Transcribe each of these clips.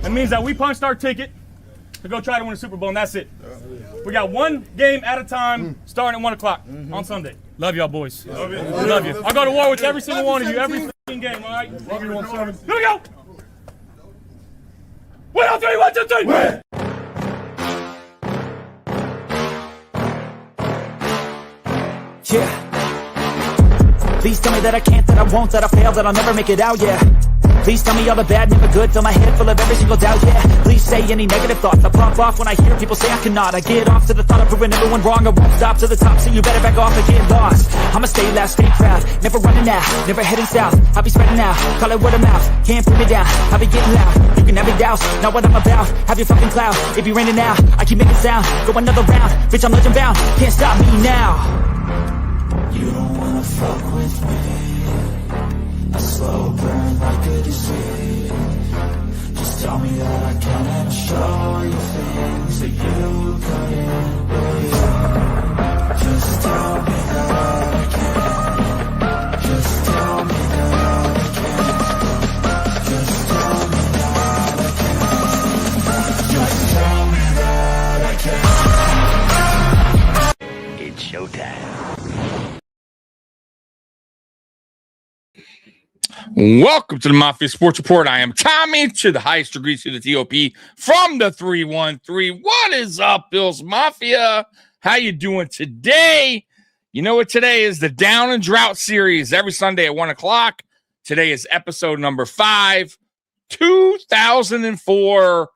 It means that we punched our ticket to go try to win a Super Bowl, and that's it. We got one game at a time, starting at 1 o'clock on Sunday. Love y'all, boys. Love you. Love you. I'll go to war with every single one of you, every freaking game, all right? Love you, 1-7. Here we go. 1, 2, 3, 1, 2, 3. Win. Yeah. Please tell me that I can't, that I won't, that I fail, that I'll never make it out, yeah. Please tell me all the bad, never good, fill my head full of every single doubt, yeah. Please say any negative thoughts, I pop off when I hear people say I cannot. I get off to the thought of proving everyone wrong, I won't stop to the top, so you better back off and get lost. I'ma stay loud, stay proud, never running out, never heading south. I'll be spreading out, call it word of mouth, can't put me down, I'll be getting loud. You can have your doubts, not what I'm about, have your fucking clout. It be raining now, I keep making sound, go another round, bitch I'm legend bound, can't stop me now. You don't wanna fuck with me, a slow burn like a disease. Just tell me that I can and I'll show you things that you couldn't believe. Just tell me that I can. Just tell me that I can. Just tell me that I can. Just tell me that I can. It's showtime. Welcome to the Mafia Sports Report. I am Tommy, to the highest degree to the TOP, from the 313. What is up, Bills Mafia? How you doing today? You know what today is? The Down Drought series every Sunday at 1 o'clock. Today is episode number 5, 2004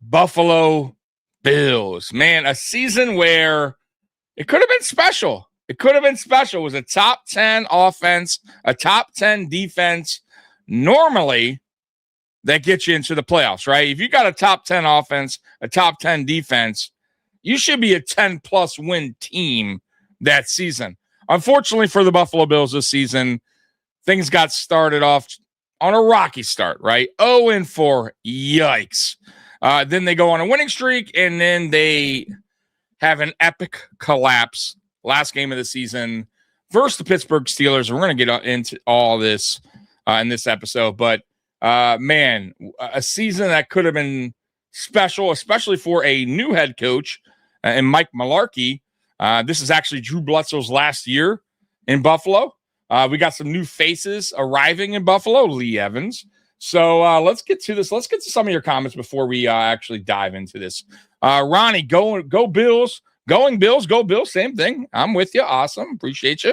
Buffalo Bills. Man, a season where it could have been special. It could have been special. It was a top 10 offense, a top 10 defense. Normally, that gets you into the playoffs, right? If you got a top 10 offense, a top 10 defense, you should be a 10-plus win team that season. Unfortunately for the Buffalo Bills this season, things got started off on a rocky start, right? 0-4, yikes. Then they go on a winning streak, and then they have an epic collapse last game of the season versus the Pittsburgh Steelers. We're going to get into all this in this episode. But, man, a season that could have been special, especially for a new head coach and Mike Mularkey. This is actually Drew Bledsoe's last year in Buffalo. We got some new faces arriving in Buffalo, Lee Evans. So let's get to this. Let's get to some of your comments before we actually dive into this. Ronnie, go Bills. Going Bills, go Bills, same thing. I'm with you. Awesome. Appreciate you.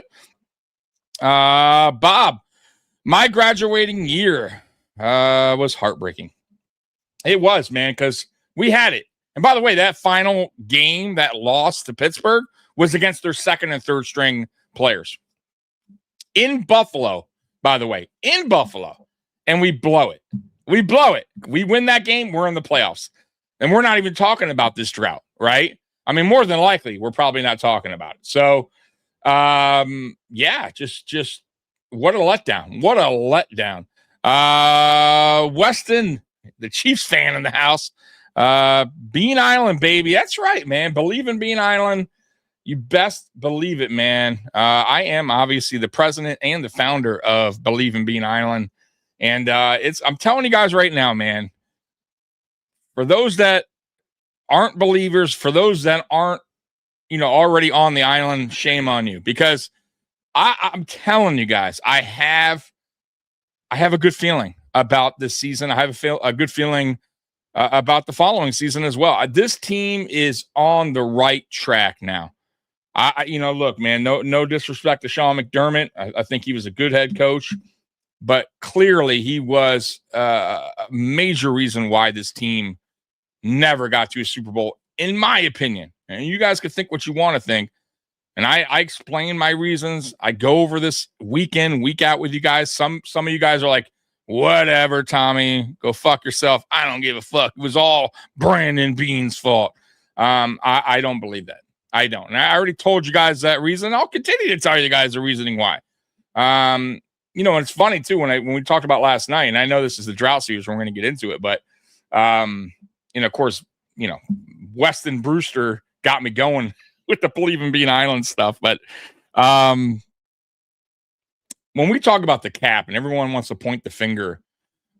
Bob, my graduating year was heartbreaking. It was, man, because we had it. And by the way, that final game that lost to Pittsburgh was against their second and third string players. In Buffalo, by the way, in Buffalo. And we blow it. We blow it. We win that game, we're in the playoffs. And we're not even talking about this drought, right? I mean, more than likely, we're probably not talking about it. So, yeah, just what a letdown. What a letdown. Weston, the Chiefs fan in the house. Bean Island, baby. That's right, man. Believe in Bean Island. You best believe it, man. I am obviously the president and the founder of Believe in Bean Island. And I'm telling you guys right now, man, for those that aren't believers, for those that aren't, already on the island, shame on you, because I'm telling you guys, I have a good feeling about this season. I have a good feeling about the following season as well. This team is on the right track now. Look, man, no disrespect to Sean McDermott. I think he was a good head coach, but clearly he was a major reason why this team never got to a Super Bowl, in my opinion. And you guys can think what you want to think. And I explain my reasons. I go over this week in, week out with you guys. Some of you guys are like, whatever, Tommy, go fuck yourself. I don't give a fuck. It was all Brandon Beane's fault. I don't believe that. I don't. And I already told you guys that reason. I'll continue to tell you guys the reasoning why. And it's funny too, when we talked about last night, and I know this is the drought series, we're going to get into it, but of course, Weston Brewster got me going with the Believe in Bean Island stuff. But when we talk about the cap and everyone wants to point the finger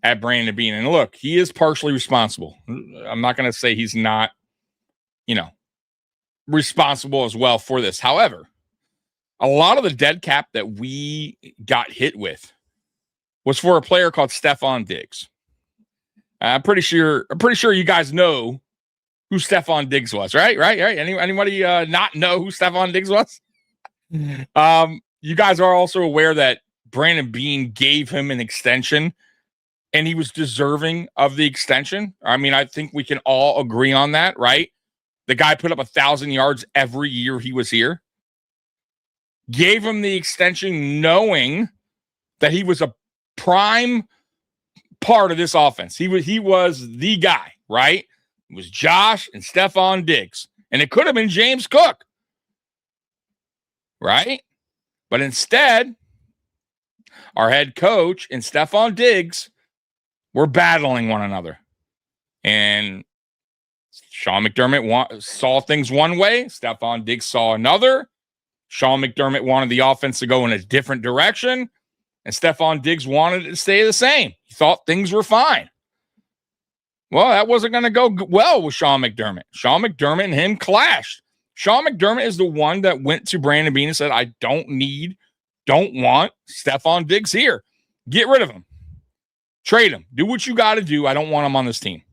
at Brandon Beane. And look, he is partially responsible. I'm not going to say he's not, responsible as well for this. However, a lot of the dead cap that we got hit with was for a player called Stephon Diggs. I'm pretty sure you guys know who Stephon Diggs was, right? Anybody not know who Stephon Diggs was? You guys are also aware that Brandon Beane gave him an extension, and he was deserving of the extension. I mean, I think we can all agree on that, right? The guy put up 1,000 yards every year he was here. Gave him the extension knowing that he was a prime part of this offense. He was the guy, right? It was Josh and Stephon Diggs. And it could have been James Cook, right? But instead, our head coach and Stephon Diggs were battling one another. And Sean McDermott saw things one way. Stephon Diggs saw another. Sean McDermott wanted the offense to go in a different direction. And Stephon Diggs wanted it to stay the same. He thought things were fine. Well, that wasn't going to go well with Sean McDermott. Sean McDermott and him clashed. Sean McDermott is the one that went to Brandon Beane and said, I don't want Stephon Diggs here. Get rid of him. Trade him. Do what you got to do. I don't want him on this team.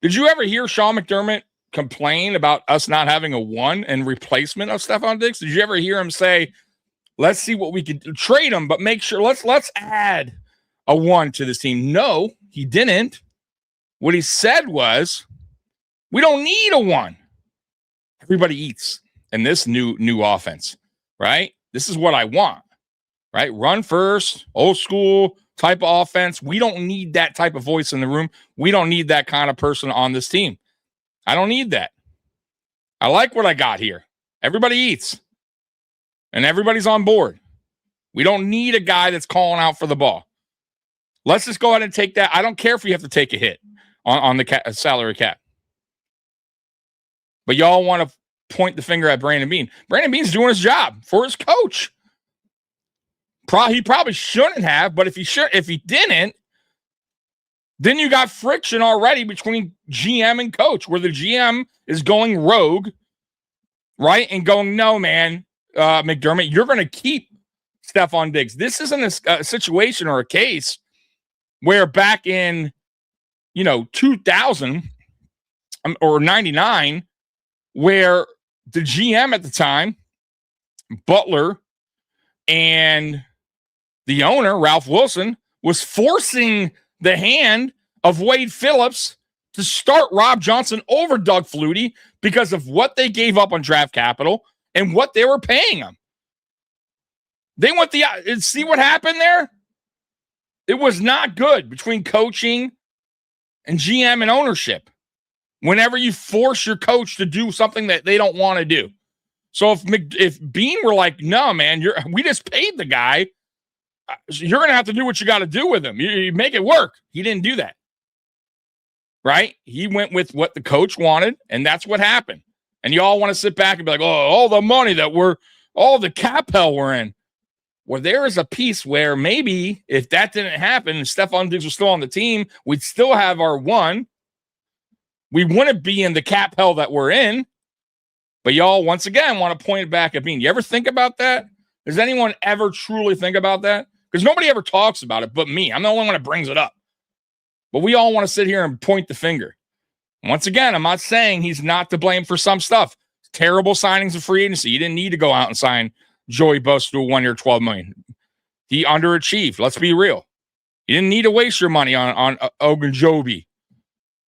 Did you ever hear Sean McDermott complain about us not having a 1 in replacement of Stephon Diggs? Did you ever hear him say, let's see what we could do? Trade him, but make sure let's add a 1 to this team? No, he didn't. What he said was, we don't need a 1. Everybody eats in this new offense, right? This is what I want, right? Run first, old school type of offense. We don't need that type of voice in the room. We don't need that kind of person on this team. I don't need that. I like what I got here. Everybody eats, and everybody's on board. We don't need a guy that's calling out for the ball. Let's just go ahead and take that. I don't care if you have to take a hit on the salary cap. But y'all want to point the finger at Brandon Beane. Brandon Beane's doing his job for his coach. He probably shouldn't have, but if he didn't, then you got friction already between GM and coach, where the GM is going rogue, right? And going, no, man, McDermott, you're going to keep Stephon Diggs. This isn't a situation or a case where back in, 2000 or 99, where the GM at the time, Butler, and the owner, Ralph Wilson, was forcing the hand of Wade Phillips to start Rob Johnson over Doug Flutie because of what they gave up on draft capital and what they were paying him. They went see what happened there? It was not good between coaching and GM and ownership whenever you force your coach to do something that they don't want to do. So if Beane were like, no, man, we just paid the guy, you're going to have to do what you got to do with him. You make it work. He didn't do that. Right? He went with what the coach wanted, and that's what happened. And you all want to sit back and be like, oh, all the money all the cap hell we're in. Well, there is a piece where maybe if that didn't happen and Stephon Diggs was still on the team, we'd still have our 1. We wouldn't be in the cap hell that we're in. But y'all, once again, want to point it back at Beane. You ever think about that? Does anyone ever truly think about that? Because nobody ever talks about it but me. I'm the only one that brings it up. But we all want to sit here and point the finger. Once again, I'm not saying he's not to blame for some stuff. Terrible signings of free agency. You didn't need to go out and sign Joey Bosa to a 1-year, $12 million. He underachieved. Let's be real. You didn't need to waste your money on Ogunjobi,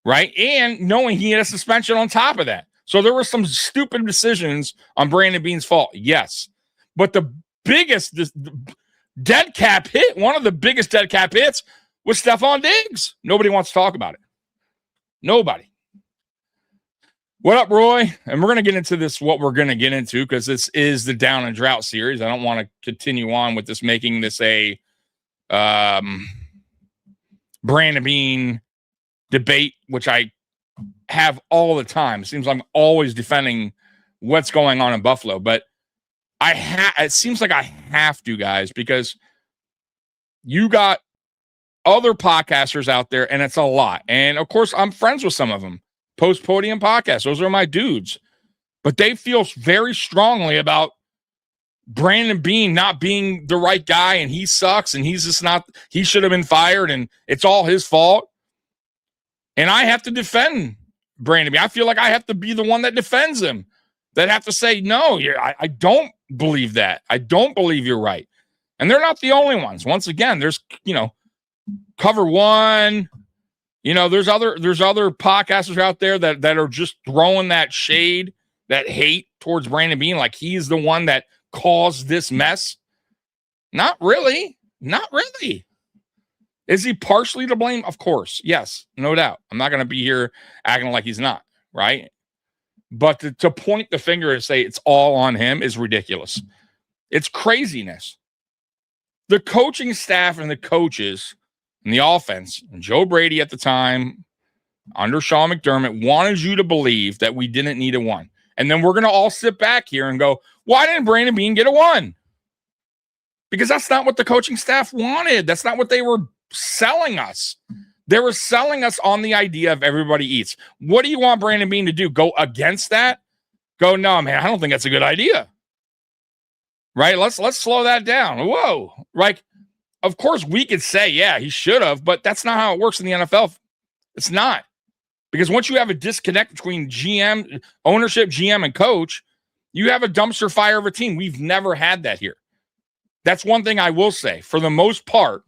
right? And knowing he had a suspension on top of that. So there were some stupid decisions on Brandon Beane's fault. Yes. But the biggest dead cap hit, one of the biggest dead cap hits was Stephon Diggs. Nobody wants to talk about it. Nobody. What up, Roy? And we're going to get into this, what we're going to get into, because this is the Down and Drought series. I don't want to continue on with this, making this a Brandon Beane debate, which I have all the time. It seems like I'm always defending what's going on in Buffalo, but it seems like I have to, guys, because you got other podcasters out there, and it's a lot. And of course, I'm friends with some of them. Post Podium Podcast. Those are my dudes. But they feel very strongly about Brandon Beane not being the right guy, and he sucks, and he's just not, he should have been fired, and it's all his fault. And I have to defend Brandon Beane. I feel like I have to be the one that defends him, that have to say, no, I don't believe that. I don't believe you're right. And they're not the only ones. Once again, there's, Cover One, there's other podcasters out there that are just throwing that shade, that hate towards Brandon Beane, like he's the one that caused this mess. Not really. Not really. Is he partially to blame? Of course. Yes, no doubt. I'm not going to be here acting like he's not, right? But to point the finger and say it's all on him is ridiculous. It's craziness. The coaching staff and the coaches and the offense, and Joe Brady at the time, under Sean McDermott, wanted you to believe that we didn't need a 1. And then we're going to all sit back here and go, why didn't Brandon Beane get a 1? Because that's not what the coaching staff wanted. That's not what they were selling us. They were selling us on the idea of everybody eats. What do you want Brandon Beane to do? Go against that? Go, no, man, I don't think that's a good idea. Right? Let's slow that down. Whoa. Like, of course we could say, yeah, he should have, but that's not how it works in the NFL. It's not. Because once you have a disconnect between GM, ownership, GM, and coach, you have a dumpster fire of a team. We've never had that here. That's one thing I will say. For the most part,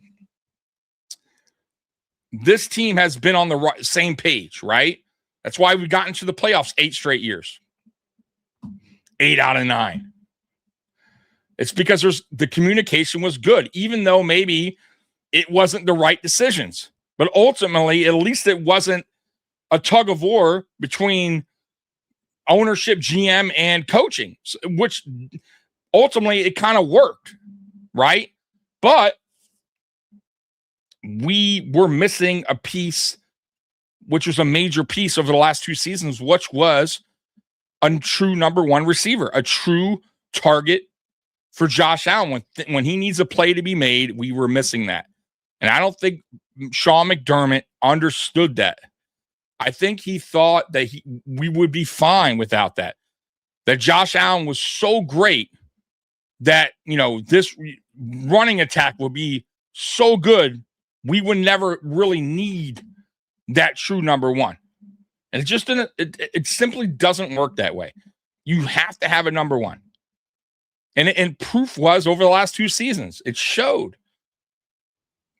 this team has been on the same page, right? That's why we've gotten to the playoffs 8 straight years. 8 out of 9. It's because the communication was good, even though maybe it wasn't the right decisions. But ultimately, at least it wasn't a tug of war between ownership, GM, and coaching, which ultimately it kind of worked, right? But we were missing a piece, which was a major piece over the last 2 seasons, which was a true number 1 receiver, a true target for Josh Allen. When he needs a play to be made, we were missing that. And I don't think Sean McDermott understood that. I think he thought that we would be fine without that. That Josh Allen was so great that, this running attack would be so good, we would never really need that true number 1. And it just didn't, it simply doesn't work that way. You have to have a number 1. And proof was over the last 2 seasons. It showed.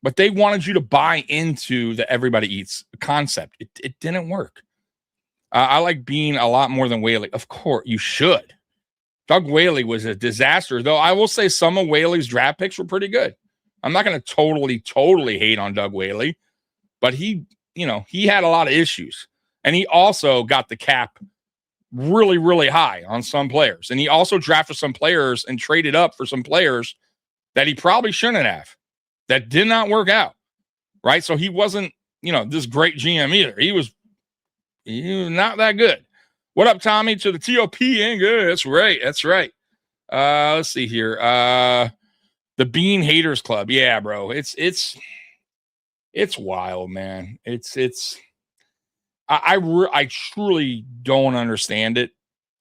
But they wanted you to buy into the everybody eats concept. It didn't work. I like Beane a lot more than Whaley. Of course, you should. Doug Whaley was a disaster, though I will say some of Whaley's draft picks were pretty good. I'm not going to totally hate on Doug Whaley, but he had a lot of issues. And he also got the cap really, really high on some players. And he also drafted some players and traded up for some players that he probably shouldn't have. That did not work out, right? So he wasn't, this great GM either. He was not that good. What up, Tommy? To the TOP ain't good. That's right. That's right. Let's see here. The Bean Haters Club. Yeah, bro. It's wild, man. I truly don't understand it.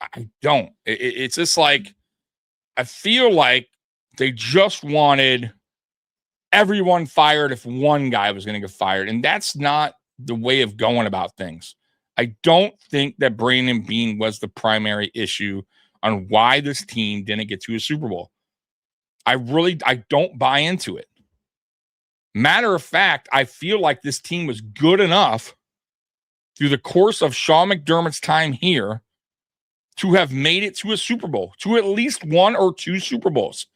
I don't. It's just like, I feel like they just wanted everyone fired if one guy was going to get fired. And that's not the way of going about things. I don't think that Brandon Beane was the primary issue on why this team didn't get to a Super Bowl. I don't buy into it. Matter of fact, I feel like this team was good enough through the course of Sean McDermott's time here to have made it to a Super Bowl, to at least 1 or 2 Super Bowls.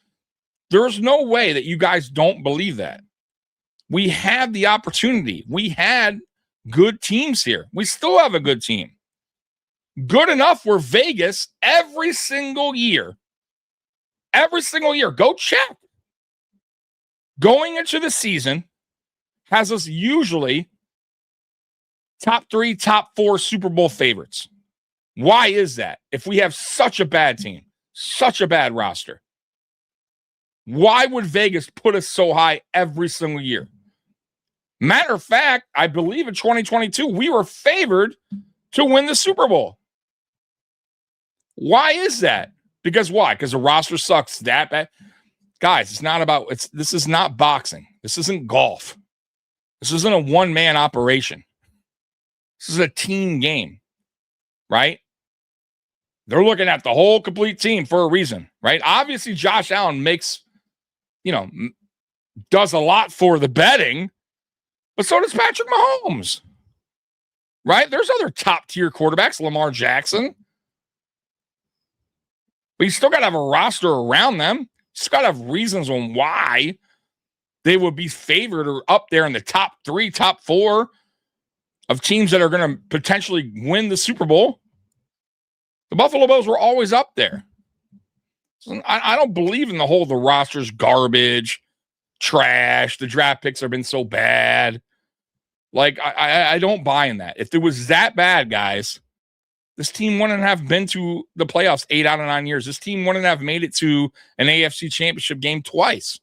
There's no way that you guys don't believe that. We had the opportunity. We had good teams here. We still have a good team. Good enough where Vegas every single year, go check. Going into the season has us usually top 3, top 4 Super Bowl favorites. Why is that? If we have such a bad team, such a bad roster, why would Vegas put us so high every single year? Matter of fact, I believe in 2022, we were favored to win the Super Bowl. Why is that? Because why? Because the roster sucks that bad? Guys, this is not boxing. This isn't golf. This isn't a one-man operation. This is a team game, right? They're looking at the whole complete team for a reason, right? Obviously, Josh Allen does a lot for the betting, but so does Patrick Mahomes, right? There's other top-tier quarterbacks, Lamar Jackson. But you still got to have a roster around them. You still got to have reasons on why they would be favored or up there in the top 3, top 4 of teams that are going to potentially win the Super Bowl. The Buffalo Bills were always up there. So I don't believe in the roster's garbage, trash. The draft picks have been so bad. Like, I don't buy in that. If it was that bad, guys, this team wouldn't have been to the playoffs 8 out of 9 years. This team wouldn't have made it to an AFC championship game twice.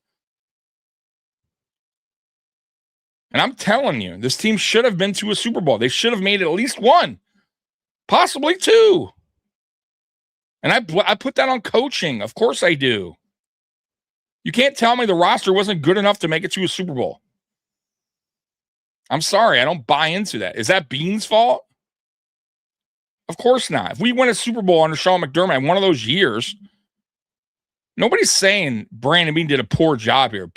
And I'm telling you, this team should have been to a Super Bowl. They should have made at least one, possibly 2. And I put that on coaching. Of course I do. You can't tell me the roster wasn't good enough to make it to a Super Bowl. I'm sorry. I don't buy into that. Is that Bean's fault? Of course not. If we win a Super Bowl under Sean McDermott in one of those years, nobody's saying Brandon Bean did a poor job here.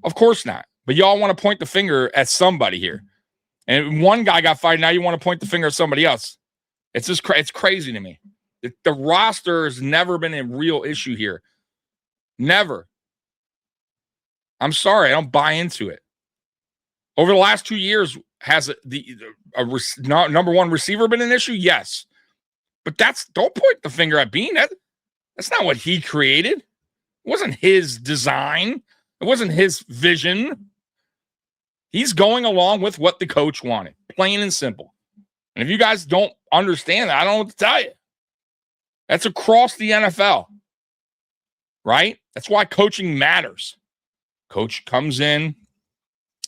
Of course not. But y'all want to point the finger at somebody here. And one guy got fired. Now you want to point the finger at somebody else. It's just it's crazy to me. The roster has never been a real issue here. Never. I'm sorry. I don't buy into it. Over the last 2 years, has number one receiver been an issue? Yes. But don't point the finger at Bean. That's not what he created. It wasn't his design. It wasn't his vision. He's going along with what the coach wanted, plain and simple. And if you guys don't understand that, I don't know what to tell you. That's across the NFL, right? That's why coaching matters. Coach comes in,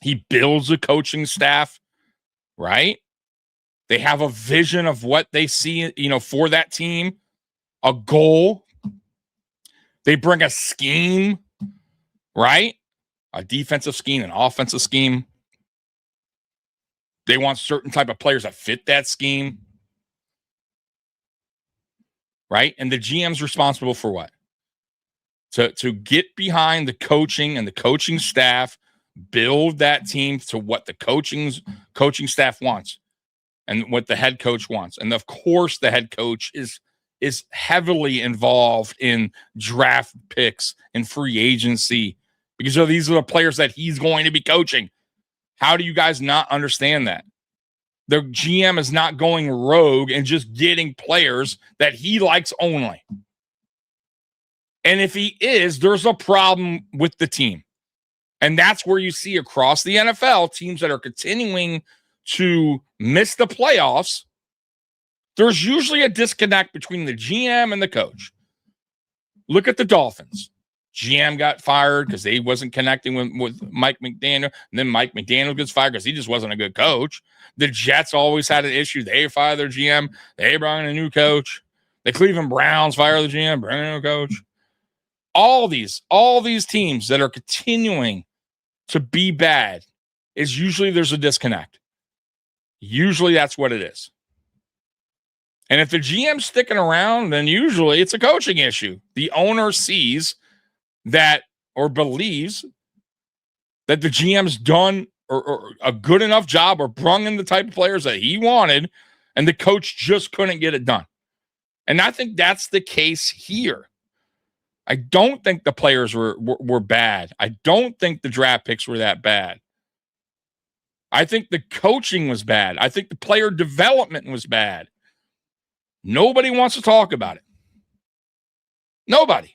he builds a coaching staff, right? They have a vision of what they see, for that team, a goal. They bring a scheme, right? A defensive scheme, an offensive scheme. They want certain type of players that fit that scheme, right? And the GM's responsible for what? To get behind the coaching and the coaching staff, build that team to what the coaching staff wants and what the head coach wants. And of course, the head coach is heavily involved in draft picks and free agency because these are the players that he's going to be coaching. How do you guys not understand that? The GM is not going rogue and just getting players that he likes only. And if he is, there's a problem with the team. And that's where you see across the NFL, teams that are continuing to miss the playoffs, there's usually a disconnect between the GM and the coach. Look at the Dolphins. GM got fired because he wasn't connecting with Mike McDaniel. And then Mike McDaniel gets fired because he just wasn't a good coach. The Jets always had an issue. They fired their GM. They brought in a new coach. The Cleveland Browns fired the GM, bring in a new coach. All these teams that are continuing to be bad is usually there's a disconnect. Usually that's what it is. And if the GM's sticking around, then usually it's a coaching issue. The owner sees that or believes that the GM's done or a good enough job or brung in the type of players that he wanted, and the coach just couldn't get it done. And I think that's the case here. I don't think the players were bad. I don't think the draft picks were that bad. I think the coaching was bad. I think the player development was bad. Nobody wants to talk about it. Nobody.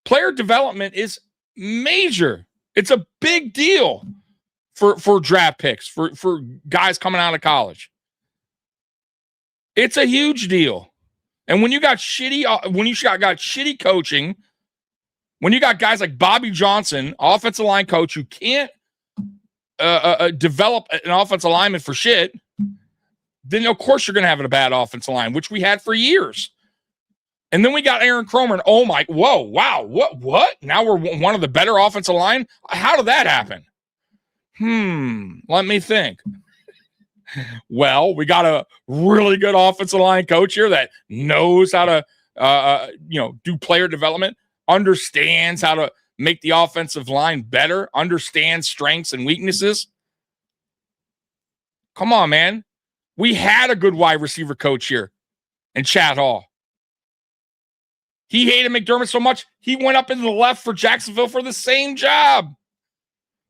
Player development is major. It's a big deal for draft picks, for guys coming out of college. It's a huge deal. And when you got shitty coaching, when you got guys like Bobby Johnson, offensive line coach, who can't develop an offensive lineman for shit, then of course you're going to have a bad offensive line, which we had for years. And then we got Aaron Cromer, and oh my, whoa, wow, what? Now we're one of the better offensive line? How did that happen? Let me think. Well, we got a really good offensive line coach here that knows how to, do player development, understands how to make the offensive line better, understands strengths and weaknesses. Come on, man. We had a good wide receiver coach here in Chad Hall. He hated McDermott so much, he went up into the left for Jacksonville for the same job.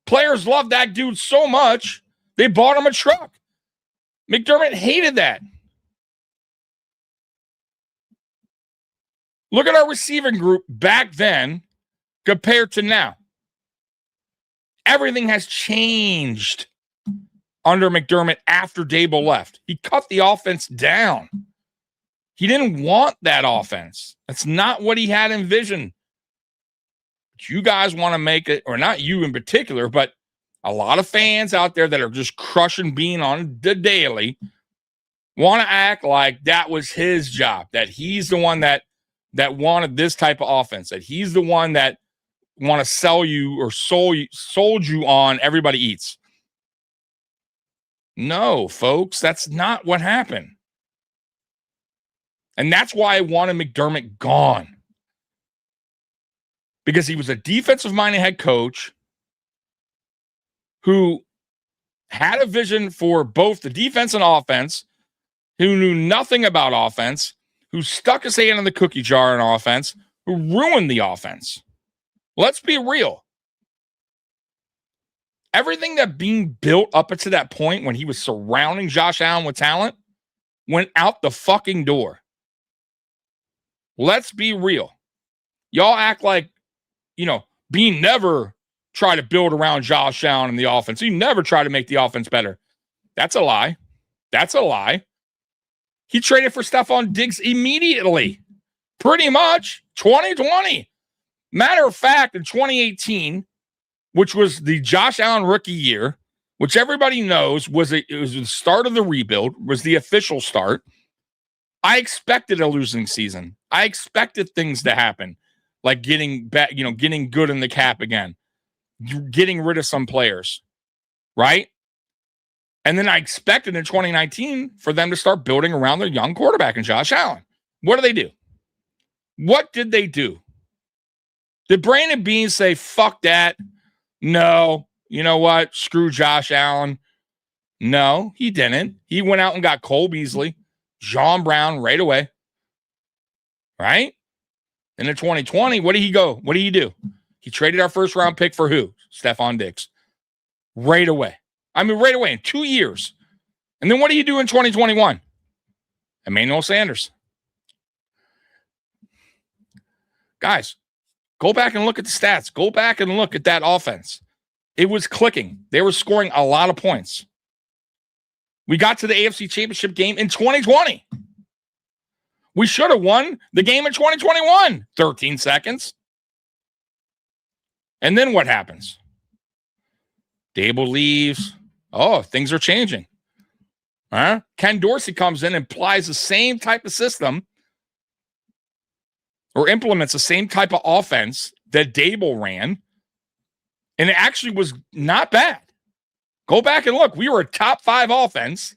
Players loved that dude so much, they bought him a truck. McDermott hated that. Look at our receiving group back then compared to now. Everything has changed under McDermott after Dable left. He cut the offense down. He didn't want that offense. That's not what he had envisioned. But you guys want to make it, or not you in particular, but a lot of fans out there that are just crushing Bean on the daily want to act like that was his job, that he's the one that wanted this type of offense, that he's the one that want to sell you or sold you on everybody eats. No, folks, that's not what happened. And that's why I wanted McDermott gone. Because he was a defensive-minded head coach who had a vision for both the defense and offense, who knew nothing about offense, who stuck his hand in the cookie jar on offense, who ruined the offense. Let's be real. Everything that being built up to that point when he was surrounding Josh Allen with talent went out the fucking door. Let's be real. Y'all act like, Bean never tried to build around Josh Allen in the offense. He never tried to make the offense better. That's a lie. That's a lie. He traded for Stephon Diggs immediately. Pretty much 2020. Matter of fact, in 2018, which was the Josh Allen rookie year, which everybody knows it was the start of the rebuild, was the official start. I expected a losing season. I expected things to happen, like getting back, getting good in the cap again, getting rid of some players, right? And then I expected in 2019 for them to start building around their young quarterback in Josh Allen. What do? What did they do? Did Brandon Beane say, fuck that? No. You know what? Screw Josh Allen. No, he didn't. He went out and got Cole Beasley, John Brown right away. Right? And in 2020, what did he go? What did he do? He traded our first round pick for who? Stephon Diggs. Right away. Right away in 2 years. And then what do you do in 2021? Emmanuel Sanders. Guys, go back and look at the stats. Go back and look at that offense. It was clicking. They were scoring a lot of points. We got to the AFC Championship game in 2020. We should have won the game in 2021. 13 seconds. And then what happens? Dable leaves. Oh, things are changing. Ken Dorsey comes in and applies the same type of system or implements the same type of offense that Dable ran. And it actually was not bad. Go back and look. We were a top 5 offense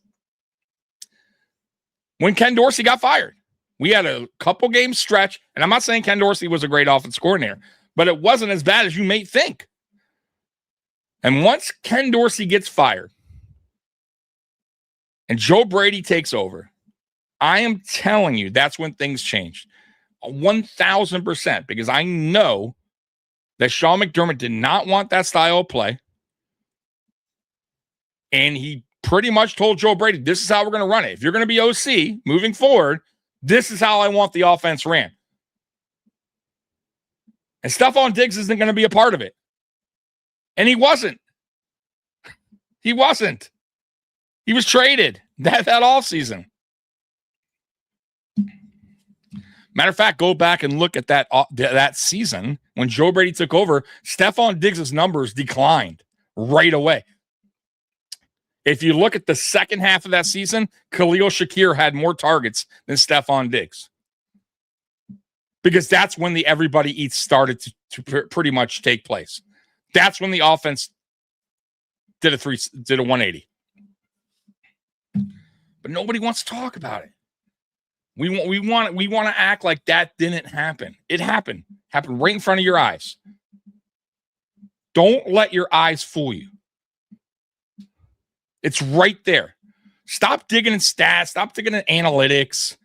when Ken Dorsey got fired. We had a couple game stretch, and I'm not saying Ken Dorsey was a great offense coordinator, but it wasn't as bad as you may think. And once Ken Dorsey gets fired and Joe Brady takes over, I am telling you that's when things changed. 1,000%, because I know that Sean McDermott did not want that style of play. And he pretty much told Joe Brady, this is how we're going to run it. If you're going to be OC moving forward, this is how I want the offense ran. And Stephon Diggs isn't going to be a part of it. And he wasn't. He wasn't. He was traded that offseason. Matter of fact, go back and look at that season when Joe Brady took over. Stephon Diggs' numbers declined right away. If you look at the second half of that season, Khalil Shakir had more targets than Stephon Diggs. Because that's when the everybody eats started to pretty much take place. That's when the offense did a 180. But nobody wants to talk about it. We want to act like that didn't happen. It happened. Happened right in front of your eyes. Don't let your eyes fool you. It's right there. Stop digging in stats. Stop digging in analytics.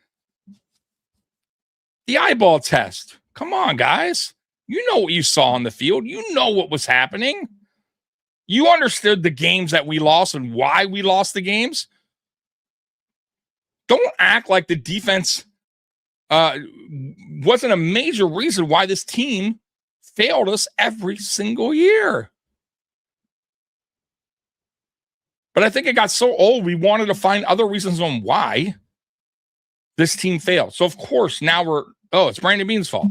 The eyeball test. Come on, guys. You know what you saw on the field. You know what was happening. You understood the games that we lost and why we lost the games. Don't act like the defense wasn't a major reason why this team failed us every single year. But I think it got so old, we wanted to find other reasons on why this team failed. So, of course, now it's Brandon Beane's fault.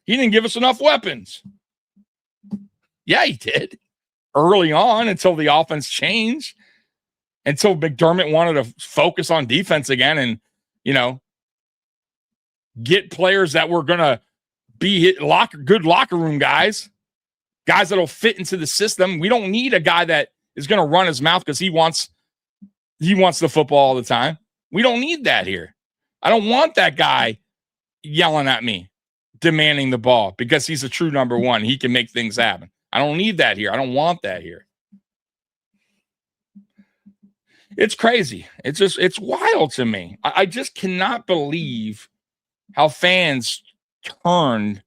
He didn't give us enough weapons. Yeah, he did. Early on, until the offense changed. Until McDermott wanted to focus on defense again and, get players that were going to be good locker room guys that'll fit into the system. We don't need a guy that is going to run his mouth because he wants the football all the time. We don't need that here. I don't want that guy yelling at me, demanding the ball because he's a true number one. He can make things happen. I don't need that here. I don't want that here. It's crazy. It's wild to me. I just cannot believe how fans turned,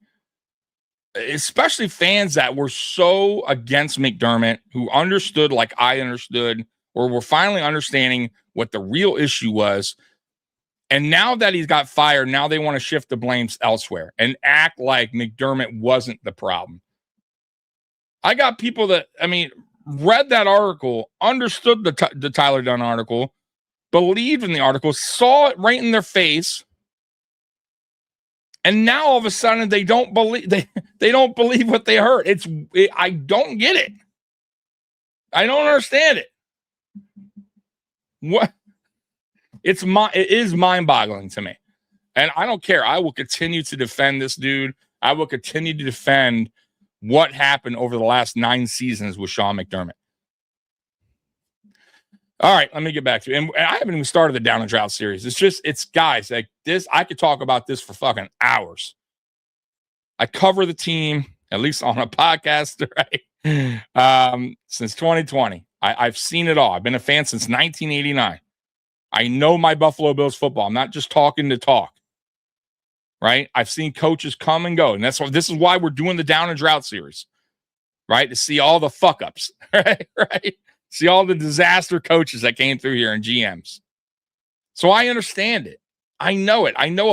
especially fans that were so against McDermott, who understood like I understood, or were finally understanding what the real issue was. And now that he's got fired, now they want to shift the blames elsewhere and act like McDermott wasn't the problem. I got people that, read that article, understood the Tyler Dunn article, believed in the article, saw it right in their face, and now all of a sudden they don't believe they don't believe what they heard. I don't get it. I don't understand it. What? It is mind-boggling to me, and I don't care. I will continue to defend this dude. I will continue to defend what happened over the last 9 seasons with Sean McDermott. All right, let me get back to it. And I haven't even started the Down Drought series. It's guys like this. I could talk about this for fucking hours. I cover the team, at least on a podcast, right? Since 2020. I've seen it all. I've been a fan since 1989. I know my Buffalo Bills football. I'm not just talking to talk. Right? I've seen coaches come and go. And this is why we're doing the Down and Drought series. Right? To see all the fuck ups. Right? See all the disaster coaches that came through here and GMs. So I understand it. I know it. I know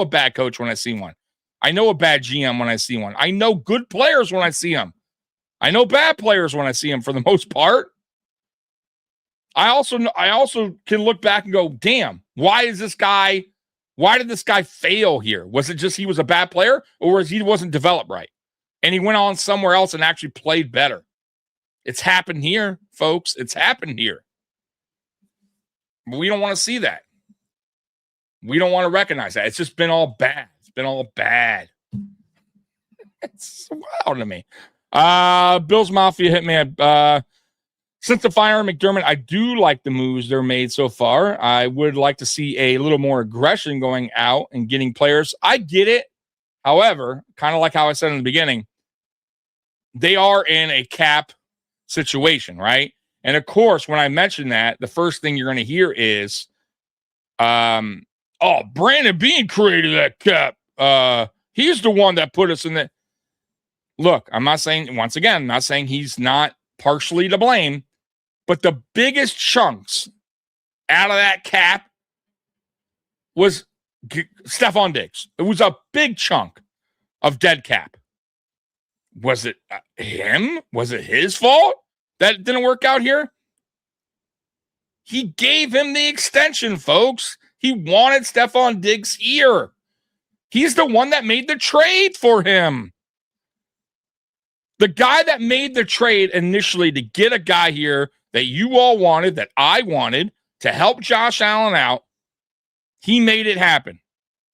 a bad coach when I see one. I know a bad GM when I see one. I know good players when I see them. I know bad players when I see them for the most part. I also can look back and go, damn, why did this guy fail here? Was it just he was a bad player, or was he wasn't developed right? And he went on somewhere else and actually played better. It's happened here, folks. It's happened here. But we don't want to see that. We don't want to recognize that. It's just been all bad. It's been all bad. It's wild to me. Bills Mafia hit me. Since the fire of McDermott, I do like the moves they're made so far. I would like to see a little more aggression going out and getting players. I get it. However, kind of like how I said in the beginning, they are in a cap situation, right? And of course, when I mention that, the first thing you're going to hear is, Brandon Beane created that cap. He's the one that put us in the... Look, I'm not saying he's not partially to blame, but the biggest chunks out of that cap was Stephon Diggs. It was a big chunk of dead cap. Was it him? Was it his fault that it didn't work out here? He gave him the extension, folks. He wanted Stephon Diggs here. He's the one that made the trade for him. The guy that made the trade initially to get a guy here that you all wanted, that I wanted, to help Josh Allen out, he made it happen.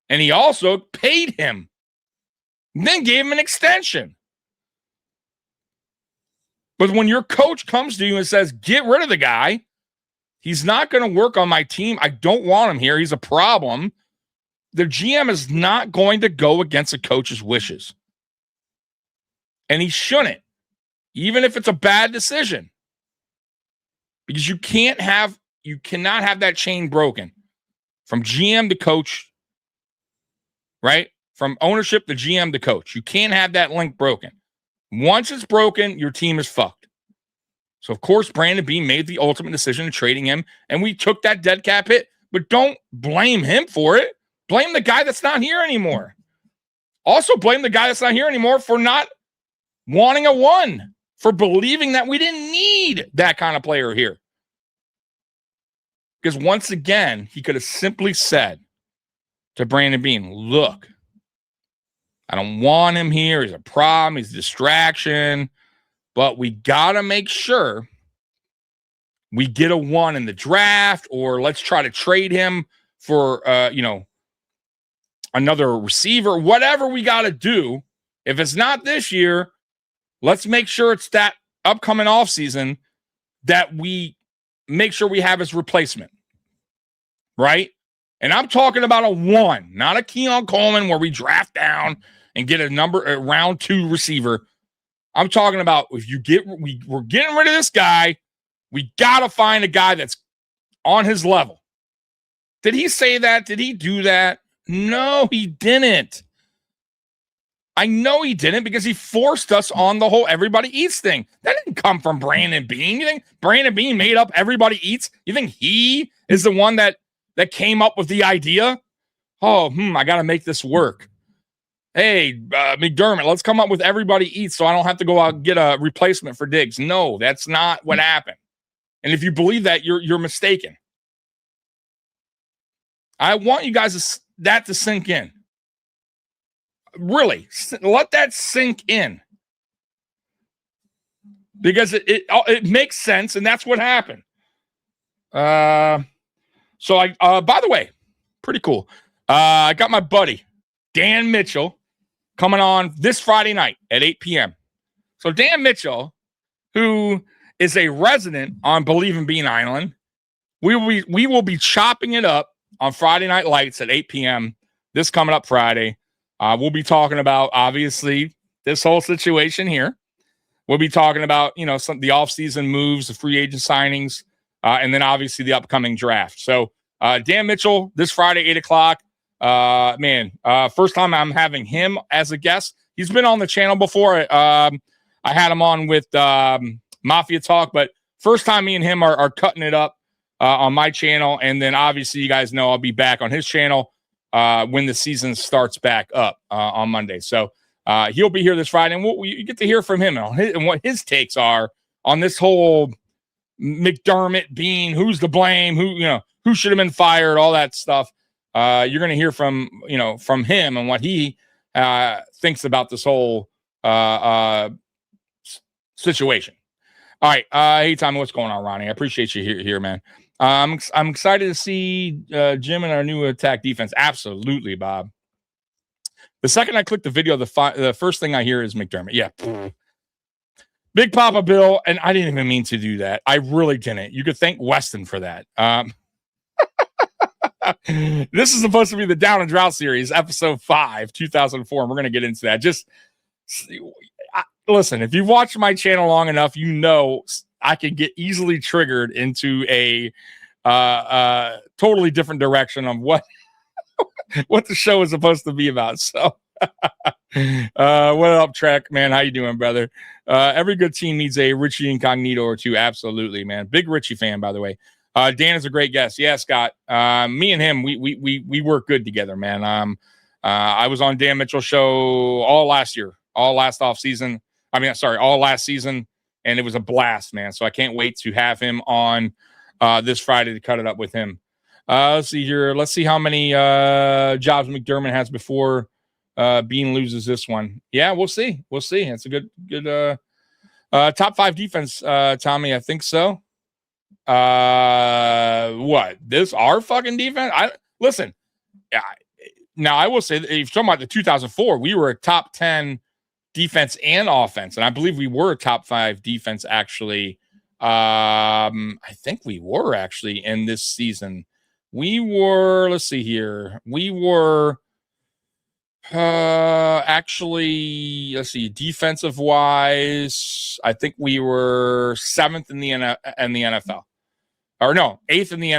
And he also paid him. And then gave him an extension. But when your coach comes to you and says, get rid of the guy, he's not going to work on my team. I don't want him here. He's a problem. The GM is not going to go against a coach's wishes. And he shouldn't, even if it's a bad decision. Because you cannot have that chain broken from GM to coach, right? From ownership to GM to coach. You can't have that link broken. Once it's broken, your team is fucked. So, of course, Brandon Beane made the ultimate decision of trading him, and we took that dead cap hit. But don't blame him for it. Blame the guy that's not here anymore. Also blame the guy that's not here anymore for not wanting a one, for believing that we didn't need that kind of player here. Because once again, he could have simply said to Brandon Beane, look, I don't want him here. He's a problem. He's a distraction. But we got to make sure we get a one in the draft, or let's try to trade him for, another receiver, whatever we got to do. If it's not this year, let's make sure it's that upcoming offseason that we make sure we have his replacement. Right? And I'm talking about a one, not a Keon Coleman where we draft down and get a round 2 receiver. I'm talking about if we're getting rid of this guy, we got to find a guy that's on his level. Did he say that? Did he do that? No, he didn't. I know he didn't, because he forced us on the whole everybody eats thing. That didn't come from Brandon Beane. You think Brandon Beane made up everybody eats? You think he is the one that came up with the idea? I got to make this work. Hey, McDermott, let's come up with everybody eats so I don't have to go out and get a replacement for Diggs. No, that's not what happened. And if you believe that, you're mistaken. I want you guys that to sink in. Really, let that sink in. Because it makes sense, and that's what happened. So by the way, pretty cool. I got my buddy, Dan Mitchell, coming on this Friday night at 8 p.m. So Dan Mitchell, who is a resident on Believe in Bean Island, we will be chopping it up on Friday Night Lights at 8 p.m. this coming up Friday. We'll be talking about, obviously, this whole situation here. We'll be talking about, the offseason moves, the free agent signings, and then obviously the upcoming draft. So Dan Mitchell, this Friday, 8 o'clock. First time I'm having him as a guest. He's been on the channel before. I had him on with Mafia Talk, but first time me and him are cutting it up on my channel. And then obviously you guys know I'll be back on his channel when the season starts back up on Monday. So he'll be here this Friday, and you get to hear from him and what his takes are on this whole McDermott, Beane, who's to blame, who should have been fired, all that stuff. You're going to hear from him and what he thinks about this whole situation. All right. Hey, Tommy, what's going on, Ronnie? I appreciate you here, man. I'm excited to see Jim and our new attack defense. Absolutely, Bob. The second I click the video, the first thing I hear is McDermott. Yeah. Big Papa Bill, and I didn't even mean to do that. I really didn't. You could thank Weston for that. This is supposed to be the Down Drought series, episode 5, 2004, and we're going to get into that. Just listen, if you've watched my channel long enough, you know I can get easily triggered into a totally different direction of what the show is supposed to be about. So what up, Trek, man? How you doing, brother? Every good team needs a Richie Incognito or two. Absolutely, man. Big Richie fan, by the way. Dan is a great guest. Yeah, Scott. Me and him, we work good together, man. I was on Dan Mitchell's show all last season, and it was a blast, man. So I can't wait to have him on this Friday to cut it up with him. Let's see here. Let's see how many jobs McDermott has before Bean loses this one. Yeah, we'll see. We'll see. It's a good top 5 defense, Tommy. I think so. What? This our fucking defense? Listen. Yeah. Now I will say that if you're talking about the 2004, we were a top 10 defense and offense, and I believe we were a top 5 defense actually. I think we were actually in this season. We were. Let's see here. We were. Actually, let's see. Defensive wise, I think we were 7th in the NFL, or no, 8th in the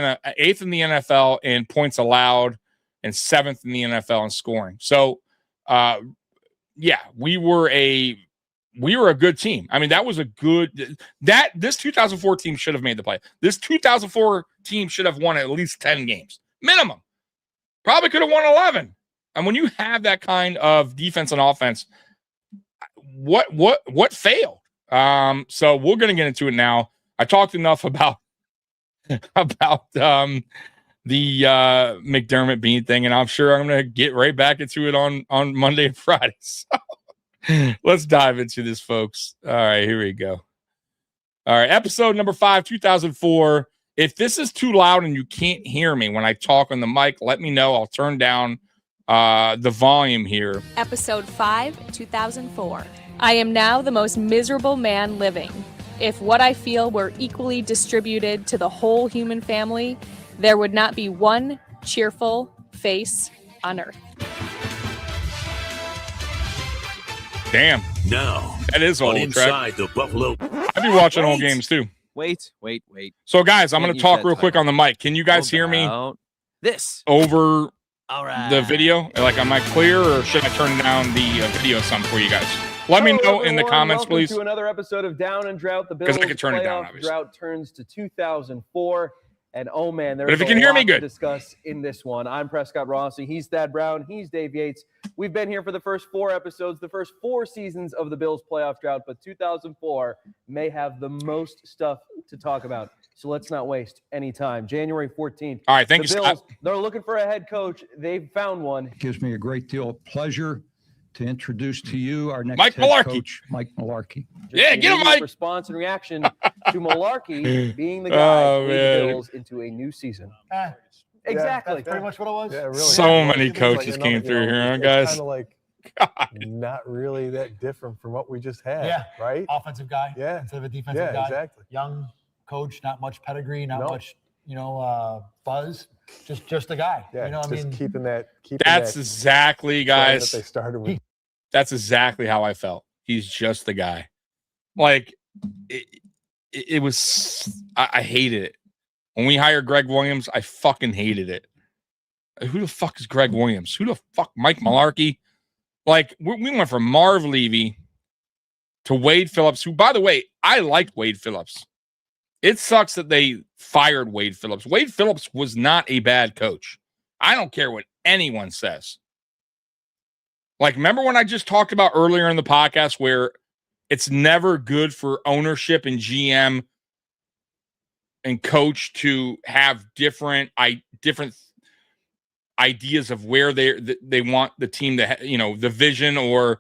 NFL in points allowed, and 7th in the NFL in scoring. So, yeah, we were a good team. I mean, that was a good. This 2004 team should have made the play. This 2004 team should have won at least 10 games minimum. Probably could have won 11. And when you have that kind of defense and offense, what failed? So we're going to get into it now. I talked enough about the McDermott Bean thing, and I'm sure I'm going to get right back into it on Monday and Friday. So let's dive into this, folks. All right, here we go. All right, episode number 5, 2004. If this is too loud and you can't hear me when I talk on the mic, let me know. I'll turn down the volume here. Episode 5, 2004. I am now the most miserable man living. If what I feel were equally distributed to the whole human family, there would not be one cheerful face on earth. Damn. Now, that is old inside track. The Buffalo. I'd be watching old games too. Wait. So, guys, I'm going to talk real quick on the mic. Can you guys hear me this over all right. the video? Like, am I clear, or should I turn down the video some for you guys? Let me know in the comments, Welcome please. To another episode of Down Drought. The Bills I can turn it down, playoff obviously. drought turns to 2004, and oh man, But if there's you can a hear lot me good. to discuss in this one. I'm Prescott Rossi. He's Thad Brown. He's Dave Yates. We've been here for the first 4 episodes, the first 4 seasons of the Bills playoff drought, but 2004 may have the most stuff to talk about. So let's not waste any time. January 14th. All right, thank you, Bills, Scott. they're looking for a head coach. They've found one. It gives me a great deal of pleasure to introduce to you our next Mike head Mularkey. coach, Mike Mularkey. Yeah, get him, Mike. Response and reaction to Mularkey being the guy to lead the Bills into a new season. Exactly. That's pretty much what it was. Yeah, really. So many It's like coaches another, came through here, huh, it's guys? kind of like God. not really that different from what we just had. Yeah. Right? Offensive guy. Yeah. Instead of a defensive Yeah, guy. exactly. Young coach, not much pedigree, not No. much, buzz. Just a guy. Yeah. Just keeping that. That's exactly, plan guys. that they started with. That's exactly how I felt. He's just the guy. Like, it was, I hated it. When we hired Greg Williams, I fucking hated it. Who the fuck is Greg Williams? Who the fuck, Mike Mularkey? Like, we went from Marv Levy to Wade Phillips, who, by the way, I liked Wade Phillips. It sucks that they fired Wade Phillips. Wade Phillips was not a bad coach. I don't care what anyone says. Like, remember when I just talked about earlier in the podcast where it's never good for ownership and GM and coach to have different ideas of where they want the team to, the vision or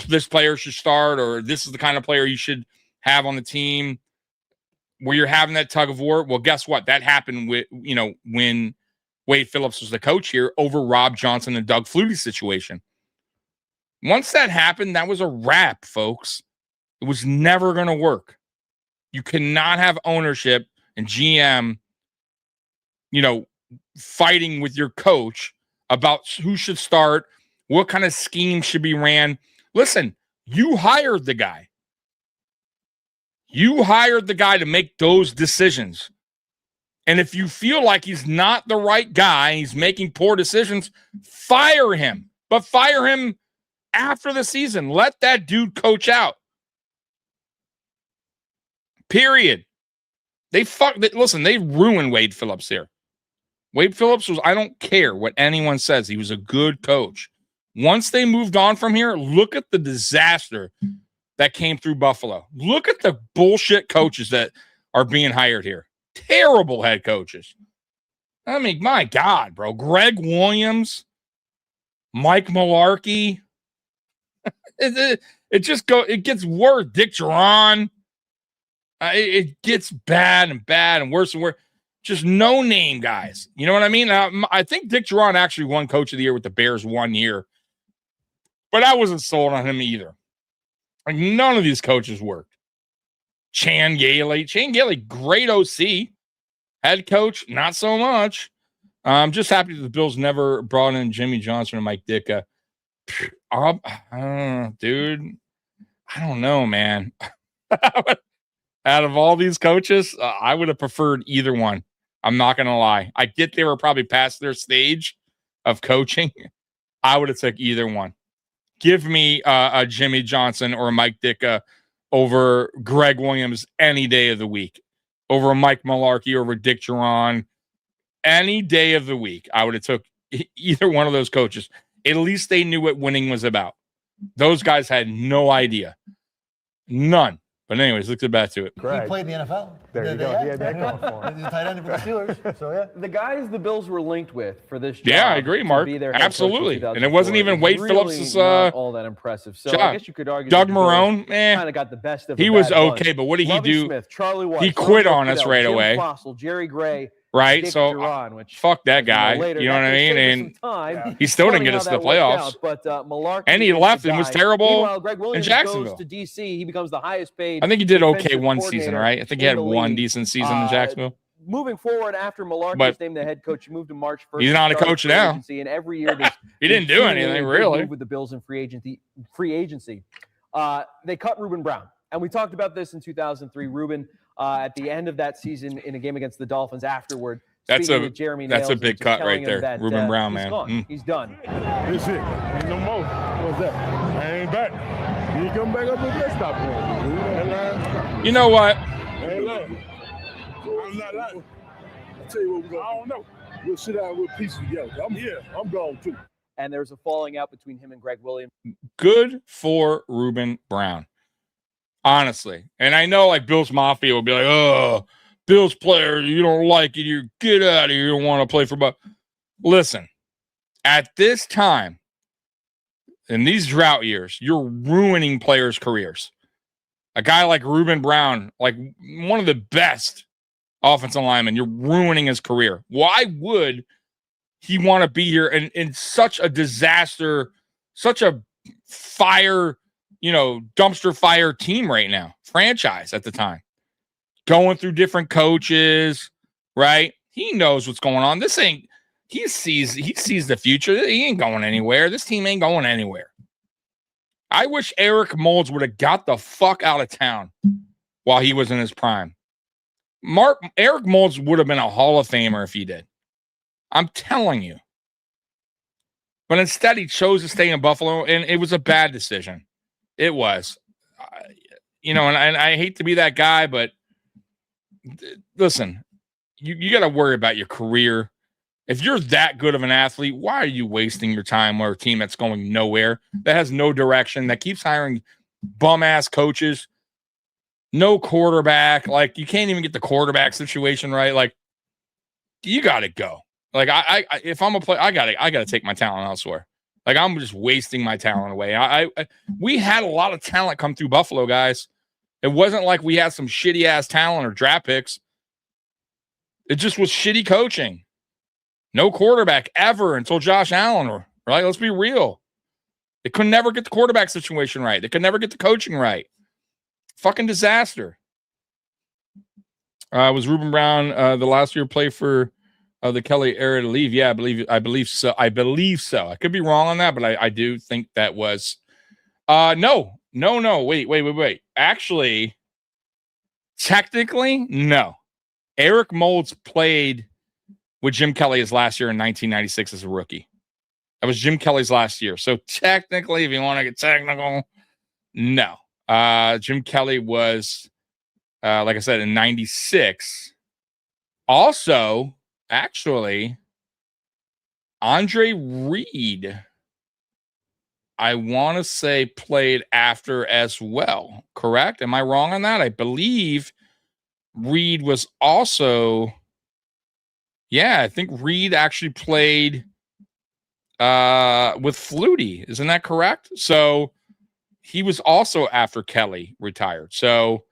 this player should start, or this is the kind of player you should have on the team, where you're having that tug of war. Well, guess what? That happened with, when Wade Phillips was the coach here over Rob Johnson and Doug Flutie's situation. Once that happened, that was a wrap, folks. It was never going to work. You cannot have ownership and GM, fighting with your coach about who should start, what kind of scheme should be ran. Listen, you hired the guy. You hired the guy to make those decisions. And if you feel like he's not the right guy, he's making poor decisions, fire him. But fire him after the season. Let that dude coach out. Period. Listen, they ruined Wade Phillips here. Wade Phillips was, I don't care what anyone says, he was a good coach. Once they moved on from here, look at the disaster that came through Buffalo. Look at the bullshit coaches that are being hired here. Terrible head coaches. I mean, my God, bro. Greg Williams. Mike Mularkey. It gets worse. Dick Duran. It gets bad and worse and worse. Just no name guys. You know what I mean? I think Dick Duran actually won Coach of the Year with the Bears 1 year, but I wasn't sold on him either. Like, none of these coaches worked. Chan Gailey, great OC. Head coach, not so much. I'm just happy that the Bills never brought in Jimmy Johnson and Mike Ditka. Dude, I don't know, man. Out of all these coaches, I would have preferred either one. I'm not going to lie. I get they were probably past their stage of coaching. I would have took either one. Give me a Jimmy Johnson or a Mike Ditka over Greg Williams any day of the week. Over Mike Mularkey, over Dick Duran. Any day of the week, I would have took either one of those coaches. At least they knew what winning was about. Those guys had no idea. None. But anyways, let's get back to it. He played in the NFL. There you go. He had that going for him. He's a tight end for the Steelers. So, yeah. The guys the Bills were linked with for this job. Yeah, I agree, Mark. Absolutely. And it wasn't even Wade Phillips' not all that impressive. So job. I guess you could argue Doug Marone, kind of got the best of he a was bad okay, bunch. but what did he Lovie do? Smith, Charlie Weiss, He quit Ronald on us Goodell, right Jim away. Fossil, Jerry Gray, Right? Dick So Duran, which, fuck that guy. later, You know what I mean? And he still didn't get us to the playoffs. But Mularkey And he is the left and was guy. terrible Meanwhile, Greg Williams in Jacksonville. goes to DC. He becomes the highest paid. I think he did okay defensive one season, coordinator right? I think he had in the one league. decent season in Jacksonville. Moving forward, after Mularkey But was named the head coach, he moved to March 1st. he's not a coach now. And every year, He didn't do anything, really. With the Bills in free agency. They cut Reuben Brown. And we talked about this in 2003. Reuben, at the end of that season in a game against the Dolphins afterward, That's Jeremy a Nails, big just cut telling right him there. that, Reuben Brown, he's man. Gone. He's done. That's it. Ain't no more. What's that? I ain't back. You ain't come back up with that stop point. You know what? I ain't lying. I'm not lying. I'll tell you what we're going to do. I don't know. We'll sit down and we'll piece it together. I'm gone too. And there's a falling out between him and Greg Williams. Good for Reuben Brown. Honestly. And I know like Bills Mafia will be like, oh, Bills player, you don't like it. You get out of here. You don't want to play for. But listen, at this time, in these drought years, you're ruining players' careers. A guy like Reuben Brown, like one of the best offensive linemen, you're ruining his career. Why would he want to be here in such a disaster, such a fire, dumpster fire team right now, franchise at the time, going through different coaches, right? He knows what's going on. He sees the future. He ain't going anywhere. This team ain't going anywhere. I wish Eric Moulds would have got the fuck out of town while he was in his prime. Eric Moulds would have been a Hall of Famer if he did. I'm telling you. But instead, he chose to stay in Buffalo, and it was a bad decision. It was. And I hate to be that guy, but listen, you got to worry about your career. If you're that good of an athlete, why are you wasting your time on a team that's going nowhere, that has no direction, that keeps hiring bum-ass coaches, no quarterback? Like, you can't even get the quarterback situation right. Like, you got to go. Like, if I'm a player, I gotta take my talent elsewhere. Like, I'm just wasting my talent away. We had a lot of talent come through Buffalo, guys. It wasn't like we had some shitty ass talent or draft picks. It just was shitty coaching. No quarterback ever until Josh Allen. Right? Let's be real. They could never get the quarterback situation right. They could never get the coaching right. Fucking disaster. Was Reuben Brown the last year play for the Kelly era to leave? Yeah, I believe so. I could be wrong on that, but I do think that was. No. Wait. Actually, technically, no. Eric Moulds played with Jim Kelly his last year in 1996 as a rookie. That was Jim Kelly's last year. So technically, if you want to get technical, no. Jim Kelly was, like I said, in 96. Also, actually, Andre Reed, I want to say, played after as well. Correct? Am I wrong on that? I believe Reed was also... Yeah, I think Reed actually played with Flutie. Isn't that correct? So he was also after Kelly retired. So,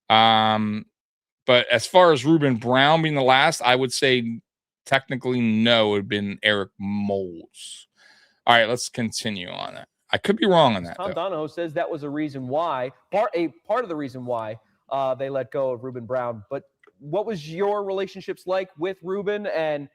but as far as Ruben Brown being the last, I would say technically no, it would have been Eric Moles. All right, let's continue on that. I could be wrong on that. Tom Donahoe says that was a reason why, part of the reason why they let go of Ruben Brown. But what was your relationships like with Ruben, and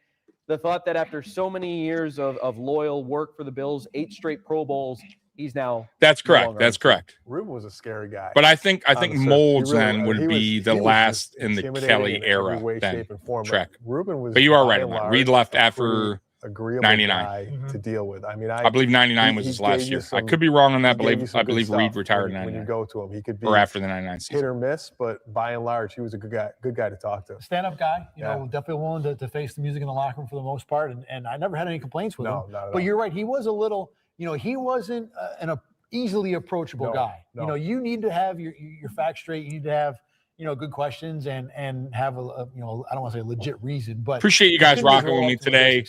the thought that after so many years of loyal work for the Bills, 8 straight Pro Bowls, he's now That's correct. That's correct. Ruben was a scary guy. But I think Molds really then would be the last in the Kelly era. Then Trek. Ruben was, but you are right. Reed Reed left after agreeable 99 guy to deal with. I mean, I believe 99 was his last year. I could be wrong on that, but I believe Reed retired in 99. When you go to him, he could be or after the 99 season. hit or miss, but by and large, he was a good guy to talk to. Stand-up guy, you know, definitely willing to face the music in the locker room for the most part, and I never had any complaints with him. Not at all. But you're right, he was a little, you know, he wasn't an easily approachable guy. No. You know, you need to have your facts straight. You need to have, you know, good questions and have a you know, I don't want to say a legit reason, but appreciate you guys rocking with me today.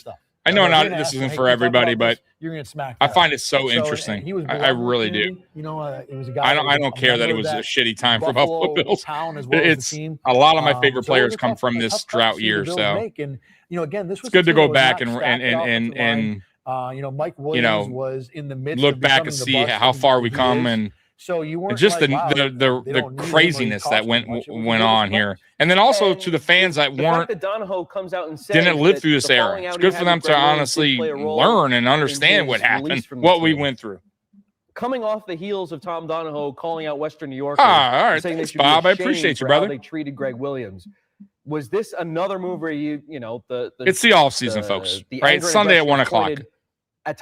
I know this isn't for everybody, but you're gonna smack. I find it so interesting. I really do. You know, it was a guy. I don't care that it was a shitty time for Buffalo Bills. As well it's a lot of my favorite players come from this drought year, so and you know, again, this was it's good to go back and you know, Mike Williams was in the midst. Look back and see how far we come, and so you weren't just like, the craziness that went on here, and then also to the fans that weren't didn't live through this era. It's good for them to honestly learn and understand what happened, what we went through. Coming off the heels of Tom Donahoe calling out Western New York, all right, thanks, Bob. I appreciate you, brother. They treated Greg Williams. Was this another move where you know it's the off season, folks, right? It's Sunday at 1 o'clock.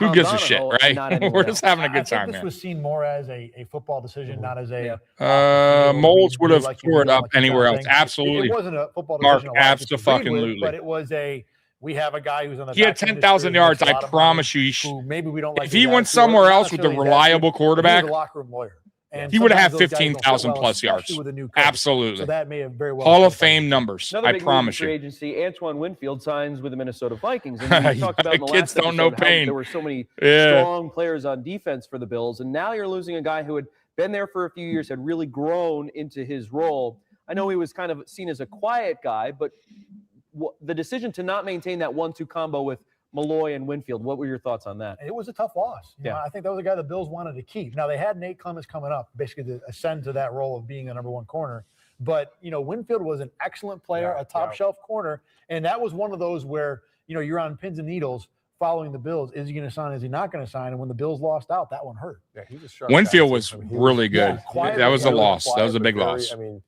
Who gives a shit, right? We're just having a good time. This was seen more as a football decision, not as a. Molds would have tore it up anywhere else. Absolutely. It wasn't a football Mark, decision. abso-fucking-lutely. But it was we have a guy who's on the. He had 10,000 yards. I promise you. Maybe we don't like. If he went somewhere else with a reliable quarterback, he's a locker room lawyer. And he would have had 15,000 plus yards. Absolutely. So that may have very well Hall of Fame numbers. Another I promise you. Agency, Antoine Winfield signs with the Minnesota Vikings. And we talked about in the kids last don't know pain. There were so many strong players on defense for the Bills, and now you're losing a guy who had been there for a few years, had really grown into his role. I know he was kind of seen as a quiet guy, but the decision to not maintain that 1-2 combo with Malloy and Winfield, what were your thoughts on that? It was a tough loss. You know, I think that was a guy the Bills wanted to keep. Now, they had Nate Clements coming up, basically to ascend to that role of being the number 1 corner. But, you know, Winfield was an excellent player, a top-shelf corner, and that was one of those where, you know, you're on pins and needles following the Bills. Is he going to sign? Is he not going to sign? And when the Bills lost out, that one hurt. Yeah, he was sharp. Winfield was really good. That was a loss. That was a big loss. I mean,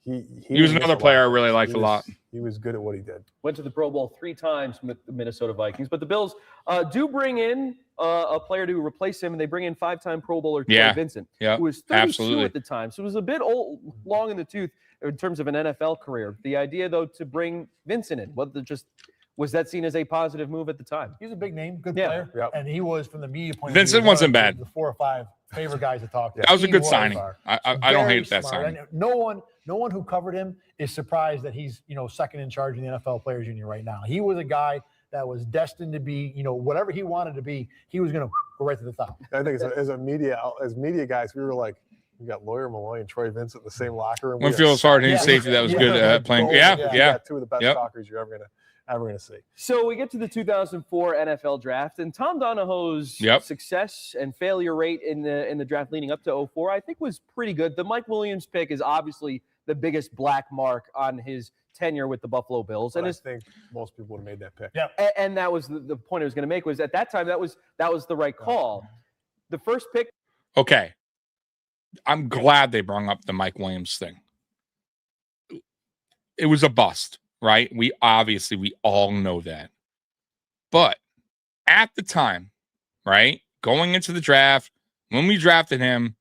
he was another player I really liked a lot. He was good at what he did. Went to the Pro Bowl 3 times with the Minnesota Vikings. But the Bills do bring in a player to replace him, and they bring in 5-time Pro Bowler Troy Vincent, who was 32 at the time. So it was a bit long in the tooth in terms of an NFL career. The idea, though, to bring Vincent in, was that seen as a positive move at the time? He's a big name, good player. Yep. And he was, from the media point of view, Vincent wasn't bad. The 4 or 5 favorite guys to talk to. That was a good signing. I don't hate that signing. And no one who covered him is surprised that he's, you know, second in charge in the NFL Players Union right now. He was a guy that was destined to be, you know, whatever he wanted to be, he was going to go right to the top. I think as media guys, we were like, we got Lawyer Malloy and Troy Vincent in the same locker room. Winfield was hard. He's safety that was good at playing. Yeah. 2 of the best talkers you're ever gonna see. So we get to the 2004 NFL draft, and Tom Donahoe's success and failure rate in the draft leading up to 04, I think, was pretty good. The Mike Williams pick is obviously the biggest black mark on his tenure with the Buffalo Bills. But I think most people would have made that pick. Yeah, and that was the point I was going to make, was at that time that was the right call. The first pick. Okay, I'm glad they brought up the Mike Williams thing. It was a bust. Right? We all know that. But at the time, right, going into the draft, when we drafted him,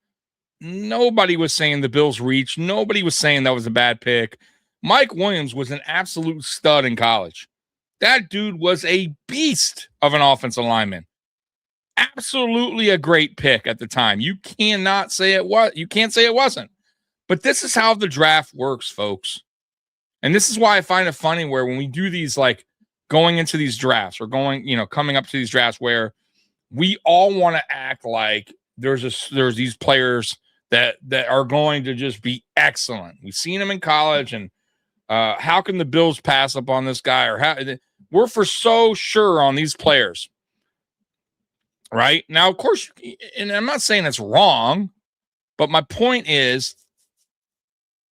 nobody was saying the Bills reached. Nobody was saying that was a bad pick. Mike Williams was an absolute stud in college. That dude was a beast of an offensive lineman. Absolutely a great pick at the time. You cannot say it was. You can't say it wasn't. But this is how the draft works, folks. And this is why I find it funny where when we do these, like, going into these drafts or coming up to these drafts where we all want to act like there's these players that are going to just be excellent. We've seen them in college, and how can the Bills pass up on this guy? Or we're for so sure on these players, right? Now, of course, and I'm not saying it's wrong, but my point is,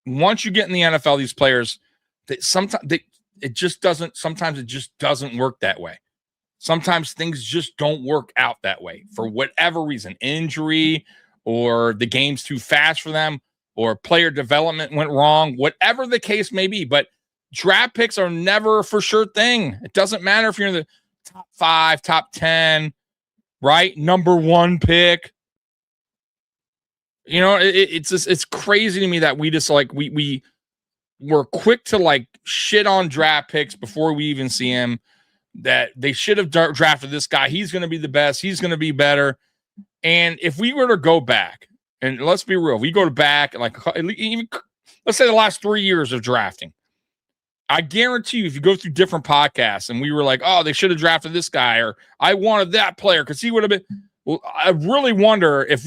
once you get in the NFL, these players, sometimes it just doesn't work that way. Sometimes things just don't work out that way for whatever reason, injury, or the game's too fast for them, or player development went wrong, whatever the case may be. But draft picks are never a for sure thing. It doesn't matter if you're in the top 5, top 10, right? Number 1 pick. You know, it's crazy to me that we just like, we're quick to like shit on draft picks before we even see him, that they should have drafted this guy. He's going to be the best. He's going to be better. And if we were to go back, and let's be real, we go back, like, even, let's say the last 3 years of drafting, I guarantee you, if you go through different podcasts and we were like, oh, they should have drafted this guy, or I wanted that player because he would have been, well, I really wonder if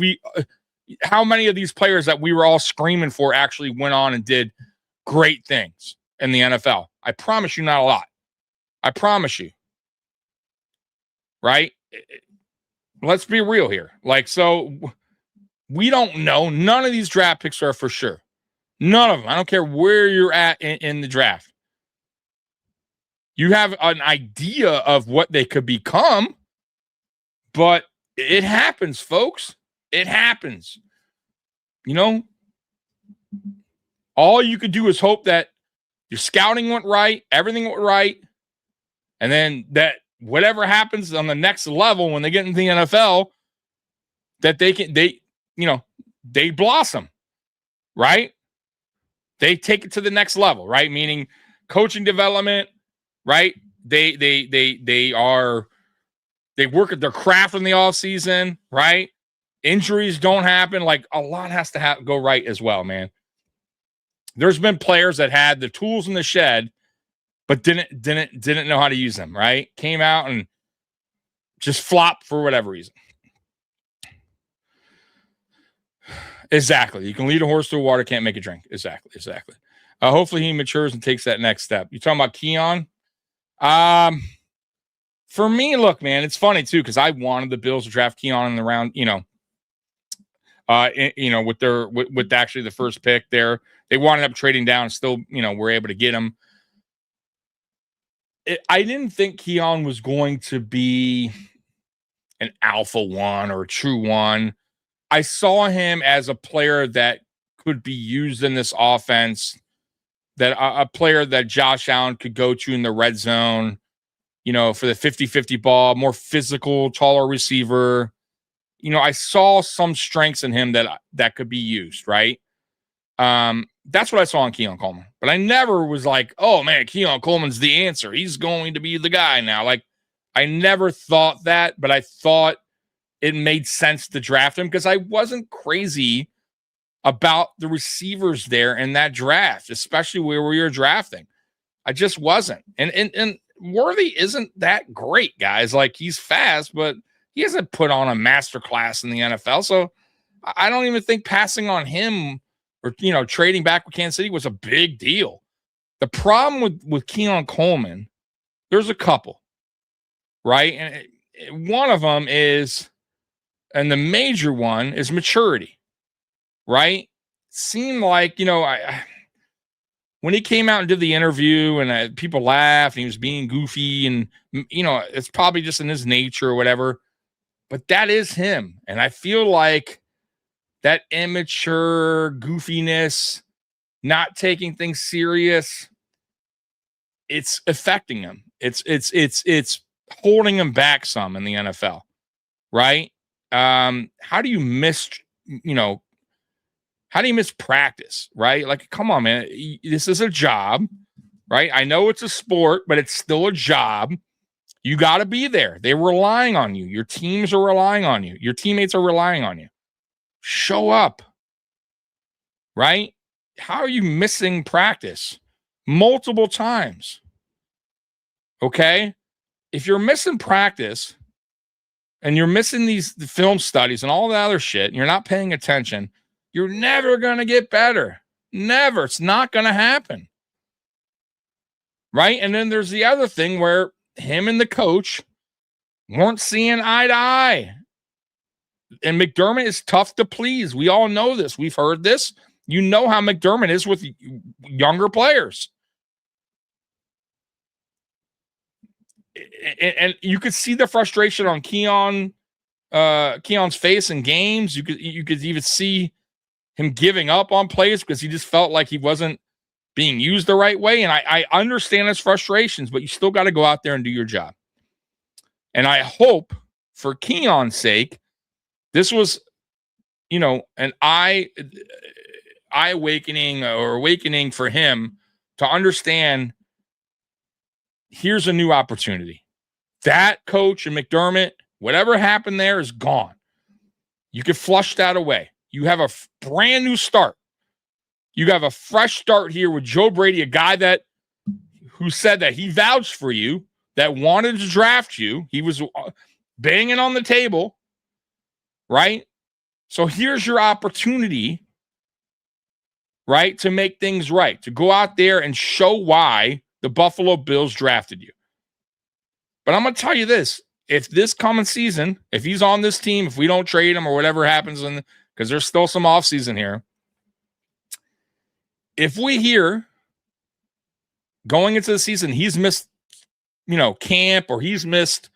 how many of these players that we were all screaming for actually went on and did great things in the NFL. I promise you, not a lot. I promise you. Right? Let's be real here. Like, so we don't know. None of these draft picks are for sure. None of them. I don't care where you're at in the draft. You have an idea of what they could become, but it happens, folks. It happens. You know, all you could do is hope that your scouting went right, everything went right, and then that whatever happens on the next level when they get into the NFL, that they blossom, right? They take it to the next level, right? Meaning coaching development, right? They work at their craft in the off season, right? Injuries don't happen. Like, a lot has to go right as well, man. There's been players that had the tools in the shed, but didn't know how to use them, right? Came out and just flopped for whatever reason. Exactly. You can lead a horse to water, can't make it drink. Exactly. Hopefully he matures and takes that next step. You talking about Keon? For me, look, man, it's funny too, because I wanted the Bills to draft Keon in the round, with actually the first pick there. They wound up trading down, still, were able to get him. I didn't think Keon was going to be an alpha one or a true one. I saw him as a player that could be used in this offense, that a player that Josh Allen could go to in the red zone, for the 50-50 ball, more physical, taller receiver. I saw some strengths in him that could be used, right? That's what I saw in Keon Coleman. But I never was like, oh, man, Keon Coleman's the answer. He's going to be the guy now. Like, I never thought that, but I thought it made sense to draft him because I wasn't crazy about the receivers there in that draft, especially where we were drafting. I just wasn't. And Worthy isn't that great, guys. Like, he's fast, but he hasn't put on a masterclass in the NFL. So I don't even think passing on him or, trading back with Kansas City was a big deal. The problem with Keon Coleman, there's a couple, right? And one of them is, and the major one is maturity, right? Seemed like, when he came out and did the interview and people laughed and he was being goofy and, it's probably just in his nature or whatever, but that is him. And I feel like that immature goofiness, not taking things serious, it's affecting him. It's holding him back some in the NFL, right? How do you miss practice, right? Like, come on, man. This is a job, right? I know it's a sport, but it's still a job. You got to be there. They're relying on you. Your teams are relying on you. Your teammates are relying on you. Show up, right? How are you missing practice multiple times? Okay? If you're missing practice and you're missing the film studies and all the other shit, and you're not paying attention, you're never going to get better. Never. It's not going to happen. Right? And then there's the other thing where him and the coach weren't seeing eye to eye. And McDermott is tough to please. We all know this. We've heard this. You know how McDermott is with younger players. And you could see the frustration on Keon's face in games. You could even see him giving up on plays because he just felt like he wasn't being used the right way. And I understand his frustrations, but you still got to go out there and do your job. And I hope, for Keon's sake, this was, an awakening for him to understand here's a new opportunity. That coach and McDermott, whatever happened there is gone. You can flush that away. You have a brand new start. You have a fresh start here with Joe Brady, a guy who said that he vouched for you, that wanted to draft you. He was banging on the table, right? So here's your opportunity, right, to make things right, to go out there and show why the Buffalo Bills drafted you. But I'm going to tell you this. If this coming season, if he's on this team, if we don't trade him or whatever happens, because there's still some offseason here, if we hear going into the season he's missed, camp, or he's missed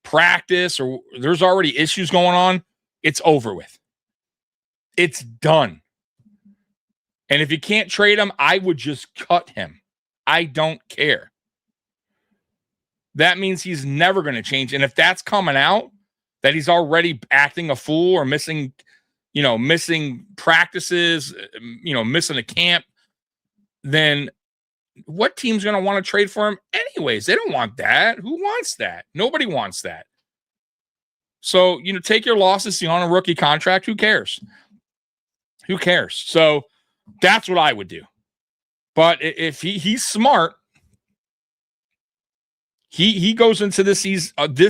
practice, or there's already issues going on, it's over with. It's done. And if you can't trade him, I would just cut him. I don't care. That means he's never going to change. And if that's coming out, that he's already acting a fool or missing practices, missing a camp, then what team's going to want to trade for him anyways? They don't want that. Who wants that? Nobody wants that. So, take your losses on a rookie contract. Who cares? Who cares? So that's what I would do. But if he's smart, he goes into this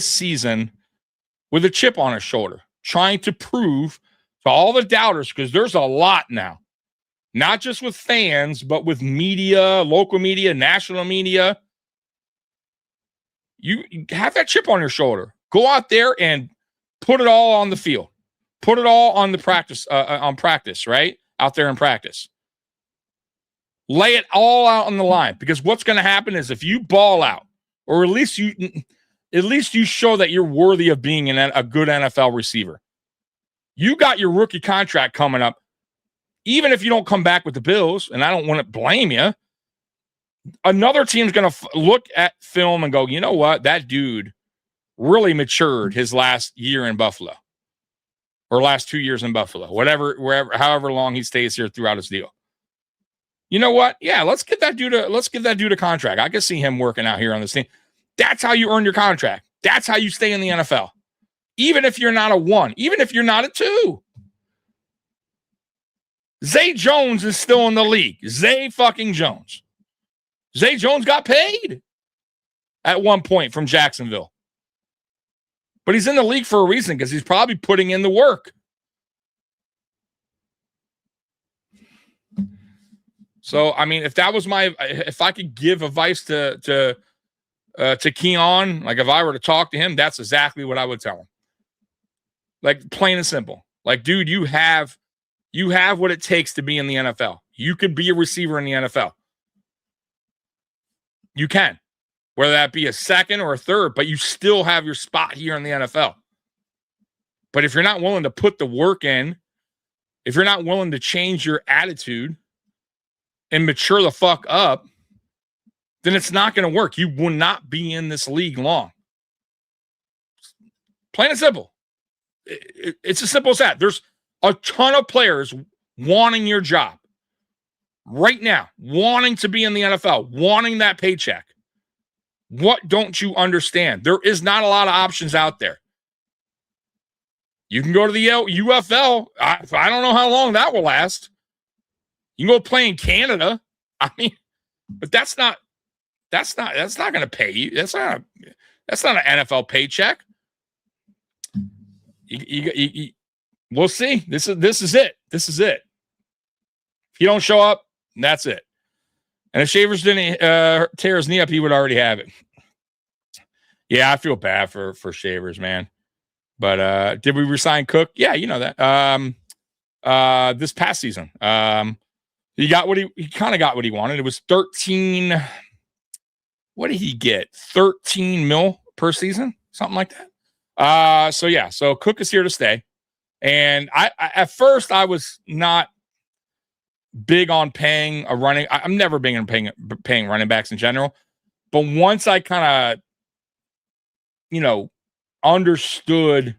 season with a chip on his shoulder, trying to prove to all the doubters, because there's a lot now, not just with fans, but with media, local media, national media. You have that chip on your shoulder. Go out there and put it all on the field. Put it all on the practice, right? Out there in practice. Lay it all out on the line, because what's going to happen is if you ball out, or at least you show that you're worthy of being a good NFL receiver. You got your rookie contract coming up. Even if you don't come back with the Bills, and I don't want to blame you, another team's going to look at film and go, you know what? That dude really matured his last year in Buffalo, or last 2 years in Buffalo, however long he stays here throughout his deal. You know what? Yeah, let's give that dude a contract. I can see him working out here on this team. That's how you earn your contract. That's how you stay in the NFL. Even if you're not a 1, even if you're not a 2. Zay Jones is still in the league. Zay fucking Jones. Zay Jones got paid at one point from Jacksonville. But he's in the league for a reason, because he's probably putting in the work. So, I mean, if I could give advice to Keon, like if I were to talk to him, that's exactly what I would tell him. Like, plain and simple. Like, dude, you have what it takes to be in the NFL. You could be a receiver in the NFL. You can, whether that be a second or a third, but you still have your spot here in the NFL. But if you're not willing to put the work in, if you're not willing to change your attitude and mature the fuck up, then it's not going to work. You will not be in this league long. Plain and simple. It's as simple as that. There's a ton of players wanting your job right now, wanting to be in the NFL, wanting that paycheck. What don't you understand? There is not a lot of options out there. You can go to the UFL. I don't know how long that will last. You can go play in Canada. I mean, but that's not going to pay you. That's not an NFL paycheck. we'll see. This is it. This is it. If you don't show up, that's it. And if Shavers didn't tear his knee up, he would already have it. Yeah, I feel bad for Shavers, man. But did we resign Cook? Yeah, you know that. This past season, he got what he kind of got what he wanted. It was 13. What did he get? 13 mil per season, something like that. So Cook is here to stay. And I at first I was not big on paying a running. I'm never big on paying running backs in general. But once I kind of, understood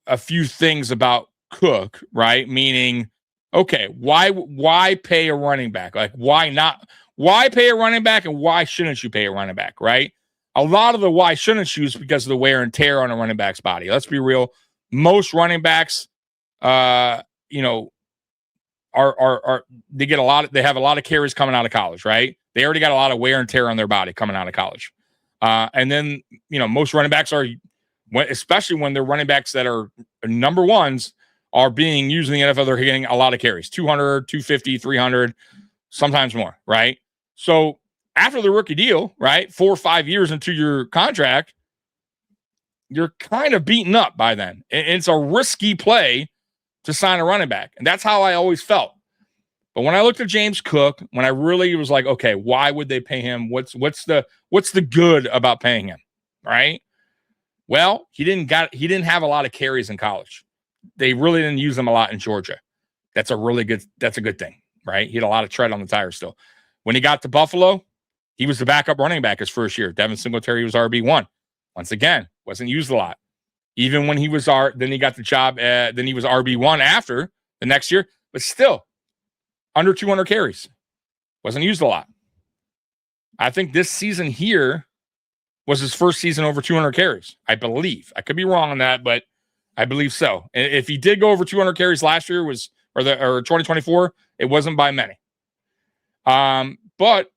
a few things about Cook, right? Meaning, okay, why pay a running back? Like, why not? Why pay a running back and why shouldn't you pay a running back, right? A lot of the why shouldn't you is because of the wear and tear on a running back's body. Let's be real. Most running backs, are they get they have a lot of carries coming out of college, right? They already got a lot of wear and tear on their body coming out of college. And then, most running backs are, especially when they're running backs that are number ones, are being used in the NFL. They're getting a lot of carries, 200, 250, 300, sometimes more, right? So after the rookie deal, right, 4 or 5 years into your contract, you're kind of beaten up by then. It's a risky play to sign a running back. And that's how I always felt. But when I looked at James Cook, when I really was like, okay, why would they pay him? What's the good about paying him? Right? Well, he didn't have a lot of carries in college. They really didn't use him a lot in Georgia. That's a good thing, right? He had a lot of tread on the tire still. When he got to Buffalo, he was the backup running back his first year. Devin Singletary was RB1. Once again, wasn't used a lot. Even when he was then he got the job, then he was RB1 after the next year, but still under 200 carries. Wasn't used a lot. I think this season here was his first season over 200 carries, I believe. I could be wrong on that, but I believe so. And if he did go over 200 carries last year or 2024, it wasn't by many. But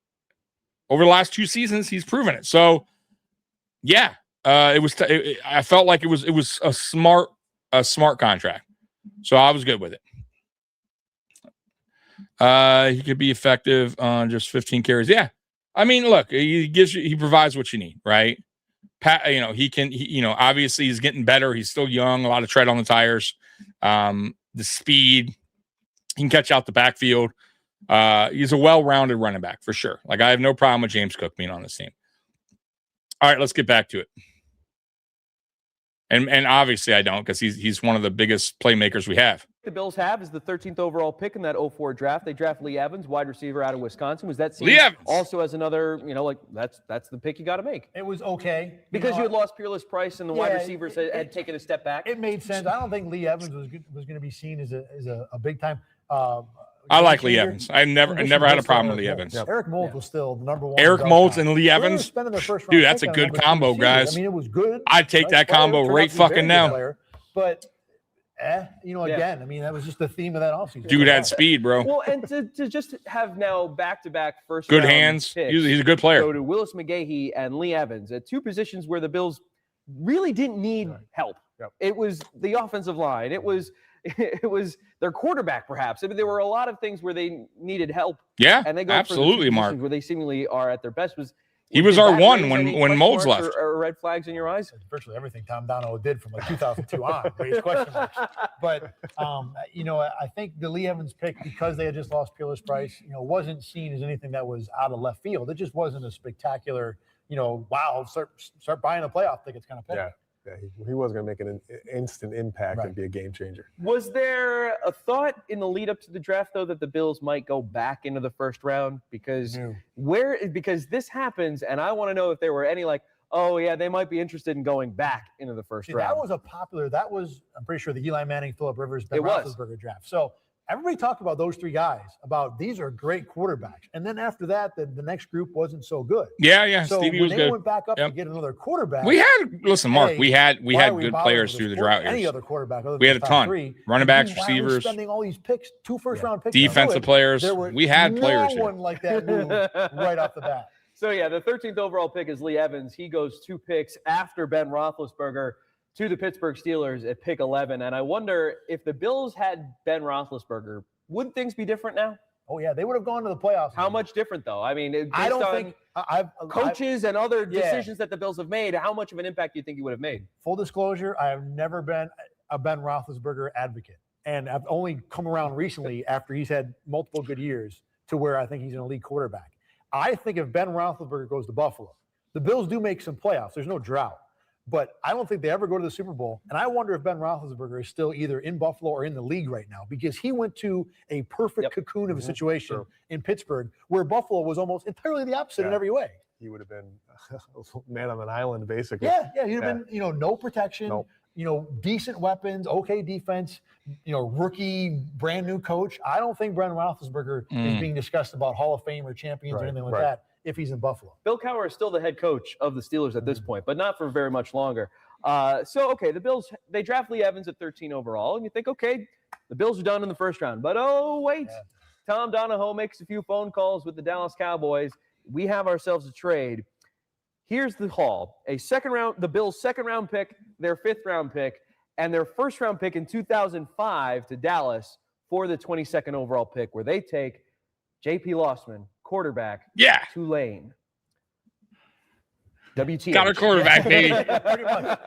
over the last 2 seasons, he's proven it. So, yeah, I felt like it was a smart contract. So I was good with it. He could be effective on just 15 carries. Yeah. I mean, look, he provides what you need, right? Obviously he's getting better. He's still young, a lot of tread on the tires. The speed, he can catch out the backfield. He's a well-rounded running back for sure. Like, I have no problem with James Cook being on this team. All right, let's get back to it. And obviously I don't, because he's one of the biggest playmakers we have. The Bills have is the 13th overall pick in that 04 draft. They draft Lee Evans, wide receiver out of Wisconsin. Was that seen also as another, that's the pick you got to make? It was okay. Because you had lost Peerless Price and the wide receivers had taken a step back. It made sense. I don't think Lee Evans was going to be seen as a big time. I like Lee Evans. I never had a problem with Lee Evans. Yep. Eric Moulds was still the number one. Eric Moulds and Lee Evans, dude, that's a good combo, guys. I mean, it was good. I'd take that combo right fucking now. But, again, I mean, that was just the theme of that offseason. Dude had speed, bro. Well, and to just have now back-to-back first good hands. He's a good player. Go to Willis McGahee and Lee Evans at 2 positions where the Bills really didn't need help. Yep. It was the offensive line. It was their quarterback, perhaps. I mean, there were a lot of things where they needed help. Yeah, and they go absolutely, for the Mark. where they seemingly are at their best. He was our one when Moulds left. Or red flags in your eyes? Virtually everything Tom Donald did from 2002 on raised question marks. But I think the Lee Evans pick, because they had just lost Peerless Price, wasn't seen as anything that was out of left field. It just wasn't a spectacular, wow, start buying the playoff tickets kind of pick. Yeah. Yeah, he wasn't going to make an instant impact and be a game changer. Was there a thought in the lead up to the draft, though, that the Bills might go back into the first round? Because this happens, and I want to know if there were any they might be interested in going back into the first round. That was, I'm pretty sure, the Eli Manning, Phillip Rivers, Ben Roethlisberger draft. So everybody talked about those 3 guys, about these are great quarterbacks. And then after that, the next group wasn't so good. Yeah. So Stevie when was they good. went back up to get another quarterback. We had good players through the drought years. Any other quarterback other than we had a ton. 3. Running backs, receivers. Spending all these picks, 2 first-round picks. Defensive players. We had players no one like that move right off the bat. So, the 13th overall pick is Lee Evans. He goes 2 picks after Ben Roethlisberger. to the Pittsburgh Steelers at pick 11. And I wonder if the Bills had Ben Roethlisberger, would things be different now? Oh, yeah. They would have gone to the playoffs. How much different, though? I mean, based I don't on think coaches and other decisions that the Bills have made, how much of an impact do you think he would have made? Full disclosure, I have never been a Ben Roethlisberger advocate. And I've only come around recently after he's had multiple good years to where I think he's an elite quarterback. I think if Ben Roethlisberger goes to Buffalo, the Bills do make some playoffs. There's no drought. But I don't think they ever go to the Super Bowl. And I wonder if Ben Roethlisberger is still either in Buffalo or in the league right now, because he went to a perfect cocoon of a situation in Pittsburgh where Buffalo was almost entirely the opposite in every way. He would have been man on an island, basically. Yeah, he'd have been, no protection, decent weapons, okay defense, rookie, brand new coach. I don't think Ben Roethlisberger is being discussed about Hall of Fame or champions or anything like that if he's in Buffalo. Bill Cowher is still the head coach of the Steelers at this point, but not for very much longer. The Bills, they draft Lee Evans at 13 overall, and you think, okay, the Bills are done in the first round. But wait, Tom Donahoe makes a few phone calls with the Dallas Cowboys. We have ourselves a trade. Here's the haul. The Bills' second-round pick, their fifth-round pick, and their first-round pick in 2005 to Dallas for the 22nd overall pick, where they take J.P. Lossman, quarterback, Tulane. WTF. Got our quarterback, baby. Pretty much.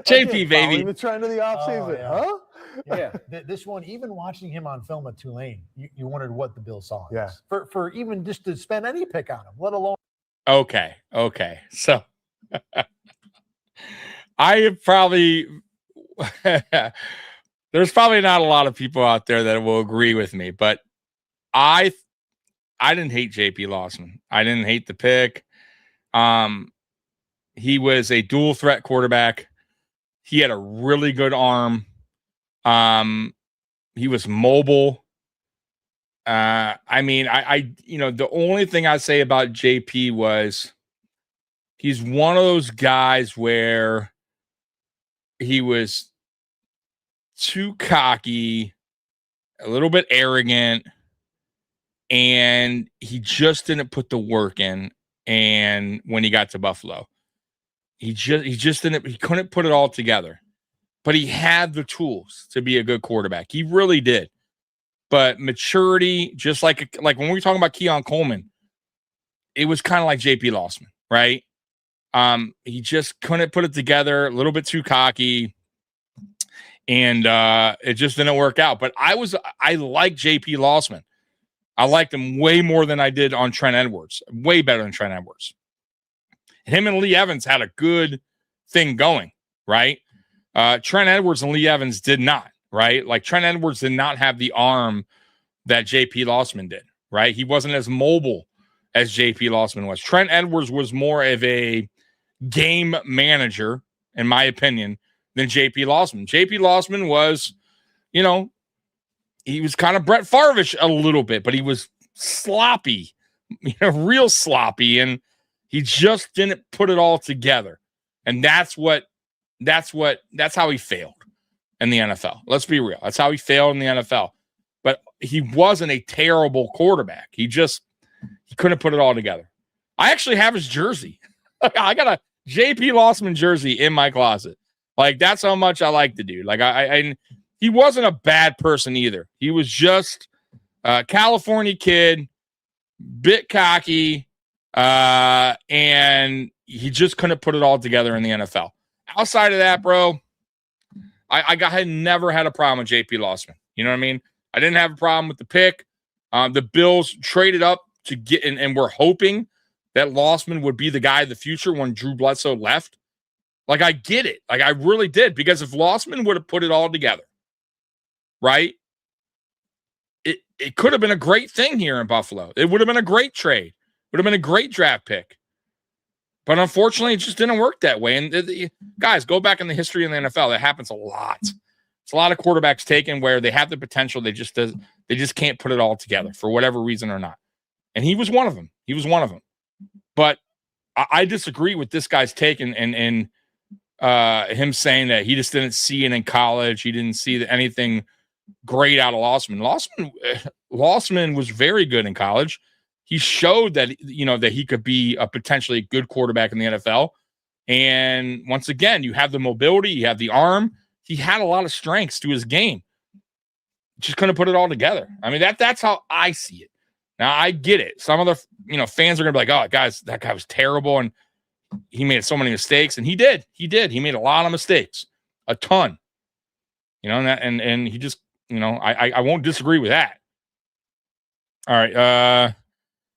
JP, baby. The trend of the offseason, huh? Yeah. This one, even watching him on film at Tulane, you wondered what the Bills saw. Yeah. For even just to spend any pick on him, let alone. Okay. So I have probably there's probably not a lot of people out there that will agree with me, but I didn't hate JP Lossman. I didn't hate the pick. He was a dual threat quarterback. He had a really good arm. He was mobile. The only thing I say about JP was he's one of those guys where he was too cocky, a little bit arrogant, and he just didn't put the work in. And when he got to Buffalo, he couldn't put it all together. But he had the tools to be a good quarterback. He really did. But maturity, just like when we were talking about Keon Coleman, it was kind of like JP Lossman, right? He just couldn't put it together, a little bit too cocky, and it just didn't work out. But I like JP Lossman. I liked him way more than I did on Trent Edwards. Way better than Trent Edwards. Him and Lee Evans had a good thing going, right? Trent Edwards and Lee Evans did not, right? Like Trent Edwards did not have the arm that JP Lossman did, right? He wasn't as mobile as JP Lossman was. Trent Edwards was more of a game manager, in my opinion, than JP Lossman. JP Lossman was, he was kind of Brett Favre-ish a little bit, but he was sloppy, real sloppy, and he just didn't put it all together. And that's how he failed in the NFL. Let's be real. That's how he failed in the NFL. But he wasn't a terrible quarterback. He couldn't put it all together. I actually have his jersey. I got a JP Lossman jersey in my closet. Like, that's how much I like the dude. Like, he wasn't a bad person either. He was just a California kid, bit cocky, and he just couldn't put it all together in the NFL. Outside of that, bro, I had never had a problem with JP Lossman. You know what I mean? I didn't have a problem with the pick. The Bills traded up to get, and we're hoping that Lossman would be the guy of the future when Drew Bledsoe left. Like, I get it. Like, I really did. Because if Lossman would have put it all together, right, it could have been a great thing here in Buffalo. It would have been a great trade. Would have been a great draft pick. But unfortunately, it just didn't work that way. And guys, go back in the history of the NFL. That happens a lot. It's a lot of quarterbacks taken where they have the potential. They just can't put it all together for whatever reason or not. And he was one of them. But I disagree with this guy's take and him saying that he just didn't see it in college. He didn't see anything great out of Lossman. Lossman was very good in college. He showed that, that he could be a potentially good quarterback in the NFL. And once again, you have the mobility, you have the arm. He had a lot of strengths to his game. Just couldn't put it all together. I mean, that's how I see it. Now, I get it. Some of the fans are going to be like, oh, guys, that guy was terrible, and he made so many mistakes. And he did. He made a lot of mistakes, a ton. And he just, I won't disagree with that. All right.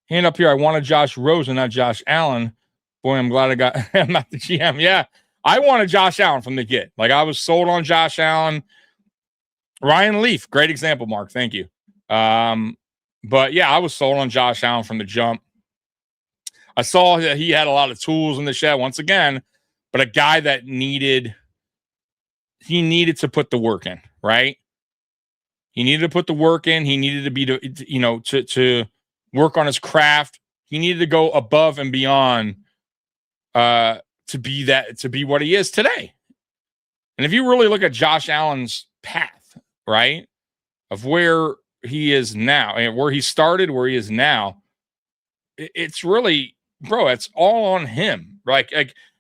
Hand up here. I wanted Josh Rosen, not Josh Allen. Boy, I'm glad I'm not the GM. Yeah. I wanted Josh Allen from the get. Like, I was sold on Josh Allen. Ryan Leaf, great example, Mark. Thank you. But yeah, I was sold on Josh Allen from the jump. I saw that he had a lot of tools in the shed once again, but a guy that needed to put the work in, right? He needed to put the work in. He needed to be, to work on his craft. He needed to go above and beyond to be what he is today. And if you really look at Josh Allen's path, right, of where he is now and where he started, where he is now, it's really, bro, it's all on him. Like,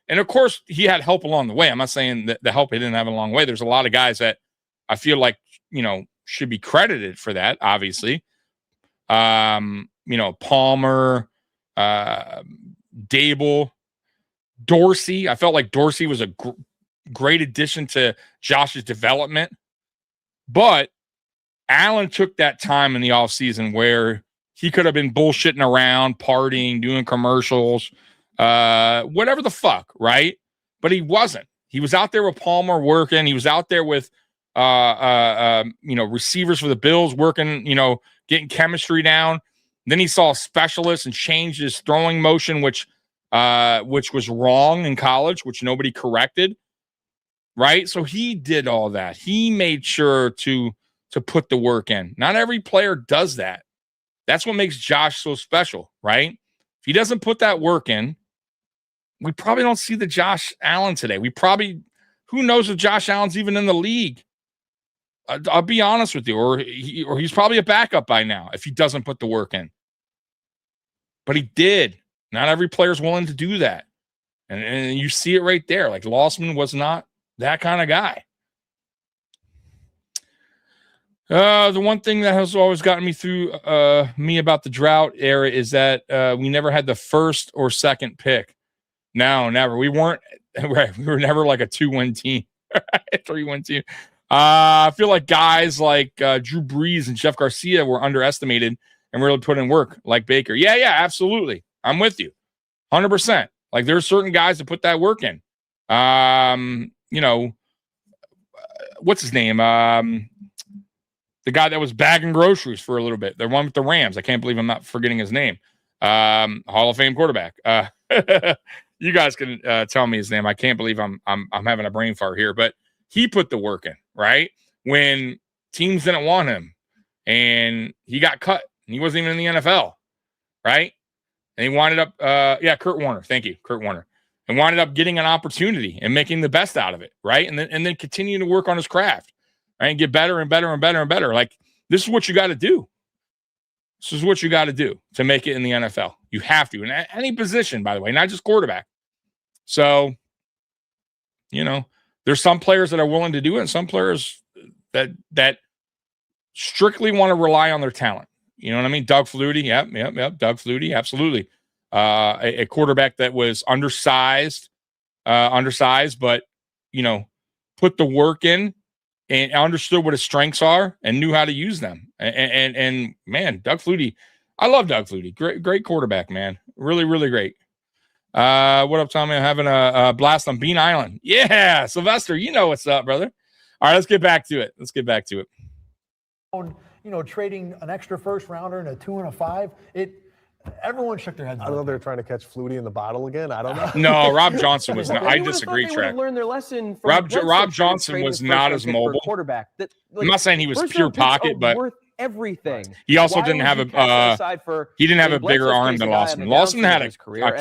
and of course he had help along the way. I'm not saying that the help he didn't have along the way. There's a lot of guys that I feel like, should be credited for that, obviously. Palmer, Dable, Dorsey. I felt like Dorsey was a great addition to Josh's development. But Allen took that time in the offseason where he could have been bullshitting around, partying, doing commercials, whatever the fuck, right? But he wasn't. He was out there with Palmer working. He was out there with, receivers for the Bills working, getting chemistry down. Then he saw a specialist and changed his throwing motion, which was wrong in college, which nobody corrected, right? So he did all that. He made sure to put the work in. Not every player does that. That's what makes Josh so special, right? If he doesn't put that work in, we probably don't see the Josh Allen today. Who knows if Josh Allen's even in the league? I'll be honest with you, or he's probably a backup by now if he doesn't put the work in. But he did. Not every player's willing to do that. And you see it right there. Like, Lossman was not that kind of guy. The one thing that has always gotten me through me about the drought era is that we never had the first or second pick. No, never. We weren't. Right, we were never like a 2-win team, 3-win team. I feel like guys like Drew Brees and Jeff Garcia were underestimated and really put in work, like Baker. Yeah, absolutely. I'm with you, 100%. Like, there are certain guys that put that work in. What's his name? The guy that was bagging groceries for a little bit. The one with the Rams. I can't believe I'm not forgetting his name. Hall of Fame quarterback. You guys can tell me his name. I can't believe I'm having a brain fart here, but he put the work in, right? When teams didn't want him and he got cut. He wasn't even in the NFL, right? And he wound up, Kurt Warner. Thank you, Kurt Warner. And wound up getting an opportunity and making the best out of it, right? And then continuing to work on his craft, right? And get better and better and better and better. Like, this is what you got to do. This is what you got to do to make it in the NFL. You have to, in any position, by the way, not just quarterback. So, there's some players that are willing to do it, and some players that strictly want to rely on their talent. You know what I mean? Doug Flutie, yep. Doug Flutie, absolutely. A quarterback that was undersized, but put the work in and understood what his strengths are and knew how to use them. And man, Doug Flutie, I love Doug Flutie. Great quarterback, man. Really, really great. What up, Tommy? I'm having a blast on Bean Island. Yeah, Sylvester, you know what's up, brother. All right, let's get back to it. Trading an extra first rounder and a 2 and a 5, everyone shook their heads. I don't know if they're trying to catch Flutie in the bottle again. I don't know. No, Rob Johnson was not. I disagree, Track. Learned their lesson from Rob Johnson was not as mobile. Quarterback. I'm not saying he was pure pocket, but worth everything. He also didn't have a bigger arm than Lossman. Lossman had a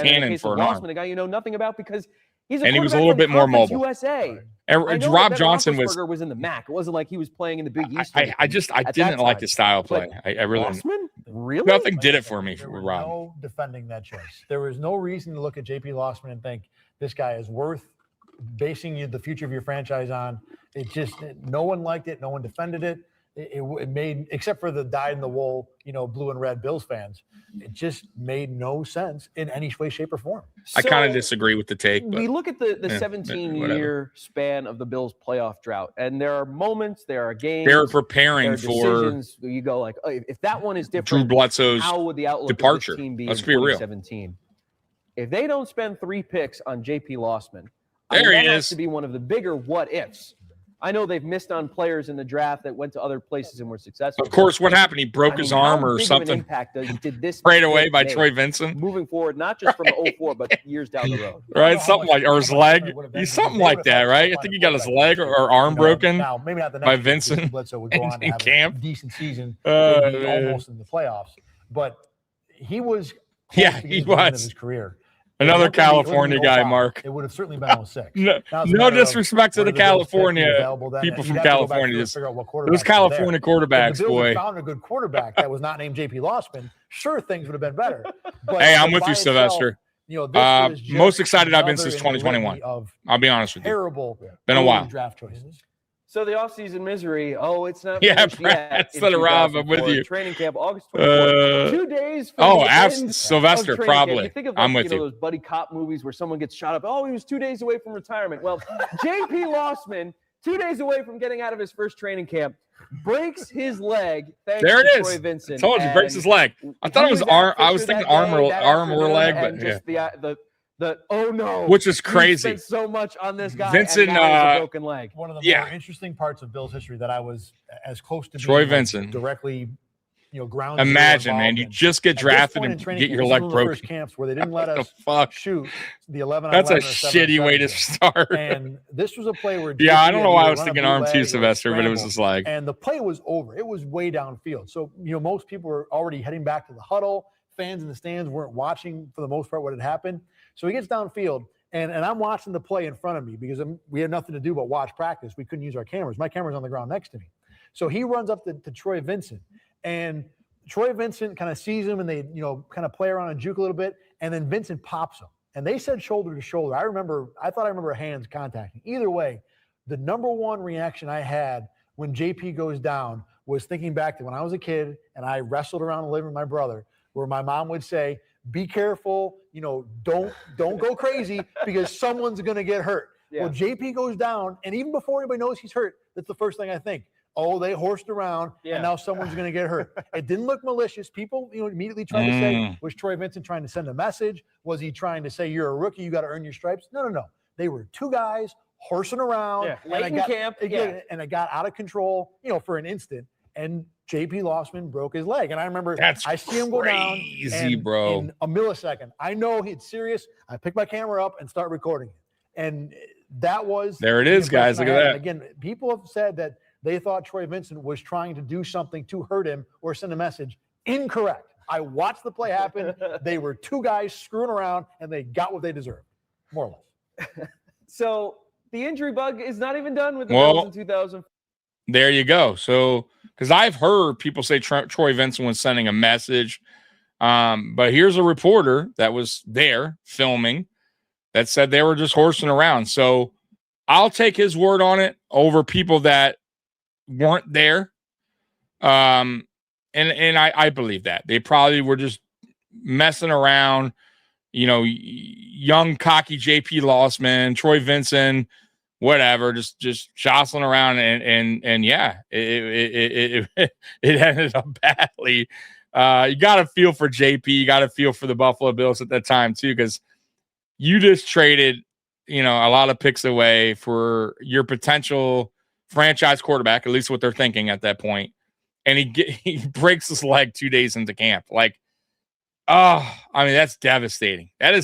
cannon for an arm. A guy you know nothing about because he was a little bit more mobile. USA. Rob Johnson was in the MAC. It wasn't like he was playing in the Big East. I didn't like his style of play. I really. Really? Nothing did it for me There with was Rob. no defending that choice. There was no reason to look at JP Lossman and think this guy is worth basing the future of your franchise on. It just, no one liked it. No one defended it. It made, except for the dyed-in-the-wool, blue and red Bills fans, it just made no sense in any way, shape, or form. I kind of disagree with the take. But we look at the 17-year span of the Bills playoff drought, and there are moments, there are games. They're preparing there are for decisions. You go like, oh, if that one is different, Drew Bledsoe's how would the outlook departure. of this team be Let's in be real. 2017? If they don't spend 3 picks on JP Lossman, There he that has is. to be one of the bigger what ifs. I know they've missed on players in the draft that went to other places and were successful. Of course, what happened? He broke his arm or how big of an something. impact did this Sprayed away make by Troy Vincent. moving forward, not just from 04, but years down the road. Right, something like, or his leg. He's something like that, right? I think he got his leg or arm broken Now, maybe not the next by year, because Vincent Bledsoe would go on to in have camp. a decent season, Oh, maybe man. almost in the playoffs. But he was Yeah, close to he getting the end of was. his career. Another It wasn't gonna be California guy, 05. Mark. It would have certainly been 06. No, Now it's a no matter of disrespect to whether the Bills pick was California available then. people You'd from have to go back California. through and Just figure out what those quarterbacks were there. California If quarterbacks, the Bills boy. had found a good quarterback that was not named JP Lossman, sure, things would have been better. But Hey, I'm by with you, itself, Sylvester. this was just Most excited I've been another since in the litany 2021. of I'll be honest with you. terrible Been a early while. draft choices. So the offseason misery, it's not Yeah, finished Brad, yet. instead of Rob, I'm with 2004. you. Training camp, August 24th. 2 days from the end of Sylvester, training camp. probably. You think of I'm with you. those buddy cop movies where someone gets shot up. Oh, he was 2 days away from retirement. Well, JP Lossman, 2 days away from getting out of his first training camp, breaks his leg. Thanks There it to is. Troy Vincent. Told you, breaks his leg. I thought it was arm. I was thinking arm or leg, but yeah. Just the oh no, Which is we crazy. spent so much on this guy. Vincent, and now he has a broken leg. One of the Yeah. more interesting parts of Bills history that I was as close to Troy being Vincent. directly, ground. zero Imagine, man, involved you in. just get At this drafted point in and training get camp, your this leg was one of the first broken. camps where they didn't let What the us fuck? shoot the 11. That's a 11 or 7 shitty way to 7. start. And this was a play where Yeah, I JP don't had know why I either was run a thinking arm bootleg too, or Sylvester, but it was scramble, just like, and the play was over. It was way downfield. So most people were already heading back to the huddle. Fans in the stands weren't watching for the most part what had happened. So he gets downfield. And I'm watching the play in front of me because we had nothing to do but watch practice. We couldn't use our cameras. My camera's on the ground next to me. So he runs up to Troy Vincent. And Troy Vincent kind of sees him and they, kind of play around and juke a little bit. And then Vincent pops him. And they said shoulder to shoulder. I thought I remember hands contacting. Either way, the number one reaction I had when JP goes down was thinking back to when I was a kid and I wrestled around the living with my brother, where my mom would say, be careful, don't go crazy because someone's going to get hurt. Yeah. Well, JP goes down, and even before anybody knows he's hurt, that's the first thing I think. Oh, they horsed around, and now someone's going to get hurt. It didn't look malicious. People, immediately tried to say, was Troy Vincent trying to send a message? Was he trying to say, you're a rookie, you got to earn your stripes? No. They were two guys horsing around. Yeah, late in camp. And it got out of control, for an instant. And JP Lossman broke his leg. And I remember I see him go down. Crazy, bro. In a millisecond. I know it's serious. I pick my camera up and start recording it. And that was There it the is, guys. impression Look I at had. that. Again, people have said that they thought Troy Vincent was trying to do something to hurt him or send a message. Incorrect. I watched the play happen. They were two guys screwing around, and they got what they deserved, more or less. So the injury bug is not even done with the Well, Bills in 2000. There you go. So, because I've heard people say Troy Vincent was sending a message, but here's a reporter that was there filming that said they were just horsing around. So I'll take his word on it over people that weren't there. And I believe that they probably were just messing around. Young cocky JP Lossman, Troy Vincent, whatever, just jostling around and yeah, it ended up badly. You got to feel for JP. You got to feel for the Buffalo Bills at that time too, because you just traded, a lot of picks away for your potential franchise quarterback, at least what they're thinking at that point. And he breaks his leg 2 days into camp. Like, that's devastating. That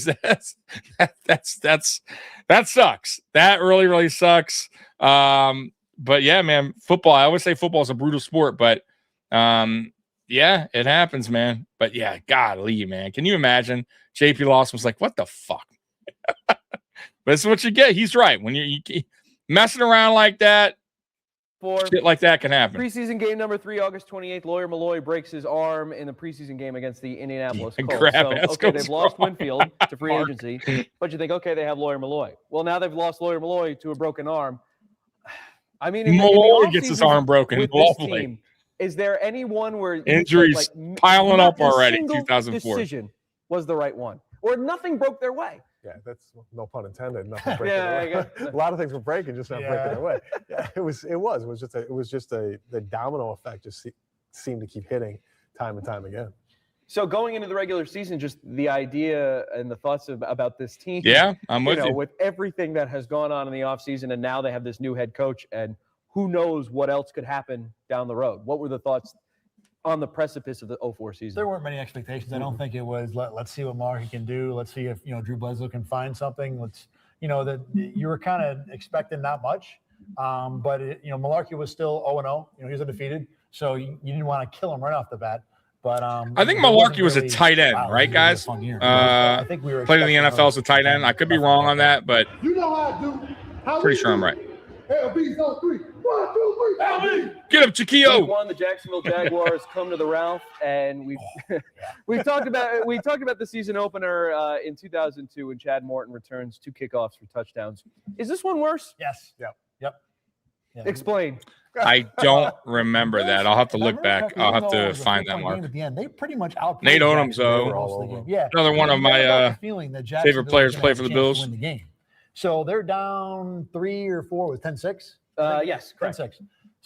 sucks. That really, really sucks. But yeah, man, football, I always say football is a brutal sport, but yeah, it happens, man. But yeah, golly, man. Can you imagine? JP Lawson was like, what the fuck? But it's what you get. He's right. When you messing around like that, Shit like that can happen. Preseason game number 3, August 28th. Lawyer Malloy breaks his arm in the preseason game against the Indianapolis Colts. They've lost Winfield to free agency, but you think, okay, they have Lawyer Malloy. Well, now they've lost Lawyer Malloy to a broken arm. I mean, Malloy gets his arm broken. With this team, is there anyone where injuries piling up already? 2004 decision was the right one, or nothing broke their way? Yeah, that's no pun intended. Nothing breaking their way. A lot of things were breaking, just not breaking their way. Yeah, it was just the domino effect just seemed to keep hitting time and time again. So going into the regular season, just the idea and the thoughts about this team. Yeah, I'm with you. With everything that has gone on in the offseason, and now they have this new head coach, and who knows what else could happen down the road. What were the thoughts on the precipice of the 04 season? There weren't many expectations. I don't think it was let's see what Mularkey can do. Let's see if Drew Bledsoe can find something. That you were kind of expecting not much, but Mularkey was still 0-0. He was undefeated, so you didn't want to kill him right off the bat. But I think Mularkey was a tight end, right, guys? I think we were played in the NFL as a tight end. I could be wrong on that, but You know how I do. pretty sure I'm right. LB's on 3. 1, 2, 3. LB. Get him, Chiquillo. Week 1, the Jacksonville Jaguars come to the Ralph, and we've talked about the season opener in 2002 when Chad Morton returns 2 kickoffs for touchdowns. Is this one worse? Yes. Yep. Yeah. Explain. I don't remember that. I'll have to look back. I'll have to find that mark. At the end, they pretty much outplayed Nate Odom's, another one of my favorite players play for the Bills. Win the game. So they're down 3 or 4 with 10-6. Yes, correct. 10-6.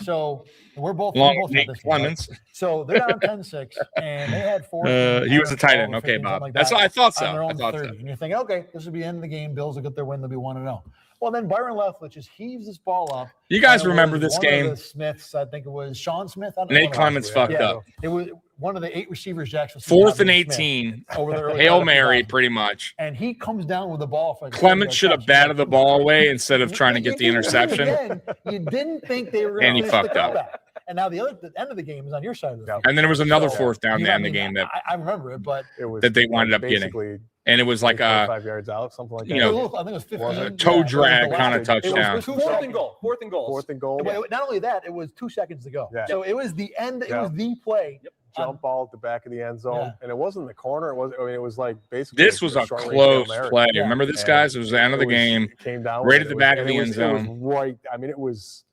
So we're both Nate Clemens. Right? So they're down 10-6, and they had 4. He was a tight end. Okay, Bob. That's what I thought so. I thought so. And you're thinking, okay, this will be the end of the game. Bills will get their win. They'll be 1-0. Well, then Byron Leftwich just heaves this ball up. You guys remember this game? One of the Smiths, I think it was Sean Smith. Nate Clemens fucked up. It was one of the 8 receivers Jackson. 4th and 18. Hail Mary, pretty much. And he comes down with the ball. Clemens should have batted the ball away instead of trying to get the interception. Again, you didn't think they were going to finish the comeback. And now the end of the game is on your side of the field. And then there was another 4th down there in the game that I remember it, but that they wound up getting. And it was like 5 yards out, something like that. I think it was 15. A toe drag kind of touchdown. 4th and goal. 4th and goal. But not only that, it was 2 seconds to go. Yeah. So it was the end. It was the play. Jump ball at the back of the end zone, and it wasn't the corner. It was like basically. This was a close play. Yeah. Remember this, guys? It was the end of the game. Came down right at the back of the end zone. It was right. I mean, it was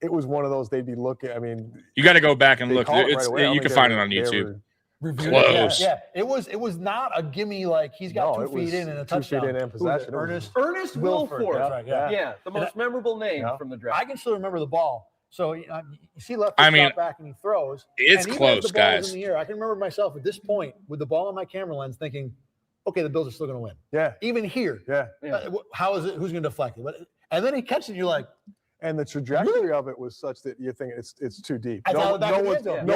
one of those they'd be looking. I mean, you got to go back and look. You can find it on YouTube. Close. Yeah, it was not a gimme like he's got 2 feet in and a touchdown. 2 feet in and possession. Ernest Wilford. Right, yeah, the most memorable name from the draft. I can still remember the ball. So you see left foot back and he throws. It's close, the guys. In the air. I can remember myself at this point with the ball in my camera lens thinking, okay, the Bills are still going to win. Yeah. Even here. Yeah. How is it? Who's going to deflect it? And then he catches it. You're like. And the trajectory of it was such that you think it's too deep. No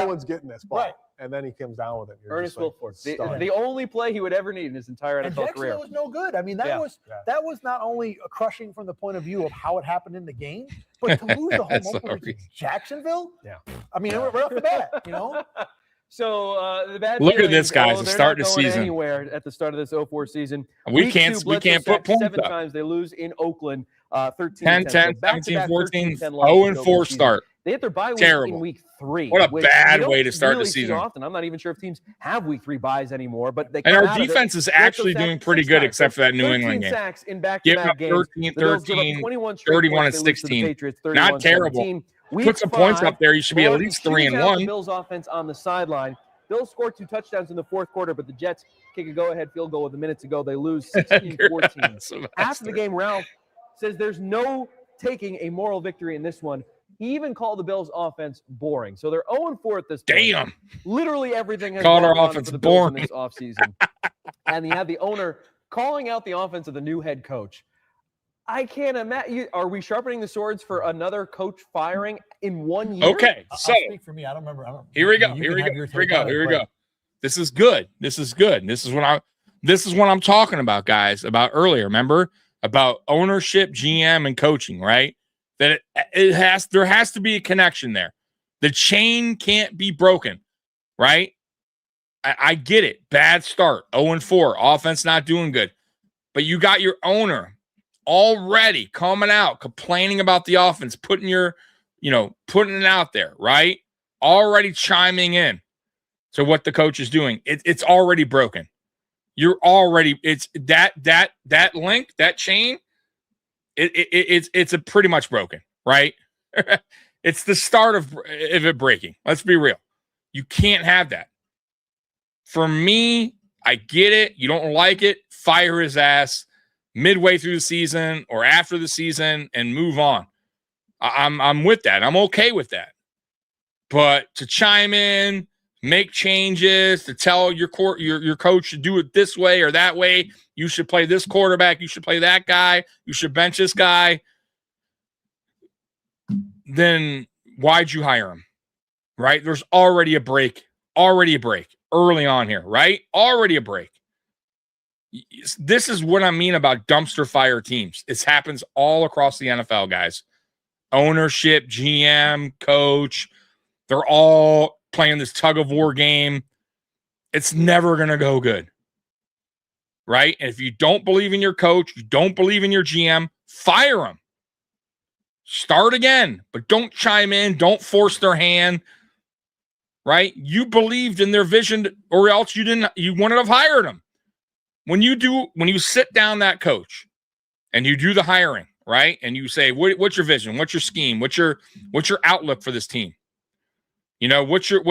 one's getting this ball. Right. And then he comes down with it. Ernest Wilford, the only play he would ever need in his entire NFL career. Jacksonville was no good. I mean, that was not only crushing from the point of view of how it happened in the game, but to lose the home opener to Jacksonville. Yeah. I mean, right off the bat, So the bad look at this, guys. The start of the season. Anywhere at the start of this 04 season, we can't put points 7 up. times they lose in Oakland. 13, 10, 17, 14, 0-4 start. They hit their bye week in week 3. What a bad way to start the season. Often. I'm not even sure if teams have week 3 buys anymore, but they and our defense is actually doing pretty good, except for that New England game. Sacks in back-to-back games. 13, 31 and 16. Not terrible. Put some points up there. You should be at least 3-1. Bills offense on the sideline. Bills scored 2 touchdowns in the 4th quarter, but the Jets kick a go-ahead field goal with a minute to go. They lose 16-14. After the game, Ralph says there's no taking a moral victory in this one. He even called the Bills' offense boring. So they're 0-4 at this point. Damn. Literally everything has called gone our on offense for the Bills boring in this offseason. And you have the owner calling out the offense of the new head coach. I can't imagine. Are we sharpening the swords for another coach firing in 1 year? Okay, so I'll speak for me. I don't remember. Here we go. Here we go. This is good. This is good. This is what I'm talking about, guys. About earlier. Remember about ownership, GM, and coaching, right? That there has to be a connection there. The chain can't be broken, right? I get it. Bad start, 0-4, offense not doing good, but you got your owner already coming out complaining about the offense, putting your putting it out there, right? Already chiming in to what the coach is doing. It's already broken. You're already, it's that link, that chain, it's a pretty much broken, right? It's the start of it breaking. Let's be real. You can't have that. For me, I get it. You don't like it. Fire his ass midway through the season or after the season and move on. I'm with that. I'm okay with that. But to chime in, make changes, to tell your coach to do it this way or that way, you should play this quarterback, you should play that guy, you should bench this guy, then why'd you hire him? Right? There's already a break early on here, right? Already a break. This is what I mean about dumpster fire teams. It happens all across the NFL, guys. Ownership, GM, coach, they're all playing this tug of war game. It's never going to go good. Right? And if you don't believe in your coach, you don't believe in your GM, fire them. Start again, but don't chime in. Don't force their hand. Right? You believed in their vision, or else you wouldn't have hired them. When you sit down that coach and you do the hiring, right? And you say, what's your vision? What's your scheme? What's your outlook for this team? What's your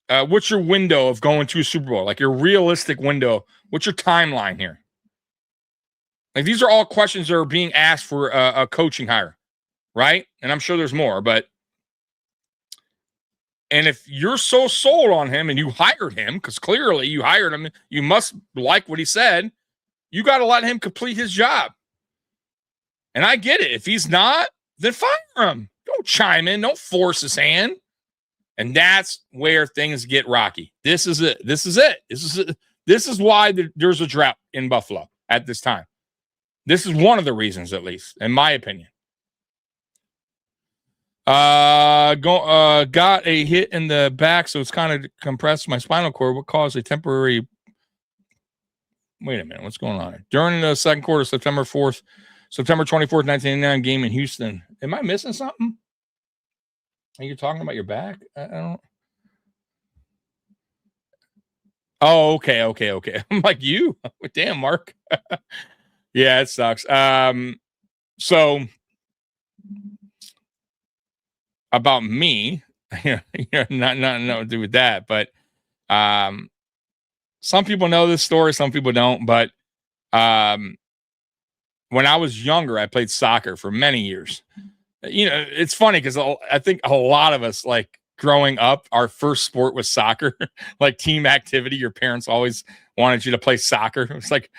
window of going to a Super Bowl? Like your realistic window. What's your timeline here? Like these are all questions that are being asked for a coaching hire, right? And I'm sure there's more, and if you're so sold on him and you hired him, because clearly you hired him, you must like what he said, you got to let him complete his job. And I get it. If he's not, then fire him. Don't chime in. Don't force his hand. And that's where things get rocky. This is it. This is why there's a drought in Buffalo at this time. This is one of the reasons, at least, in my opinion. Got a hit in the back, so it's kind of compressed my spinal cord. What caused a temporary... Wait a minute. What's going on here? During the second quarter, September 24th, 1989 game in Houston. Am I missing something? Are you talking about your back? I don't... Oh, okay. I'm like, you? Damn, Mark. Yeah, it sucks. So... about me, nothing to do with that, but some people know this story, some people don't. But when I was younger, I played soccer for many years. It's funny because I think a lot of us, like growing up, our first sport was soccer, like team activity. Your parents always wanted you to play soccer. It's like,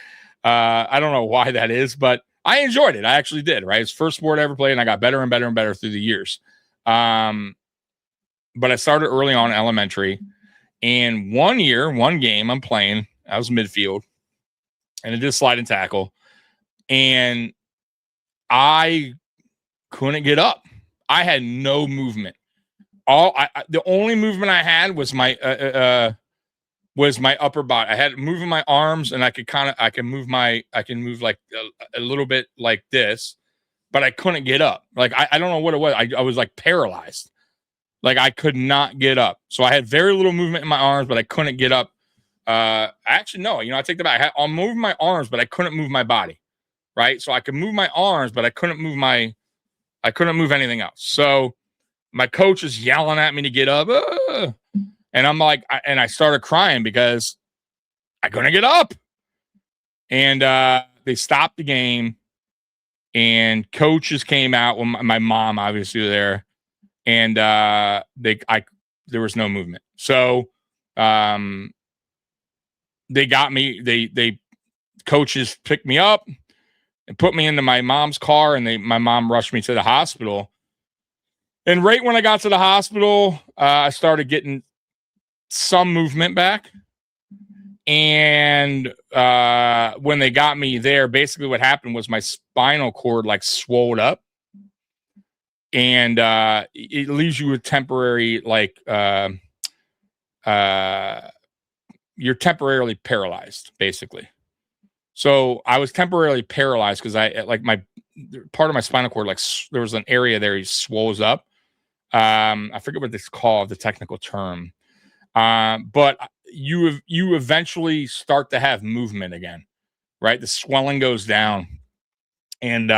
I don't know why that is, but I enjoyed it. I actually did, right? It's the first sport I ever played, and I got better and better and better through the years. But I started early on in elementary, and one game I'm playing, I was midfield, and I did slide and tackle, and I couldn't get up. I had no movement. The only movement I had was my upper body. I had moving my arms, and I can move like a little bit like this, but I couldn't get up. Like, I don't know what it was. I was like paralyzed. Like I could not get up. So I had very little movement in my arms, but I couldn't get up. Actually, no, I take that back. I'm moving my arms, but I couldn't move my body. Right. So I could move my arms, but I couldn't move anything else. So my coach is yelling at me to get up. And I'm like, I started crying because I couldn't get up. And they stopped the game. And coaches came out. Well, my mom obviously was there, and there was no movement. So they got me. They coaches picked me up and put me into my mom's car, and my mom rushed me to the hospital. And right when I got to the hospital, I started getting some movement back. And when they got me there, basically what happened was my spinal cord like swelled up, and it leaves you with temporary you're temporarily paralyzed, basically. So I was temporarily paralyzed because I part of my spinal cord, like there was an area there he swells up. I forget what it's called, the technical term. But you eventually start to have movement again, right? The swelling goes down, and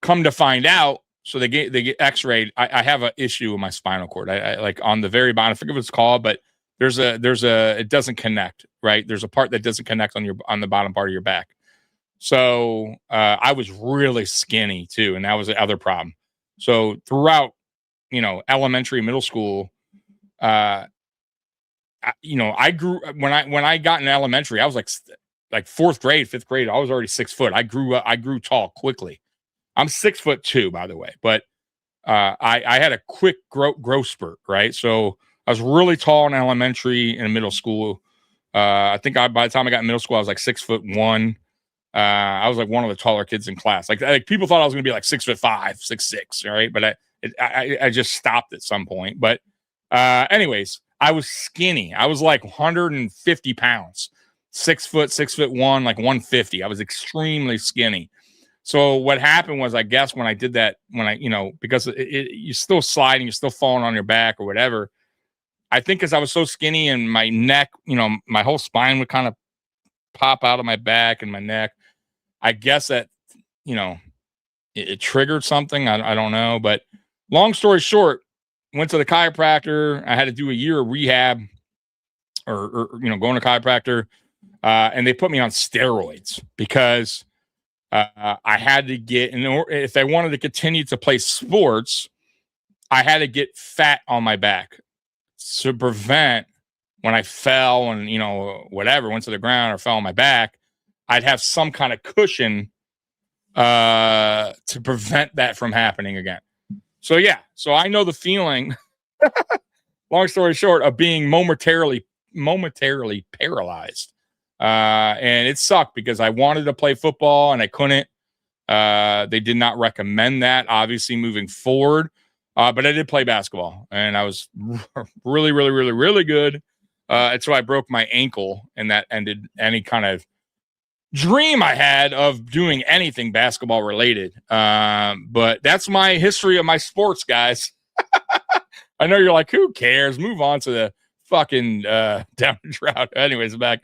come to find out, so they get X-rayed. I have an issue with my spinal cord. I like on the very bottom. I forget what it's called, but there's a it doesn't connect, right? There's a part that doesn't connect on the bottom part of your back. So I was really skinny too, and that was the other problem. So throughout, elementary, middle school, I grew when I got in elementary, I was like fourth grade, fifth grade. I was already 6 foot. I grew tall quickly. I'm 6'2", by the way, but I had a quick growth spurt, right? So I was really tall in elementary and middle school. I think by the time I got in middle school, I was like 6'1". I was like one of the taller kids in class. Like people thought I was going to be like 6'5", 6'6", right? But I just stopped at some point. But anyways, I was skinny. I was like 150 pounds, 6 foot, 6'1", like 150. I was extremely skinny. So what happened was, I guess when I did that, because you're still sliding, you're still falling on your back or whatever. I think because I was so skinny and my neck, my whole spine would kind of pop out of my back and my neck. I guess that, it triggered something. I don't know. But long story short, went to the chiropractor. I had to do a year of rehab or going to chiropractor. And they put me on steroids because I had to get, if I wanted to continue to play sports, I had to get fat on my back to prevent when I fell and, whatever, went to the ground or fell on my back, I'd have some kind of cushion to prevent that from happening again. So, yeah. So I know the feeling, long story short, of being momentarily paralyzed. And it sucked because I wanted to play football and I couldn't. They did not recommend that, obviously, moving forward. But I did play basketball, and I was really, really, really, really good. Until I broke my ankle, and that ended any kind of dream I had of doing anything basketball related. But that's my history of my sports, guys. I know you're like, who cares? Move on to the fucking Down Drought. Anyways, let's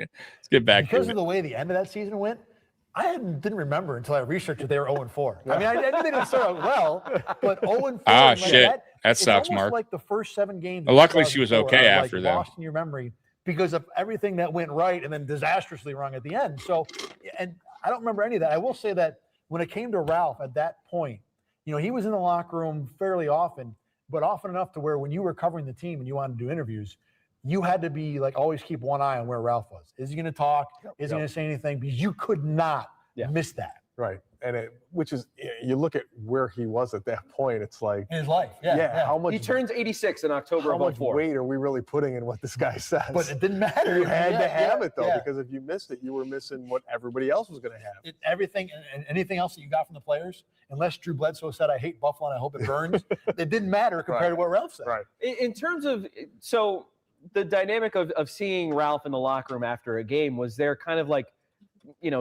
get back because of the way the end of that season went. I didn't remember until I researched that they were 0-4. I mean, I knew they didn't start out well, but 0-4. Oh, shit. That sucks, it's Mark. Like the first 7 games. Well, luckily, she was okay after that. Lost in your memory because of everything that went right and then disastrously wrong at the end. So, and I don't remember any of that. I will say that when it came to Ralph at that point, he was in the locker room fairly often, but often enough to where when you were covering the team and you wanted to do interviews, you had to be like, always keep one eye on where Ralph was. Is he going to talk? Is he going to say anything? Because you could not miss that. Right. And which is, you look at where he was at that point, it's like in his life. Yeah. How much he turns 86 in October of 2004. How much weight are we really putting in what this guy says? But it didn't matter. You had to have it though, because if you missed it, you were missing what everybody else was going to have. Everything and anything else that you got from the players, unless Drew Bledsoe said, "I hate Buffalo and I hope it burns," it didn't matter compared to what Ralph said. Right. In terms of the dynamic of seeing Ralph in the locker room after a game, was there kind of like,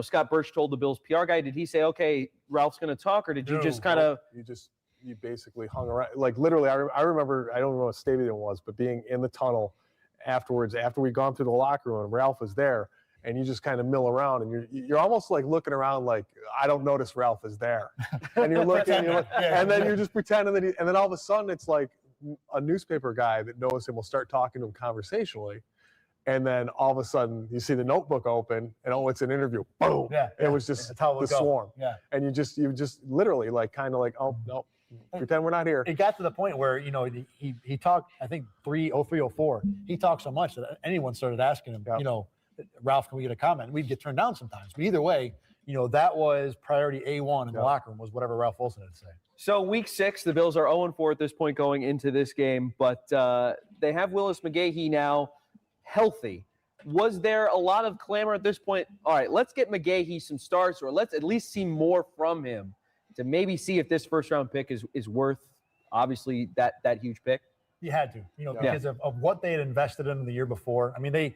Scott Birch told the Bills PR guy, did he say, okay, Ralph's going to talk, or did you just kind of? You basically hung around. Like literally, I remember, I don't know what stadium it was, but being in the tunnel afterwards, after we'd gone through the locker room, Ralph was there, and you just kind of mill around, and you're almost like looking around like, I don't notice Ralph is there. And you're looking, and then you're just pretending that and then all of a sudden it's like a newspaper guy that knows him will start talking to him conversationally. And then all of a sudden, you see the notebook open, and it's an interview. Boom! It was just the swarm. Yeah. And you just literally like kind of like, oh no, pretend we're not here. It got to the point where he talked. I think 3:04. He talked so much that anyone started asking him, Ralph, can we get a comment? And we'd get turned down sometimes. But either way, that was priority A1 in the locker room, was whatever Ralph Wilson had to say. So week 6, the Bills are 0-4 at this point going into this game, but they have Willis McGahee now healthy. Was there a lot of clamor at this point? All right, let's get McGahee some starts, or let's at least see more from him to maybe see if this first-round pick is worth, obviously, that huge pick. You had to, because of what they had invested in the year before. I mean, they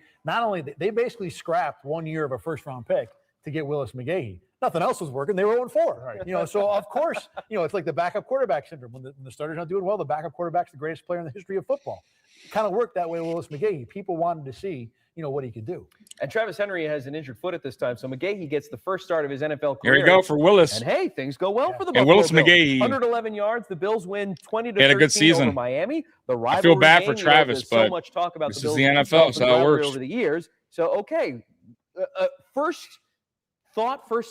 basically scrapped 1 year of a first-round pick to get Willis McGahee. nothing else was working. They were 0-4. Right. You know, so of course, you know, it's like the backup quarterback syndrome. When the starter's not doing well, the backup quarterback's the greatest player in the history of football. It kind of worked that way with Willis McGahee. People wanted to see, you know, what he could do. And Travis Henry has an injured foot at this time, so McGahee gets the first start of his NFL career. Here you go for Willis. And hey, things go well for the And Buffalo Willis Bills. McGahee 111 yards. The Bills win 20-13 had a good season. over Miami. The rivalry I feel bad for game, Travis, there's so but much talk about this the is Bills the and NFL, Dolphins so how it rivalry works. over the years. So okay, first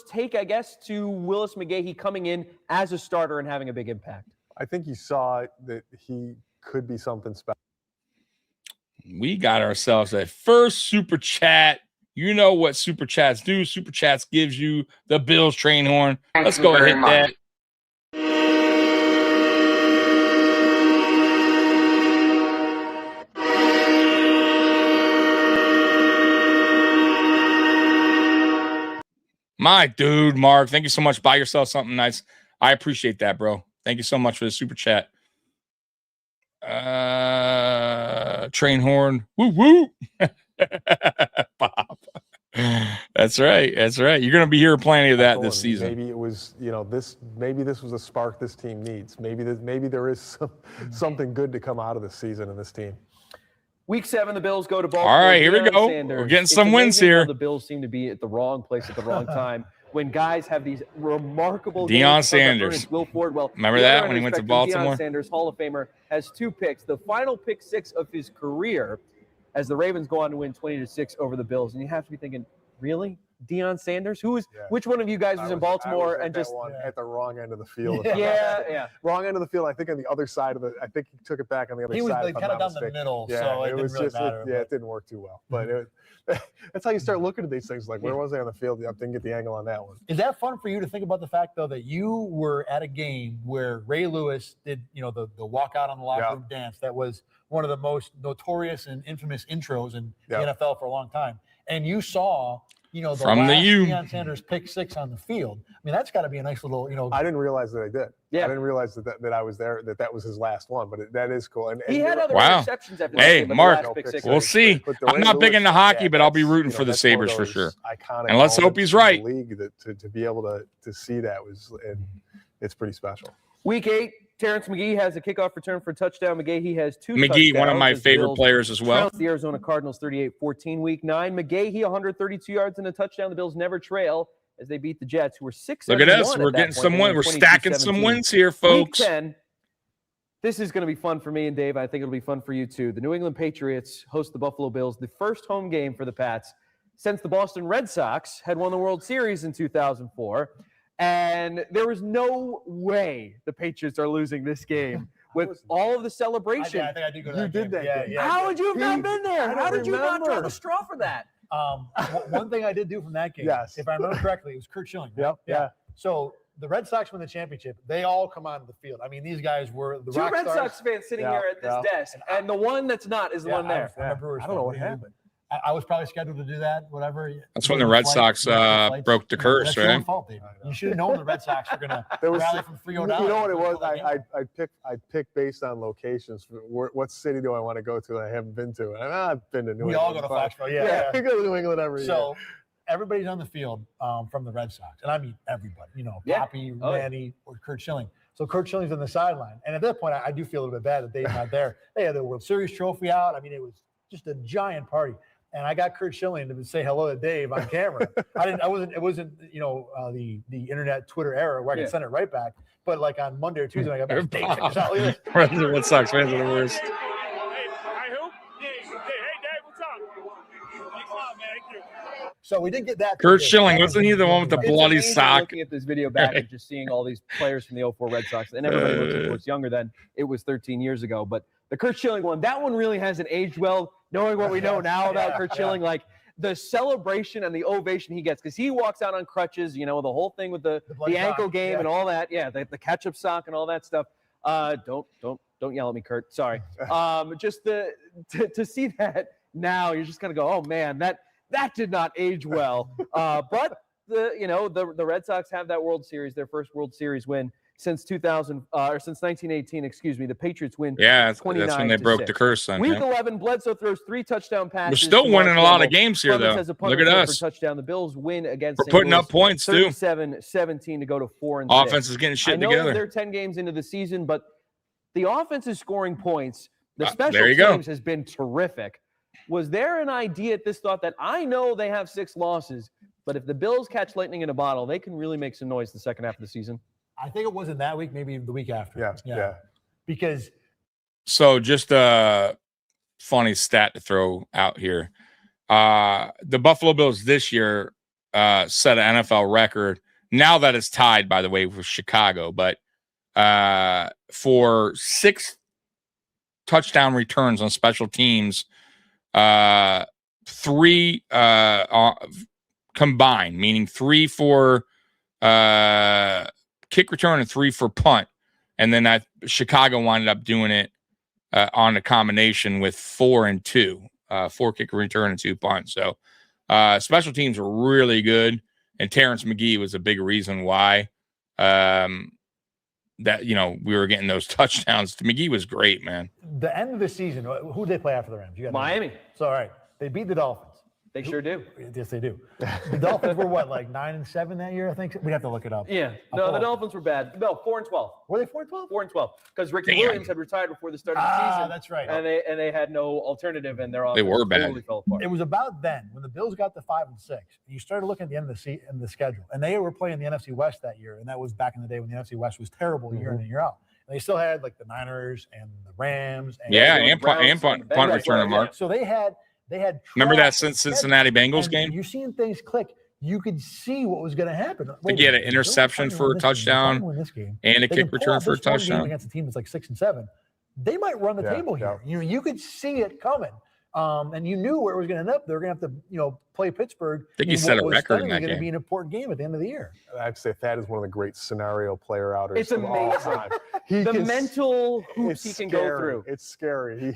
take, I guess, to Willis McGahee coming in as a starter and having a big impact. I think you saw that he could be something special. We got ourselves a first super chat. You know what super chats do. Super chats gives you the Bills train horn. Let's go ahead and hit that. My dude, Mark, thank you so much. Buy yourself something nice. I appreciate that, bro. Thank you so much for the super chat. Train horn. Woo woo. Bob. That's right. That's right. You're going to be hearing plenty of that this season. Maybe it was, you know, maybe this was a spark this team needs. Maybe there is something good to come out of this season and this team. Week 7, the Bills go to Baltimore. All right, here we Deion go. Sanders. We're getting It's some wins amazing how here. The Bills seem to be at the wrong place at the wrong time when guys have these remarkable Deion games. Sanders. Will Ford. Well, Remember the that other when he went to unexpected, Baltimore? Deion Sanders, Hall of Famer, has 2 picks. The final pick 6 of his career as the Ravens go on to win 20-6 over the Bills. And you have to be thinking, really? Deion Sanders? Which one of you guys was in Baltimore and just at the wrong end of the field? Yeah. Wrong end of the field. I think on the other side of I think he took it back on the other He was side. like kind of down the middle, so it didn't really matter. It didn't work too well. But that's how you start looking at these things. Like, where was I on the field? I didn't get the angle on that one. Is that fun for you to think about the fact, though, that you were at a game where Ray Lewis did, you know, the walk out on the locker room dance? That was one of the most notorious and infamous intros in the NFL for a long time. And you saw, you know, the last Deion Sanders pick 6 on the field. I mean, that's got to be a nice little, you know. I didn't realize that I did. Yeah. I didn't realize that I was there, that was his last one, but that is cool. And he had other interceptions after that Hey, game, but Mark, the last pick 6 we'll see. I'm not big into hockey, but I'll be rooting for the Sabres for sure. And let's hope he's right. League to be able to see that it's pretty special. Week 8, Terrence McGee has a kickoff return for a touchdown. McGahee has 2 McGee, one of my touchdowns. favorite players as well. Trounced the Arizona Cardinals 38-14. Week 9, McGahee 132 yards and a touchdown. The Bills never trail as they beat the Jets, who were 6-1. Look at us. We're getting some wins. We're stacking some wins here, folks. Week 10, this is going to be fun for me and Dave. I think it'll be fun for you too. The New England Patriots host the Buffalo Bills, the first home game for the Pats since the Boston Red Sox had won the World Series in 2004. And there was no way the Patriots are losing this game with all of the celebration. I think I did go to that did game. that game. How would you have not been there? How did you not draw remember. the straw for that? One thing I did do from that game, if I remember correctly, it was Kurt Schilling. Right? Yeah. So the Red Sox win the championship. They all come onto the field. I mean, these guys were the 2 rock Red stars. Sox fans sitting here at this desk, and the one that's not is the one there. I don't know what happened. I was probably scheduled to do that, whatever. That's when the Red Sox broke the curse, that's right? your own fault, David. You should have known the Red Sox were going to rally from 3-0 down. You know what it was? I picked based on locations. What city do I want to go to that I haven't been to? And I've been to New England. We all go to Foxborough. Yeah, we go to New England every year. So everybody's on the field from the Red Sox. And I mean everybody. You know, Poppy, Randy, or Kurt Schilling. So Kurt Schilling's on the sideline. And at that point, I do feel a little bit bad that Dave's not there. They had the World Series trophy out. I mean, it was just a giant party. And I got Kurt Schilling to say hello to Dave on camera. It wasn't, you know, the internet Twitter era where I could send it right back. But like on Monday or Tuesday, I got back. Dave, check this out. Look at this. The Red Sox fans are the worst. Hey, Dave, what's up? Thank you. So we did get that. Kurt Schilling, wasn't he the one with the It's bloody amazing sock? Looking at this video back and just seeing all these players from the 04 Red Sox, and everybody looks, of course, younger than it was 13 years ago. But the Kurt Schilling one, that one really hasn't aged well. Knowing what we know now about Kurt Schilling, like the celebration and the ovation he gets, because he walks out on crutches, you know, the whole thing with the ankle game and all that. Yeah, the ketchup sock and all that stuff. Don't yell at me, Kurt. Sorry. Just to see that now, you're just gonna go, oh man, that did not age well. But the Red Sox have that World Series, their first World Series win since 2000 or since 1918. Excuse me. The Patriots win. Yeah, that's when they 29-6. broke the curse. Then Week yeah. 11, Bledsoe throws 3 touchdown passes. We're still to winning Mark a lot of Campbell. games here, Clemens though. has a punt Look at return us. for touchdown. The Bills win against We're St. putting Louis, up points, too. 37-17 to go to 4-6. Offense is getting I shit know together. they're 10 games into the season, but the offense is scoring points. The there special you go. teams has been terrific. Was there an idea at this thought that I know they have 6 losses, but if the Bills catch lightning in a bottle, they can really make some noise the second half of the season? I think it wasn't that week, maybe the week after. Yeah. Because So just a funny stat to throw out here. The Buffalo Bills this year set an NFL record. Now that it's tied, by the way, with Chicago, but for 6 touchdown returns on special teams, 3 combined, meaning 3 for kick return and 3 for punt. And then Chicago wound up doing it on a combination with 4 and 2, 4 kick return and 2 punts. So special teams were really good. And Terrence McGee was a big reason why that, we were getting those touchdowns. McGee was great, man. the end of the season, who did they play after the Rams? You got Miami. So, all right. They beat the Dolphins. They sure do. Yes, they do. The Dolphins were what, like 9-7 that year? I think we'd have to look it up. Yeah. No, the Dolphins were bad. No, 4-12. Were they 4-12? 4-12. Because Ricky Damn. Williams had retired before the start of the season. That's right. And they had no alternative, and their They offense were bad. totally fell apart. It was about then when the Bills got to 5-6. You started looking at the end of the schedule, and they were playing the NFC West that year, and that was back in the day when the NFC West was terrible year in and year out. And they still had like the Niners and the Rams. And And Browns punt and the returner, Bengals. Mark. So they had Remember that track Cincinnati Bengals and game? You're seeing things click. You could see what was going to happen. To Wait a get minute, an interception they're for a probably win this game. They're touchdown probably win this game. and a They kick can pull return out for a this one game touchdown. against a team that's like 6-7. They might run the table here. You could see it coming. And you knew where it was going to end up. They were going to have to, play Pittsburgh. I think he set a record in that Going to game. be an important game at the end of the year. I'd say Thad is one of the great scenario player outers It's of all amazing. time. The mental hoops he can go through. It's scary.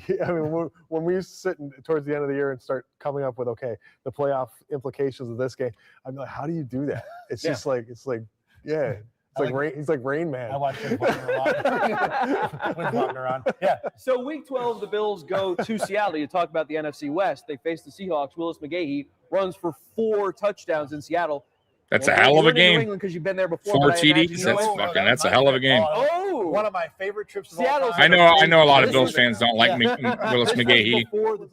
When we sit towards the end of the year and start coming up with, okay, the playoff implications of this game, I'm like, how do you do that? It's just like, it's like Rain, he's like Rain Man. I watched him walking around. Yeah. So week 12, the Bills go to Seattle. You talk about the NFC West. They face the Seahawks. Willis McGahee runs for 4 touchdowns in Seattle. That's a hell of a game. Because you've been there before. 4 but I imagine TDs. you That's know- fucking. That's a hell of a game. Oh, One of my favorite trips of Seattle's all time. I know a lot of This Bills was- fans don't like Willis McGahee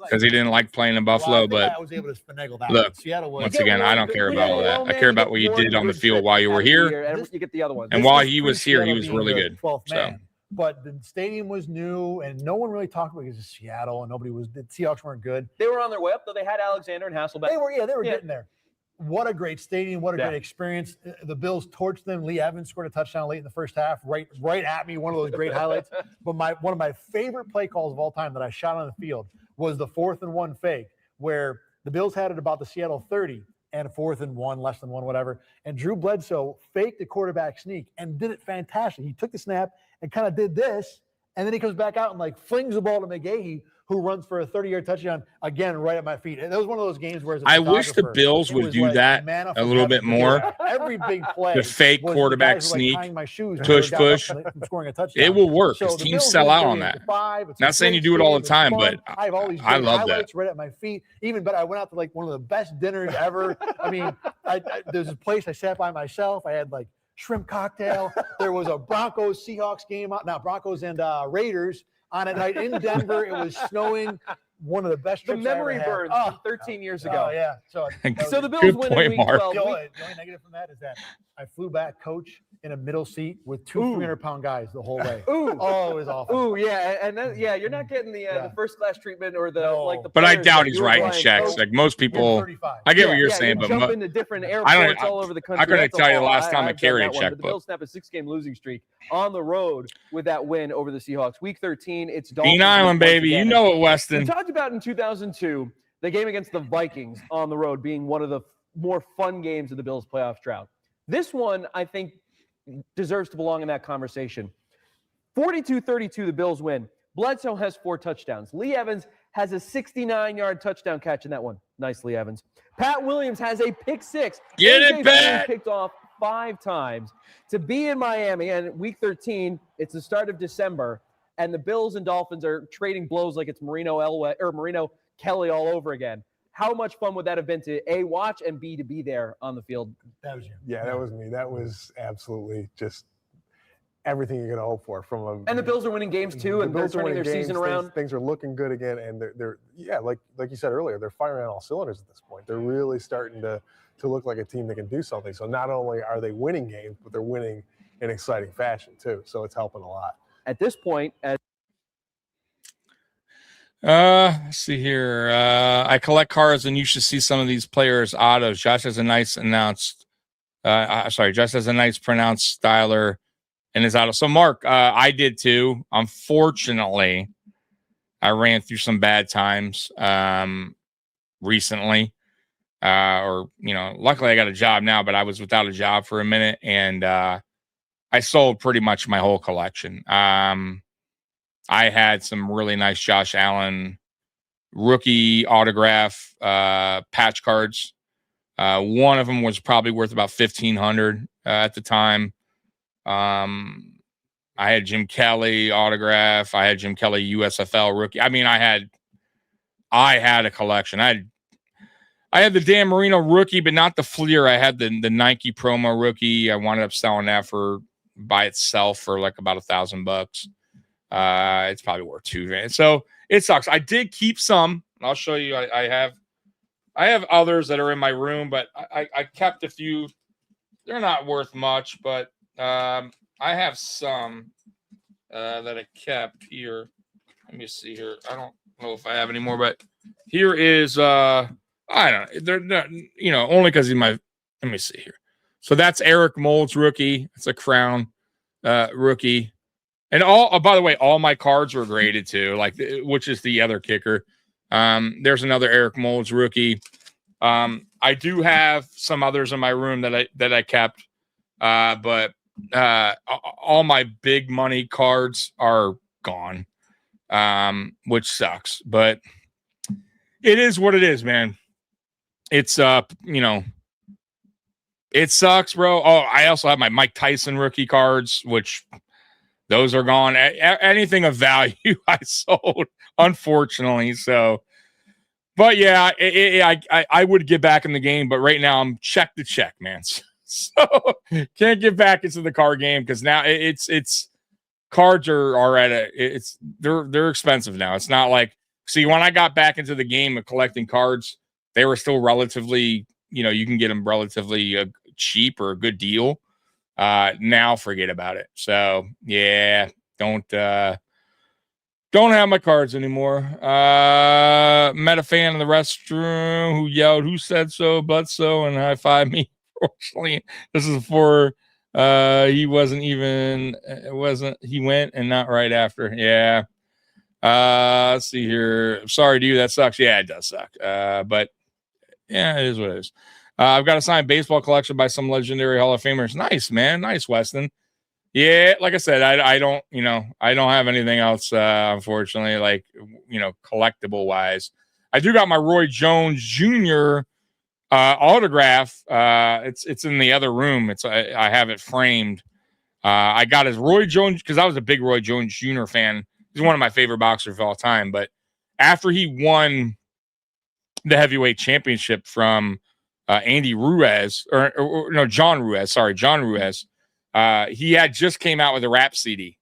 because he didn't like playing in Buffalo. But I was able to finagle that. look, Seattle was. once again, I don't care about all that. I care about what you did on the field while you were here. And you get the other one. And while he was here, he was really good. 12th So man. But the stadium was new, and no one really talked about it because it's Seattle, and the Seahawks weren't good. They were on their way up, though. They had Alexander and Hasselbeck. They were getting there. What a great stadium! What a great experience! The Bills torched them. Lee Evans scored a touchdown late in the first half, right at me. One of those great highlights. But one of my favorite play calls of all time that I shot on the field was the 4th and 1 fake, where the Bills had it about the Seattle 30 and 4th and 1, less than 1, whatever. And Drew Bledsoe faked the quarterback sneak and did it fantastic. He took the snap and kind of did this, and then he comes back out and flings the ball to McGahee, who runs for a 30-yard touchdown, again, right at my feet. And that was one of those games where I wish the Bills would do that a little bit more. Every big play. The fake was quarterback guys were, sneak, tying my shoes and tush they got push. up from scoring a touchdown. It will work So because the teams Bills sell win out on 38-5. that. It's Not a saying great you do it all the stadium. time, It's but fun. I have all these I great love that. highlights right at my feet. Even better, I went out to one of the best dinners ever. I mean, there's a place I sat by myself. I had shrimp cocktail. There was a Broncos Seahawks game out now, Broncos and Raiders on a night in Denver. It was snowing. One of the best The trips I ever memory had. burns from 13 years ago. Oh, yeah. So the Bills Good win point, in week Mark. 12. the only negative from that is that I flew back coach in a middle seat with 2 300-pound guys the whole way. Ooh. Oh, it was awful. Ooh, yeah, and then, you're not getting the first class treatment or the No. the. But I players doubt that he's you were writing flying checks. coach. Like most You're people, 35. I get what you're saying, you but jump into different airports all over the country. I couldn't That's tell you the all. last time I I've done carried a that one, but the checkbook. Bills snap a 6-game losing streak on the road with that win over the Seahawks. Week 13, it's Bean Dolphins Island, once baby. You again. know it, We Weston. talked about in 2002 the game against the Vikings on the road being one of the more fun games of the Bills playoff drought. This one, I think, deserves to belong in that conversation. 42-32, the Bills win. Bledsoe has 4 touchdowns. Lee Evans has a 69-yard touchdown catch in that one. Nice, Lee Evans. Pat Williams has a pick 6. Get AJ it, Green Pat. picked off 5 times to be in Miami. And week 13, it's the start of December, and the Bills and Dolphins are trading blows like it's Marino Kelly all over again. How much fun would that have been to A, watch, and B, to be there on the field? That was you. Yeah, that was me. That was absolutely just everything you're going to hope for from a. And the Bills are winning games too, and they're turning their season around. Things are looking good again, and they're like you said earlier, they're firing on all cylinders at this point. They're really starting to look like a team that can do something. So not only are they winning games, but they're winning in exciting fashion too. So it's helping a lot. At this point, let's see here. I collect cards, and you should see some of these players' autos. Josh has a nice pronounced styler in his auto. So Mark, I did too. Unfortunately, I ran through some bad times recently. Luckily I got a job now, but I was without a job for a minute, and I sold pretty much my whole collection. I had some really nice Josh Allen rookie autograph patch cards. One of them was probably worth about $1,500 at the time. I had Jim Kelly autograph. I had Jim Kelly USFL rookie. I mean, I had a collection. I had the Dan Marino rookie, but not the Fleer. I had the Nike promo rookie. I wound up selling that by itself for like about $1,000. It's probably worth $2,000. So it sucks. I did keep some. I'll show you. I have others that are in my room, but I kept a few. They're not worth much, but I have some that I kept here. Let me see here. I don't know if I have any more, but here is I don't know. They're not, only because he's my. Let me see here. So that's Eric Mold's rookie. It's a Crown rookie. And by the way, all my cards were graded too, which is the other kicker. There's another Eric Mold's rookie. I do have some others in my room that I kept, but all my big money cards are gone, which sucks. But it is what it is, man. It's it sucks, bro. Oh, I also have my Mike Tyson rookie cards, which. Those are gone. Anything of value I sold, unfortunately. So, but yeah, I would get back in the game, but right now I'm check to check, man. So can't get back into the card game because now it's cards are at they're expensive now. It's not like, see, when I got back into the game of collecting cards, they were still relatively, you can get them relatively cheap or a good deal. Now forget about it. So yeah, don't have my cards anymore. Met a fan in the restroom who yelled, "Who said so?" Bledsoe, and high-fived me. Fortunately, this is before he wasn't even. It wasn't. He went and not right after. Yeah. Let's see here. I'm sorry, dude. That sucks. Yeah, it does suck. But yeah, it is what it is. I've got a signed baseball collection by some legendary Hall of Famers. Nice, man. Nice, Weston. Yeah, like I said, I don't have anything else, unfortunately, collectible wise. I do got my Roy Jones Jr. Autograph. It's in the other room. I have it framed. I got his Roy Jones because I was a big Roy Jones Jr. fan. He's one of my favorite boxers of all time. But after he won the heavyweight championship from Andy Ruiz, John Ruiz. He had just came out with a rap CD,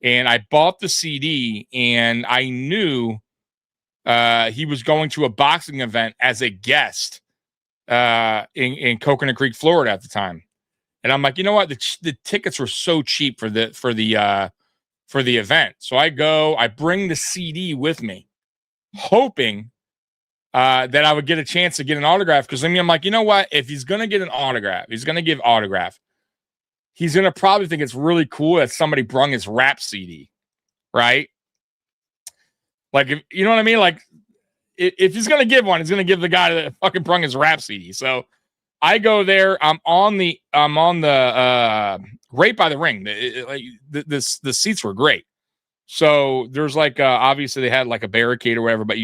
and I bought the CD, and I knew he was going to a boxing event as a guest in Coconut Creek, Florida at the time. And I'm like, you know what? The tickets were so cheap for the event. So I bring the CD with me, hoping that I would get a chance to get an autograph. Because I'm like, you know what? If he's going to get an autograph, he's going to give autograph. He's going to probably think it's really cool that somebody brung his rap CD, right? Like, you know what I mean? Like, if he's going to give one, he's going to give the guy that fucking brung his rap CD. So I go there. I'm on the right by the ring. The seats were great. So there's obviously they had like a barricade or whatever, but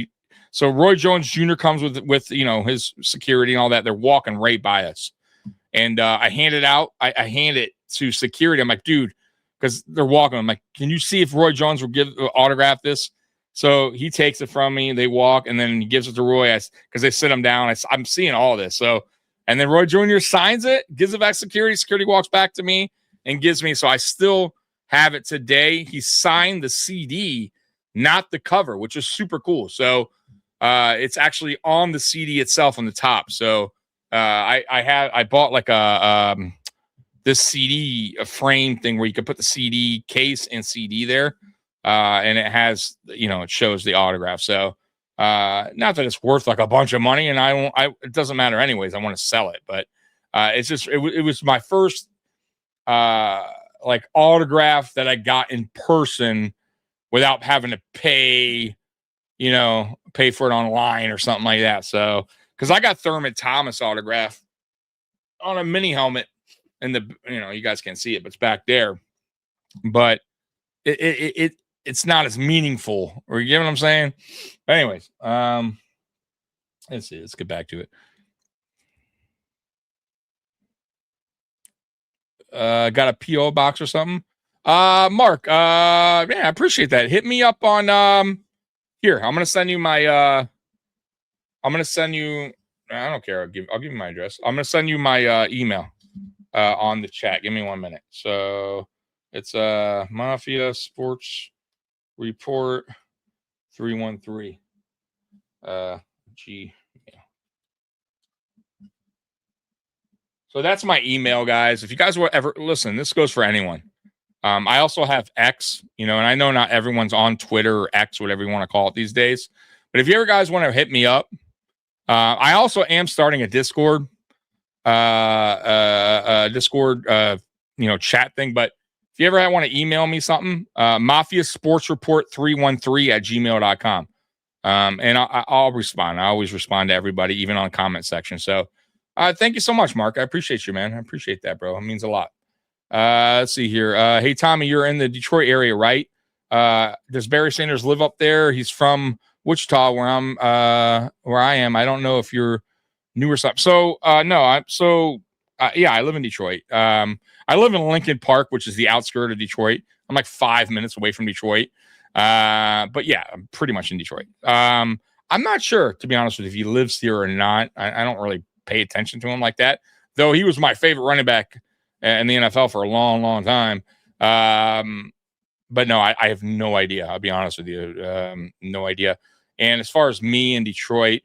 so Roy Jones Jr. comes with his security and all that. They're walking right by us. And I hand it out. I hand it to security. I'm like, dude, because they're walking. I'm like, can you see if Roy Jones will autograph this? So he takes it from me. They walk, and then he gives it to Roy because they sit him down. I'm seeing all this. So, and then Roy Jr. signs it, gives it back to security. Security walks back to me and gives me. So I still have it today. He signed the CD, not the cover, which is super cool. So it's actually on the CD itself on the top. So I bought like this CD frame thing where you can put the CD case and CD there. And it has, it shows the autograph. So not that it's worth like a bunch of money, and it doesn't matter anyways. I want to sell it, but it's just, it was my first like autograph that I got in person without having to pay for it online or something like that. So, because I got Thurman Thomas autograph on a mini helmet, and you guys can't see it, but it's back there. But it's not as meaningful, or you get what I'm saying? But anyways, let's see. Let's get back to it. Got a PO box or something? Mark, yeah, I appreciate that. Hit me up on here. I'm gonna send you my I don't care. I'll give you my address. I'm gonna send you my email on the chat. Give me 1 minute. So it's Mafia Sports Report 313 G. So that's my email, guys. If you guys will ever listen, this goes for anyone. I also have X, and I know not everyone's on Twitter or X, whatever you want to call it these days. But if you ever guys want to hit me up, I also am starting a Discord, chat thing. But if you ever want to email me something, Mafia Sports Report 313 at gmail.com. And I'll respond. I always respond to everybody, even on comment section. So thank you so much, Mark. I appreciate you, man. I appreciate that, bro. It means a lot. Let's see here. Hey, Tommy, you're in the Detroit area, right? Does Barry Sanders live up there? He's from Wichita, where I am. I don't know if you're new or something. So, no, yeah, I live in Detroit. I live in Lincoln Park, which is the outskirt of Detroit. I'm like 5 minutes away from Detroit. But yeah, I'm pretty much in Detroit. I'm not sure, to be honest with you, if he lives here or not. I don't really pay attention to him like that, though he was my favorite running back in the NFL for a long, long time. But no, I have no idea. I'll be honest with you. No idea. And as far as me in Detroit,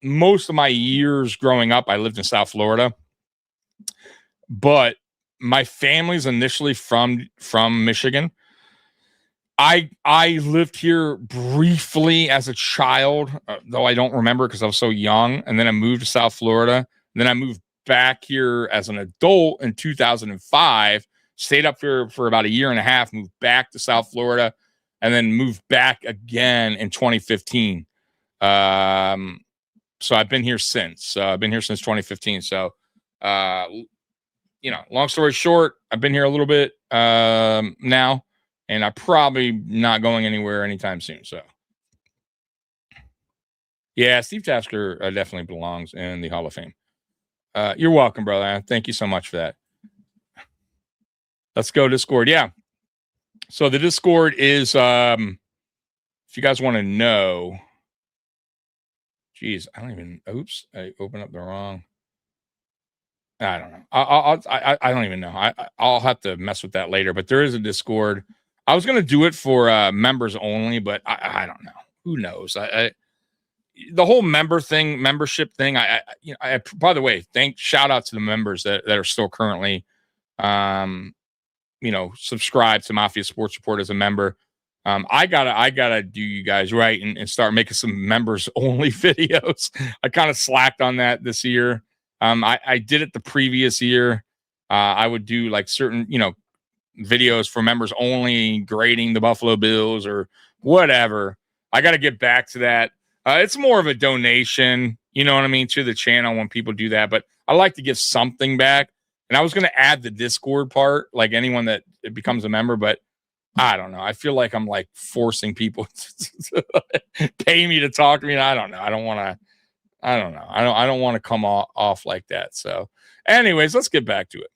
most of my years growing up, I lived in South Florida, but my family's initially from Michigan. I lived here briefly as a child, though I don't remember because I was so young. And then I moved to South Florida. And then I moved back here as an adult in 2005, stayed up here for about a year and a half, moved back to South Florida, and then moved back again in 2015. So I've been here since. I've been here since 2015. So, long story short, I've been here a little bit now. And I'm probably not going anywhere anytime soon. So, yeah, Steve Tasker definitely belongs in the Hall of Fame. You're welcome, brother. Thank you so much for that. Let's go Discord. Yeah. So the Discord is, if you guys want to know, geez, I opened up the wrong. I don't know. I don't even know. I'll have to mess with that later. But there is a Discord. I was going to do it for members only, but I don't know. Who knows? The whole membership thing. By the way, shout out to the members that are still currently, subscribed to Mafia Sports Report as a member. I gotta do you guys right and start making some members only videos. I kind of slacked on that this year. I did it the previous year. I would do like certain, videos for members only, grading the Buffalo Bills or whatever. I got to get back to that. It's more of a donation, you know what I mean, to the channel when people do that. But I like to give something back. And I was going to add the Discord part, like anyone that becomes a member, but I don't know. I feel like I'm like forcing people to pay me to talk to me. And I don't know. I don't want I don't know. I don't want to come off like that. So, anyways, let's get back to it.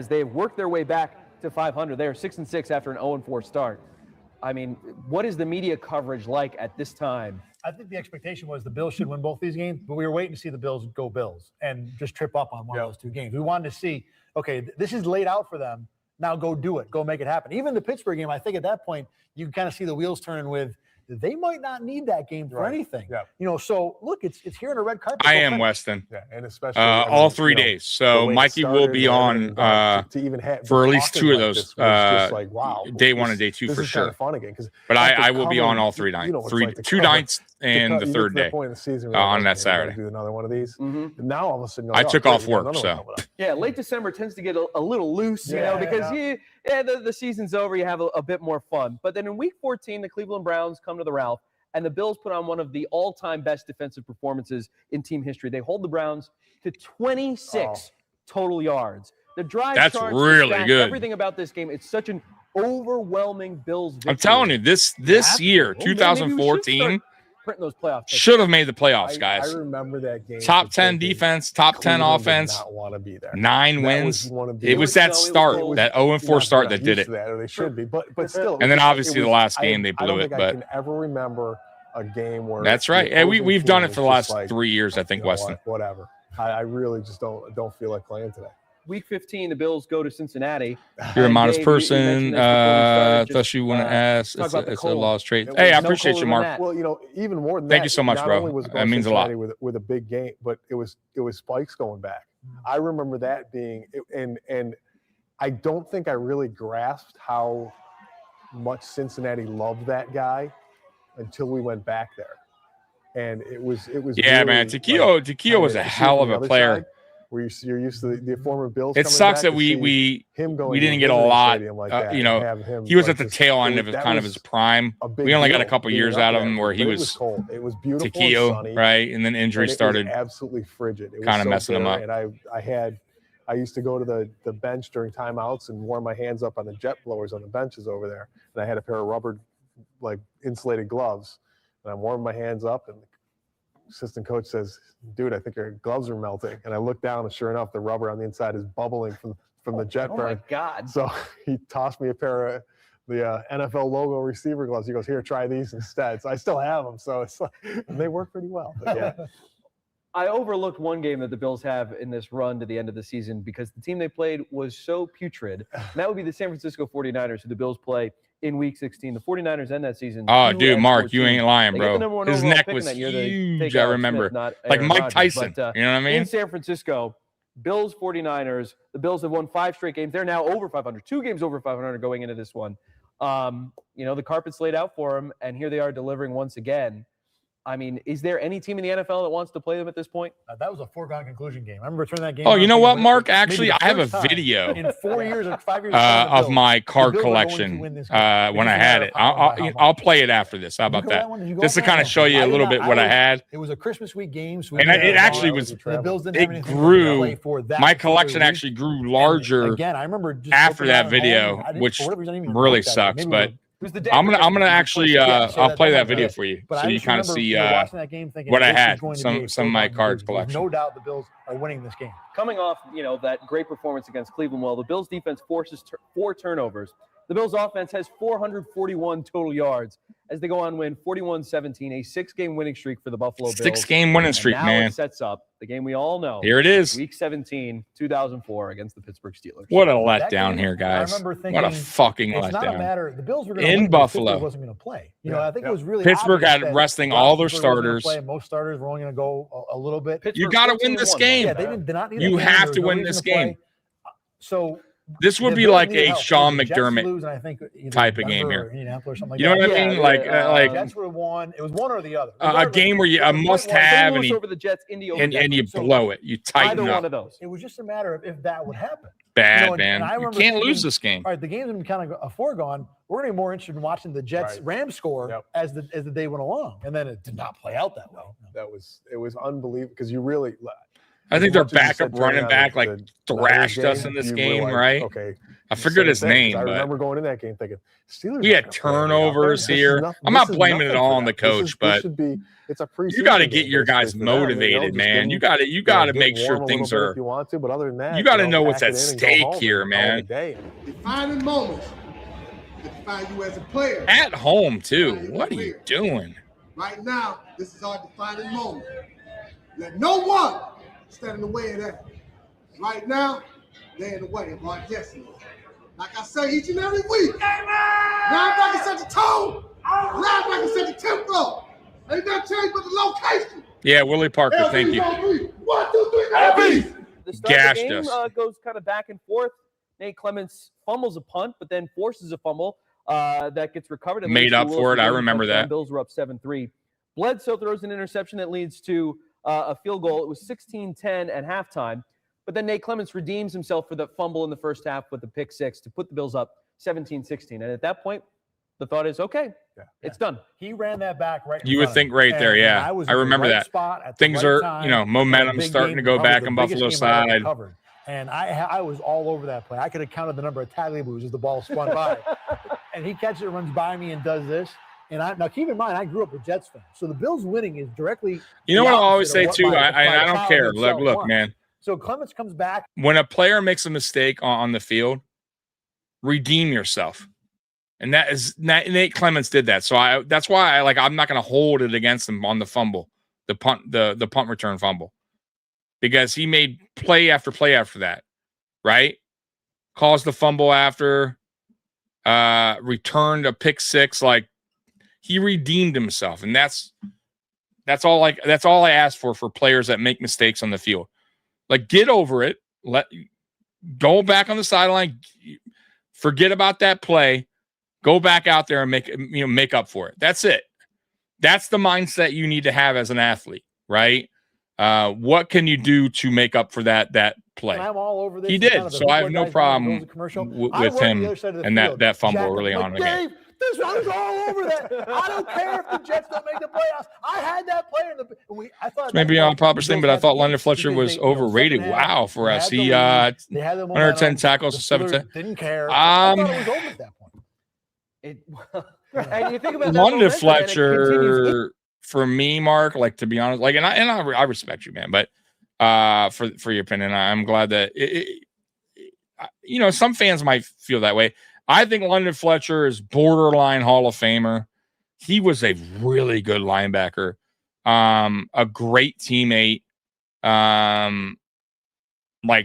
As they've worked their way back to 500, they are 6-6 after an 0-4 start. I mean, what is the media coverage like at this time? I think the expectation was the Bills should win both these games, but we were waiting to see the Bills go Bills and just trip up on one of those two games. We wanted to see, okay, this is laid out for them. Now go do it. Go make it happen. Even the Pittsburgh game, I think at that point, you can kind of see the wheels turning with, they might not need that game for anything. Yeah. You know, so look, it's here on a red carpet. I am Weston. Yeah, and especially all 3 days. So Mikey will be on to even for at least 2 of those. Just like, wow, day 1 and day 2 for this is sure. kind of fun again, but I will be on all 3 nights. Two nights and the third day point in the season on that Saturday. Do another one of these. And now all of a sudden, I took off work, so yeah, late December tends to get a little loose, you know, because the season's over, you have a bit more fun. But then in Week 14, the Cleveland Browns come to the Ralph, and the Bills put on one of the all-time best defensive performances in team history. They hold the Browns to 26 total yards. The drive that's charts, really stats, good. Everything about this game, it's such an overwhelming Bills victory. I'm telling you, this year, 2014, printing those playoffs. should have made the playoffs, guys. I remember that game. Top 10 defense, top 10 offense. Did not want to be there. 9 wins. It was that start, that 0-4 start that did it. Or they should be, but still. And then obviously the last game they blew it. I But can ever remember a game where that's right. Yeah, we've done it for the last 3 years, I think, Weston. Whatever. I really just don't feel like playing today. Week 15, the Bills go to Cincinnati. You're a modest person. Thus you want to ask. It's a lost trade. Hey, I appreciate you, Mark. Well, you know, even more than Thank that, you so much, not bro. only was That means a lot. with a big game, but it was Spikes going back. I remember that being, and I don't think I really grasped how much Cincinnati loved that guy until we went back there. And it was yeah, really, man. Tequio was a hell of a player. Where you're used to the former Bills. It sucks that we didn't get a lot. You know, he was at the tail end of his prime. We only got a couple years out of him where he was cold. It was beautiful, Tequio, right? And then injury started absolutely frigid. It was kind of messing him up. And I used to go to the bench during timeouts and warm my hands up on the jet blowers on the benches over there. And I had a pair of rubber, like insulated gloves, and I'm warming my hands up, and assistant coach says, "Dude, I think your gloves are melting." And I look down, and sure enough, the rubber on the inside is bubbling from the jet burn. Oh my God! So he tossed me a pair of the NFL logo receiver gloves. He goes, "Here, try these instead." So I still have them. So it's like, and they work pretty well. But yeah. I overlooked one game that the Bills have in this run to the end of the season because the team they played was so putrid. And that would be the San Francisco 49ers, who the Bills play in Week 16. The 49ers end that season. Oh, dude, Mark, you ain't lying, bro. His neck was huge, I remember. Like Mike Tyson, you know what I mean? In San Francisco, Bills 49ers, the Bills have won 5 straight games. They're now over 500, 2 games over 500 going into this one. You know, the carpet's laid out for them, and here they are delivering once again. I mean, is there any team in the NFL that wants to play them at this point? That was a foregone conclusion game. I remember turning that game. Oh, you know what, Mark? Actually, I have a video in 4 years or 5 years of my card collection when I had it. I'll play it after this. How about that? Just to kind of show you a little bit what I had. It was a Christmas week game, so and it actually was. The Bills didn't have it anything grew. For that my collection actually grew larger. Again, I remember just after that video, which really sucks, but. I'm gonna actually I'll play that video for you so you kind of see what I had, some of my cards collection. No doubt the Bills are winning this game. Coming off, you know, that great performance against Cleveland, well, the Bills defense forces 4 turnovers. The Bills offense has 441 total yards as they go on win 41-17, a 6-game winning streak for the Buffalo Bills. 6-game winning streak, now man. It sets up the game we all know. Here it is. Week 17, 2004 against the Pittsburgh Steelers. What a letdown here, guys. I remember thinking, what a fucking letdown. It's not a matter. The Bills were going to in win, Buffalo. Pittsburgh wasn't going to play. You know, I think it was really Pittsburgh had resting all their starters. Most starters were only going to go a little bit. You got to win this game. Yeah, they did not need you have to win this game. So this would be like a Sean McDermott type of game here. You know what I mean? Like Jets would have won. It was one or the other. A game where you must have and you blow it. You tighten up. One of those. It was just a matter of if that would happen. Bad, man. You can't lose this game. All right, the game's been kind of a foregone. We're going to be more interested in watching the Jets-Rams score as the day went along, and then it did not play out that way. It was unbelievable because you really I think their As much as you backup said turning running on back the like thrashed Niners us in this you were game, like, right? Okay, I forget his same thing, 'cause name, I but remember going in that game thinking, Steelers. we aren't had gonna play anybody out there. turnovers This is here. nothing- I'm this not is blaming it nothing all for on the them. This coach, but should be. It's a preseason. you got to get game, your guys basically, for them, motivated, just man. give them, You got to get make warm sure a things little bit are. if you want to, but other than that, You got to know what's pack at it in and go stake home here, and call it a man. day. Defining moments that define you as a player. At home too. What are you doing? Right now, this is our defining moment. Let no one stand in the way of that. Right now, they're in the way of our destiny. Like I say each and every week, linebackers set the tone, linebackers set the tempo. Ain't that changed but the location. Yeah, Willie Parker, thank you. 1, 2, 3, LB. The start Gashed of the game us. goes kind of back and forth. Nate Clements fumbles a punt, but then forces a fumble that gets recovered. And Made leads to up Willis for it. I Williams remember touchdown. that. Bills were up 7-3. Bledsoe throws an interception that leads to a field goal. It was 16-10 at halftime. But then Nate Clements redeems himself for the fumble in the first half with the pick six to put the Bills up 17-16. And at that point, the thought is, okay, it's done. He ran that back right. You would think right there, yeah. I remember that. Things are, momentum starting to go back on Buffalo's side. And I was all over that play. I could have counted the number of tag labels as the ball spun by. And he catches it, runs by me, and does this. And now keep in mind, I grew up a Jets fan. So the Bills winning is directly. You know what I always say, too? I don't care. Look, man. So Clements comes back. When a player makes a mistake on the field, redeem yourself. And Nate Clements did that. So that's why I'm not going to hold it against him on the fumble, the punt return fumble, because he made play after that, right? Caused the fumble after, returned a pick six. Like, he redeemed himself, and that's all I ask for players that make mistakes on the field. Like, get over it. Go back on the sideline. Forget about that play. Go back out there and make up for it. That's it. That's the mindset you need to have as an athlete, right? What can you do to make up for that play? And I'm all over this. He did, so I have no problem with him and that fumble early on in the game. I was all over that. I don't care if the Jets don't make the playoffs. I had that player in the. I thought maybe on proper thing, but I thought London Fletcher was overrated. Wow, for us, he 110 tackles, 7 didn't care. I thought it was over at that point. And you think about London Fletcher, for me, Mark, like, to be honest, like, and I respect you, man, but for your opinion, I'm glad that some fans might feel that way. I think London Fletcher is borderline Hall of Famer. He was a really good linebacker, a great teammate. Like,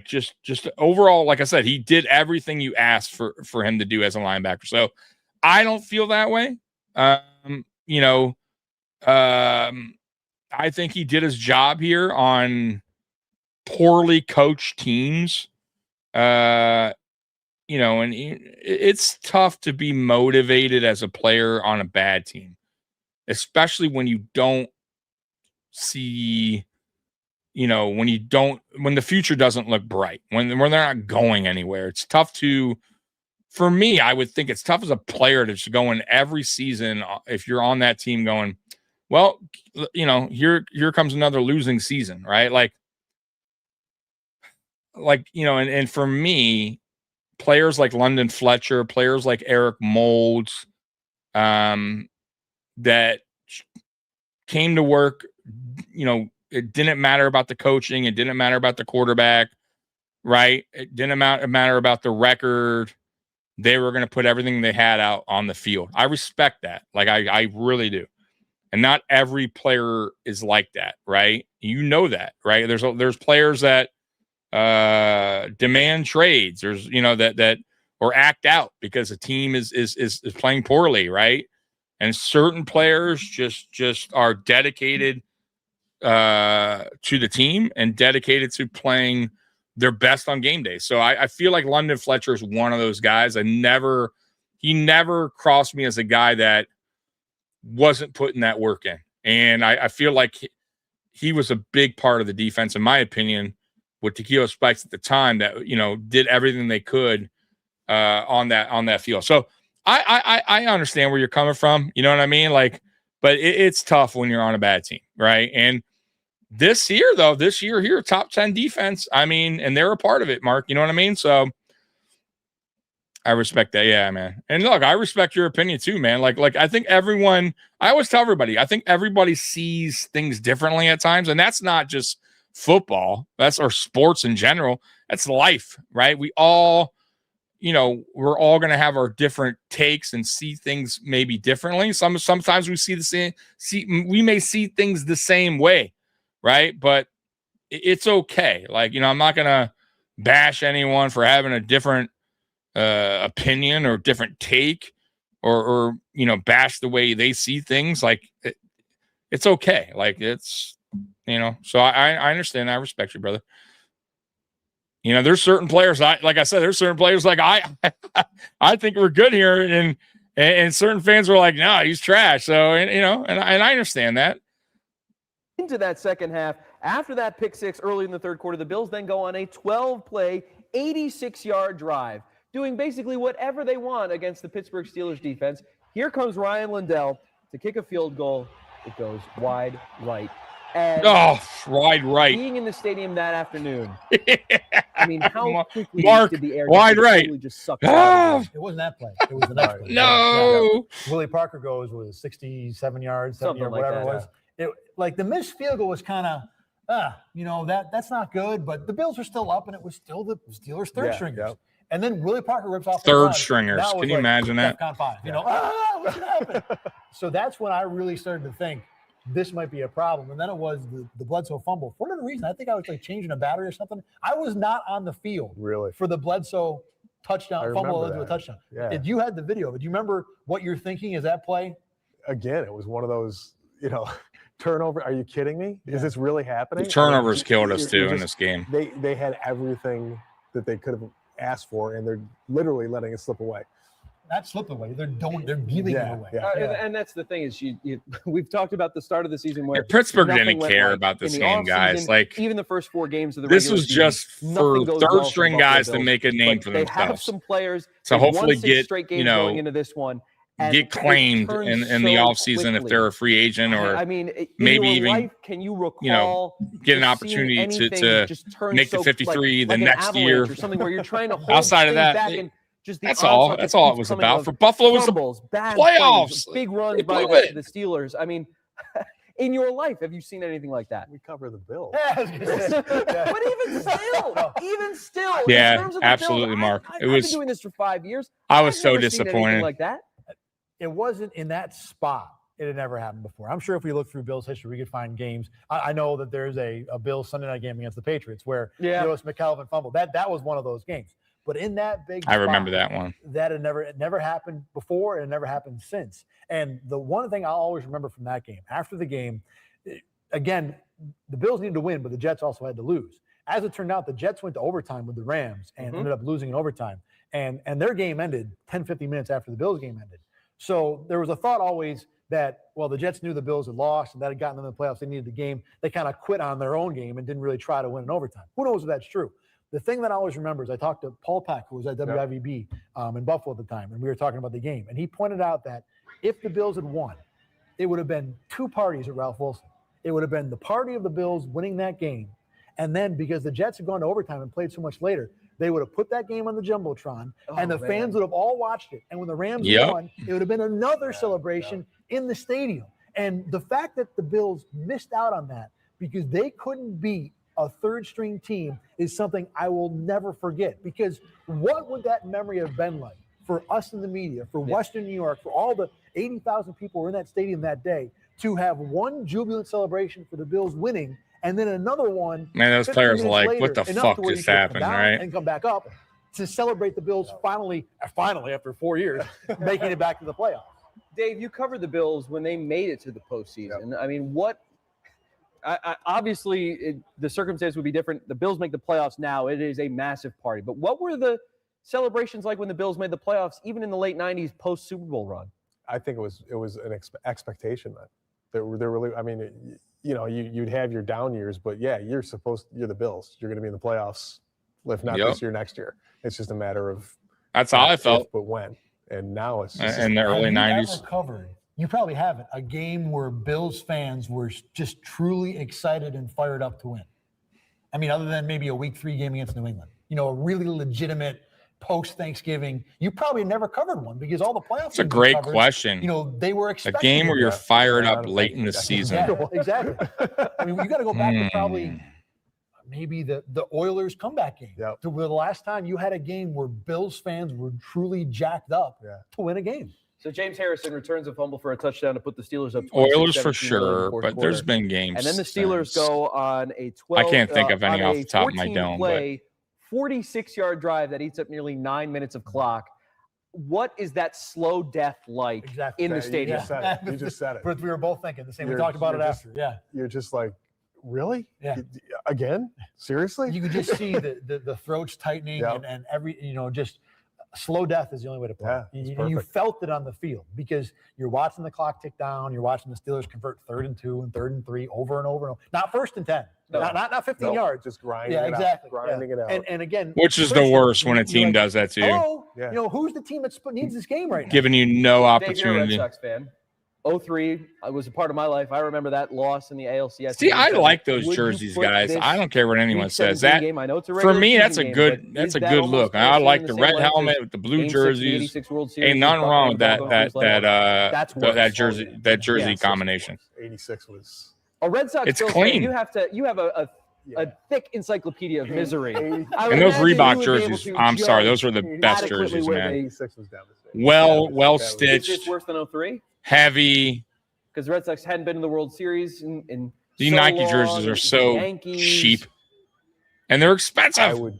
just overall, like I said, he did everything you asked for him to do as a linebacker. So I don't feel that way. I think he did his job here on poorly coached teams. And it's tough to be motivated as a player on a bad team, especially when you don't see, when the future doesn't look bright, when they're not going anywhere. It's tough for me, I would think it's tough as a player to just go in every season, if you're on that team, going, well, here comes another losing season, right? And for me, players like London Fletcher, players like Eric Moulds, that came to work, it didn't matter about the coaching. It didn't matter about the quarterback, right? It didn't matter about the record. They were going to put everything they had out on the field. I respect that. Like, I really do. And not every player is like that, right? You know that, right? There's players that demand trades. There's that or act out because a team is playing poorly, right? And certain players just are dedicated to the team and dedicated to playing their best on game day. So I feel like London Fletcher is one of those guys. He never crossed me as a guy that wasn't putting that work in. And I feel like he was a big part of the defense, in my opinion, with Takeo Spikes at the time, that, did everything they could on that field. So I understand where you're coming from. You know what I mean? Like, but it's tough when you're on a bad team, right? And this year here, top 10 defense. I mean, and they're a part of it, Mark. You know what I mean? So I respect that. Yeah, man. And look, I respect your opinion too, man. Like I think I always tell everybody, I think everybody sees things differently at times. And that's not just football. That's our sports in general. That's life, right? We all, we're all going to have our different takes and see things maybe differently. Sometimes we may see things the same way, right? But it's okay. Like, I'm not going to bash anyone for having a different opinion or different take or bash the way they see things. Like it's okay. Like it's, so I understand. I respect you, brother. There's certain players, there's certain players like I think we're good here, and certain fans were like, no, he's trash. So, and I understand that. Into that second half, after that pick six early in the third quarter, the Bills then go on a 12-play, 86-yard drive, doing basically whatever they want against the Pittsburgh Steelers defense. Here comes Ryan Lindell to kick a field goal. It goes wide right. And wide right. Being in the stadium that afternoon, I mean, how quickly did the air wide right just suck out? It wasn't that play. It was the next play. No. Yeah. Willie Parker goes with 67 yards, 70 yards, like whatever that, it was. Like the missed field goal was kind of, that's not good. But the Bills were still up, and it was still the Steelers' third stringers. Yeah. And then Willie Parker rips off third stringers. Can you imagine that? DEFCON 5. What's gonna happen? So that's when I really started to think this might be a problem. And then it was the Bledsoe fumble. For whatever reason, I think I was like changing a battery or something. I was not on the field for the Bledsoe touchdown fumble into a touchdown. Yeah. If you had the video, do you remember what you're thinking as that play? Again, it was one of those, turnover. Are you kidding me? Yeah. Is this really happening? The turnovers killed us too in this game. They had everything that they could have asked for, and they're literally letting it slip away. Not slip away. They're giving it away. Yeah. And that's the thing is, we've talked about the start of the season where Pittsburgh didn't care about this game, guys. Like even the first 4 games of the this was season, just for third string guys to make a name for themselves. They have some players to hopefully get straight games going into this one. Get claimed in the offseason if they're a free agent, or maybe even can you recall get an opportunity to make the 53 the next year or something where you're trying to hold outside of that. That's all it was about. For Buffalo, was the playoffs, plays, big runs by the Steelers. I mean, in your life, have you seen anything like that? We cover the Bills. But even still, yeah, in terms of absolutely, Bills, Mark. I've been doing this for 5 years. I was so disappointed. Like that. It wasn't in that spot. It had never happened before. I'm sure if we look through Bills history, we could find games. I know that there's a Bills Sunday night game against the Patriots where Lewis McKelvin fumbled. That was one of those games. But in that big spot, I remember that one. That it never happened before, and it never happened since. And the one thing I'll always remember from that game, after the game, again, the Bills needed to win, but the Jets also had to lose. As it turned out, the Jets went to overtime with the Rams and ended up losing in overtime. And their game ended 10, 15 minutes after the Bills game ended. So there was a thought always that, well, the Jets knew the Bills had lost and that had gotten them in the playoffs. They needed the game. They kind of quit on their own game and didn't really try to win in overtime. Who knows if that's true? The thing that I always remember is I talked to Paul Peck, who was at WIVB in Buffalo at the time, and we were talking about the game. And he pointed out that if the Bills had won, it would have been 2 parties at Ralph Wilson. It would have been the party of the Bills winning that game. And then because the Jets had gone to overtime and played so much later, they would have put that game on the Jumbotron, and the fans would have all watched it. And when the Rams won, it would have been another celebration in the stadium. And the fact that the Bills missed out on that because they couldn't beat a third-string team is something I will never forget. Because what would that memory have been like for us in the media, for Western New York, for all the 80,000 people who were in that stadium that day, to have one jubilant celebration for the Bills winning, and then another one. Man, those players are like, what the fuck just happened, right? And come back up to celebrate the Bills finally after 4 years, making it back to the playoffs. Dave, you covered the Bills when they made it to the postseason. I mean, obviously the circumstance would be different. The Bills make the playoffs now. It is a massive party. But what were the celebrations like when the Bills made the playoffs, even in the late 90s post-Super Bowl run? I think it was an expectation that they're really, I mean, you'd have your down years, but you're the Bills. You're going to be in the playoffs, if not this year, next year. It's just a matter of that's how I felt. But when? And now it's in the early 90s. Covered You probably haven't. A game where Bills fans were just truly excited and fired up to win. I mean, other than maybe a Week 3 game against New England. A really legitimate post-Thanksgiving. You probably never covered one because all the playoffs. It's a great question. They were expecting a game where you're fired up late in the season. Yeah, exactly. I mean, you got to go back to probably maybe the Oilers comeback game. Yep. To where the last time you had a game where Bills fans were truly jacked up to win a game. So James Harrison returns a fumble for a touchdown to put the Steelers up. Oilers for sure, but there's been games. And then the Steelers go on a 12. I can't think of any off the top of my dome. Play, 46-yard drive that eats up nearly 9 minutes of clock. What is that slow death like in the stadium? You just said it. But we were both thinking the same. We talked about it after. Yeah. You're just like, really? Yeah. Again? Seriously? You could just see the throats tightening and every, just slow death is the only way to play. Yeah, you felt it on the field because you're watching the clock tick down. You're watching the Steelers convert 3rd and 2 and 3rd and 3 over and over and over. Not 1st and 10. No. Not 15 yards. Just grinding it out. Grinding it out. And again. Which is the worst when a team does that to you. Oh, who's the team that needs this game right now? Giving you no opportunity. Dave, you're a Red Sox fan. 03 was a part of my life. I remember that loss in the ALCS. See, I like those jerseys, guys. I don't care what anyone says. That for me, that's a good look. I like the red helmet with the blue jerseys. Ain't nothing wrong with that jersey combination. 86 was a Red Sox. It's clean. You have a thick encyclopedia of misery. And those Reebok jerseys, I'm sorry, those were the best jerseys, man. 86 was devastating. Well stitched. It's worse than 03. Heavy. Because the Red Sox hadn't been in the World Series in the Nike jerseys are so cheap, and they're expensive.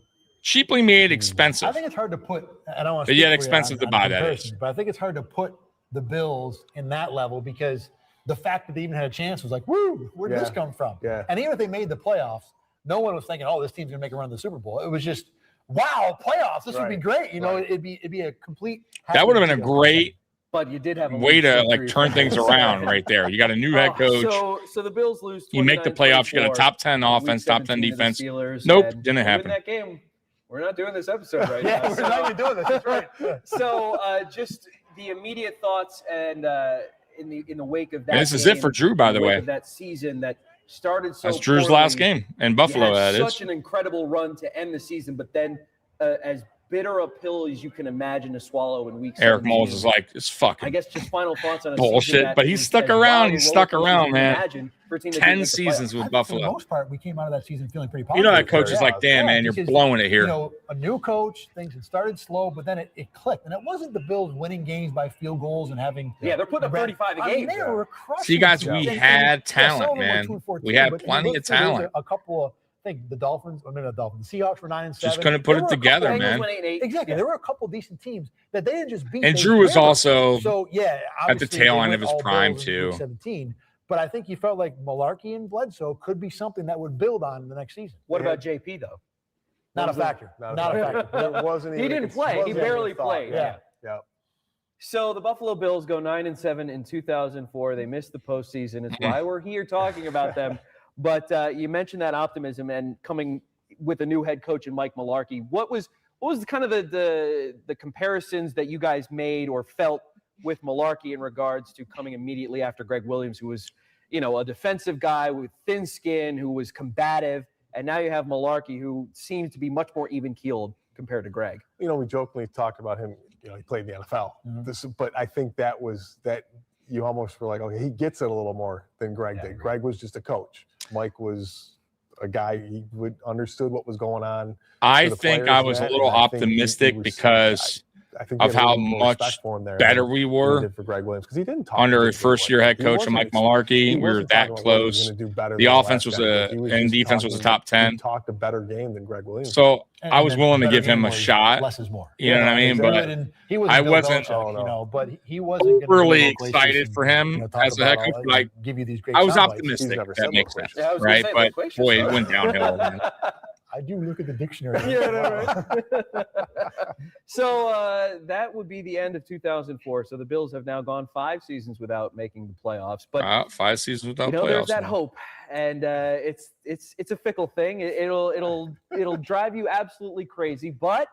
Cheaply made, expensive. I think it's hard to put. I don't want to. Yet expensive to buy. That is. But I think it's hard to put the Bills in that level because the fact that they even had a chance was like, woo, where did this come from? Yeah. And even if they made the playoffs, no one was thinking, oh, this team's gonna make a run to the Super Bowl. It was just, wow, playoffs. This would be great. It'd be a complete. That would have been a great. But you did have a way to turn things around right there. You got a new head coach. So the Bills lose. You make the playoffs. You got a top 10 offense, top 10 defense. Nope, didn't happen. That game, we're not doing this episode right now. We're not even doing this. That's right. So just the immediate thoughts and in the wake of that. And this is it for Drew, by the way. That season that started so. That's Drew's poorly. last game in Buffalo. That is such an incredible run to end the season, but then as bitter a pill as you can imagine to swallow in week 17. Eric Mullins is like, it's fucking I guess just final thoughts on a bullshit, but he's stuck around. He's stuck around, man. 10 seasons with Buffalo. For the most part, we came out of that season feeling pretty positive. That coach is like, damn, man, you're blowing it here. A new coach, things had started slow, but then it clicked. And it wasn't the Bills winning games by field goals and having. Yeah, they're putting up 35 a game. They were crushing. See, guys, we had talent, man. We had plenty of talent. A couple of. I think the Dolphins, or maybe not the Dolphins, the Seahawks were 9-7. Just couldn't put it together, man. Exactly. There were a couple decent teams that they didn't just beat. And Drew was also at the tail end of his prime, too. 17. But I think you felt like Mularkey and Bledsoe could be something that would build on in the next season. What about JP, though? Not a factor. Not a factor. It wasn't even. He didn't play. He barely played. Yeah. So the Buffalo Bills go 9-7 in 2004. They missed the postseason. It's why we're here talking about them. But you mentioned that optimism and coming with a new head coach in Mike Mularkey. What was kind of the comparisons that you guys made or felt with Mularkey in regards to coming immediately after Greg Williams, who was, a defensive guy with thin skin, who was combative, and now you have Mularkey, who seems to be much more even-keeled compared to Greg. We jokingly talked about him. He played in the NFL. Mm-hmm. But I think that you almost were like, okay, he gets it a little more than Greg did. Greg was just a coach. Mike was a guy, he understood what was going on. I think I was a little optimistic because of how much better we were for Greg Williams, because he didn't talk under first-year head coach Mike Mularkey. We were that close. The offense was and defense was a top 10. He talked a better game than Greg Williams. So I was willing to give him a shot. Less is more. You know what I mean? But I wasn't. But he wasn't really excited for him as a head coach. Like, give you these great. I was optimistic. That makes sense, right? But boy, it went downhill. I do look at the dictionary. So that would be the end of 2004. So the Bills have now gone 5 seasons without making the playoffs. But 5 seasons without playoffs. There's that hope, and it's a fickle thing. It'll drive you absolutely crazy. But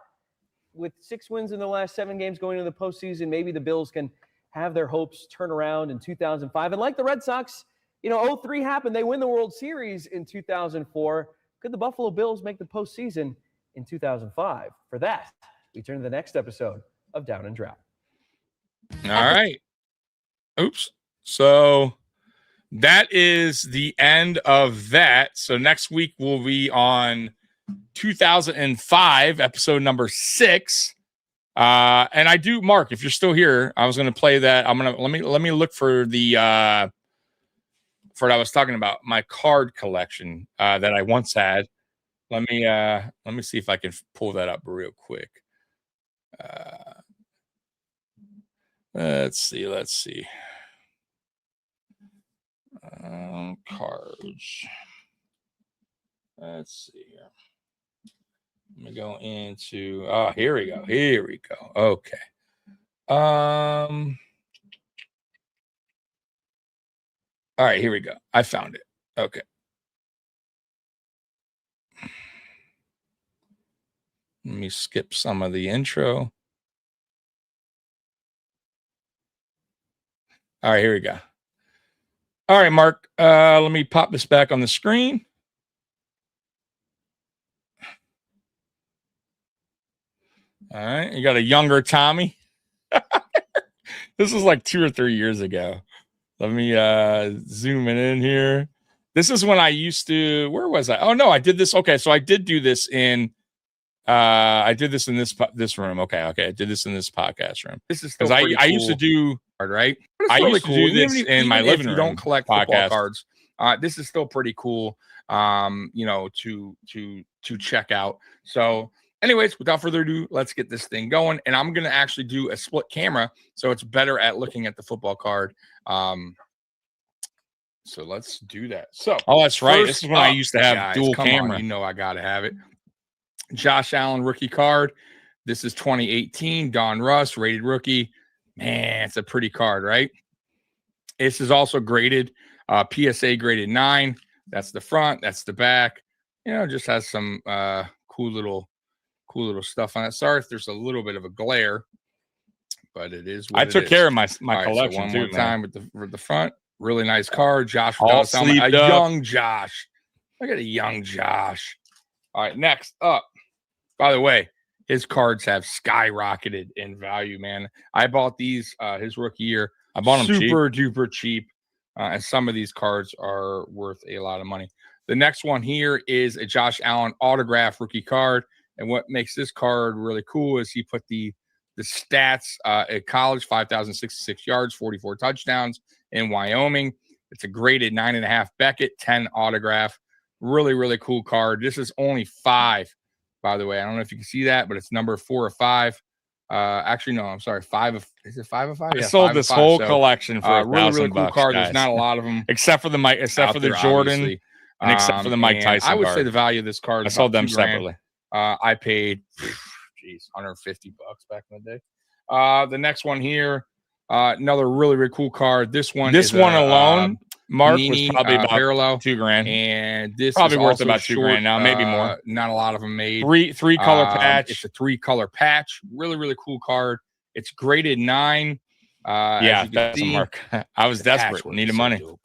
with 6 wins in the last 7 games going into the postseason, maybe the Bills can have their hopes turn around in 2005? And like the Red Sox, 03 happened. They win the World Series in 2004. Could the Buffalo Bills make the postseason in 2005? For that, we turn to the next episode of Down and Drought. All right. Oops. So that is the end of that. So next week we'll be on 2005, episode number 6. And I do, Mark, if you're still here, I was going to play that. Let me look for the for what I was talking about, my card collection that I once had. Let me see if I can pull that up real quick. Let's see. Cards. Let's see here. Let me go into. Oh, here we go. Okay. All right, here we go. I found it. Okay. Let me skip some of the intro. All right, here we go. All right, Mark. Let me pop this back on the screen. All right, you got a younger Tommy. This was like 2 or 3 years ago. Let me zoom in here. This is when I used to. Where was I? Oh no, I did this. Okay, so I did do this in. I did this in this room. Okay. I did this in this podcast room. This is because I used to do right. I used to do this in my living room. You don't collect football cards. This is still pretty cool. To check out. So, anyways, without further ado, let's get this thing going. And I'm gonna actually do a split camera, so it's better at looking at the football card. So let's do that. So, oh, that's right. This is when I used to have dual camera. I gotta have it. Josh Allen rookie card. This is 2018. Don Russ rated rookie. Man, it's a pretty card, right? This is also graded. PSA graded 9. That's the front. That's the back. Just has some cool little stuff on it. Sorry if there's a little bit of a glare, but it is. I took care of my collection. So one more time with the front. Really nice card. Josh, young Josh. Look at a young Josh. All right, next up. By the way, his cards have skyrocketed in value, man. I bought these his rookie year. I bought them super duper cheap, and some of these cards are worth a lot of money. The next one here is a Josh Allen autograph rookie card, and what makes this card really cool is he put the stats at college: 5,066 yards, 44 touchdowns in Wyoming. It's a graded 9.5 Beckett, 10 autograph. Really, really cool card. This is only 5. By the way, I don't know if you can see that, but it's number 4 of 5. Actually, no, I'm sorry. 5 of. Is it 5 of 5? I sold this whole collection for really cool card. There's not a lot of them, except for the Mike, except for the Jordan, obviously. And except for the Mike Tyson. I would say the value of this card. I sold them separately. I paid, $150 back in the day. The next one here, another really, really cool card. This one alone. Mark was probably about parallel $2,000, and this probably is worth about $2,000 now, maybe more. Not a lot of them made. Three color patch. It's a 3-color patch. Really, really cool card. It's graded 9. Yeah, that's a Mark. I was desperate, needed money. Dope.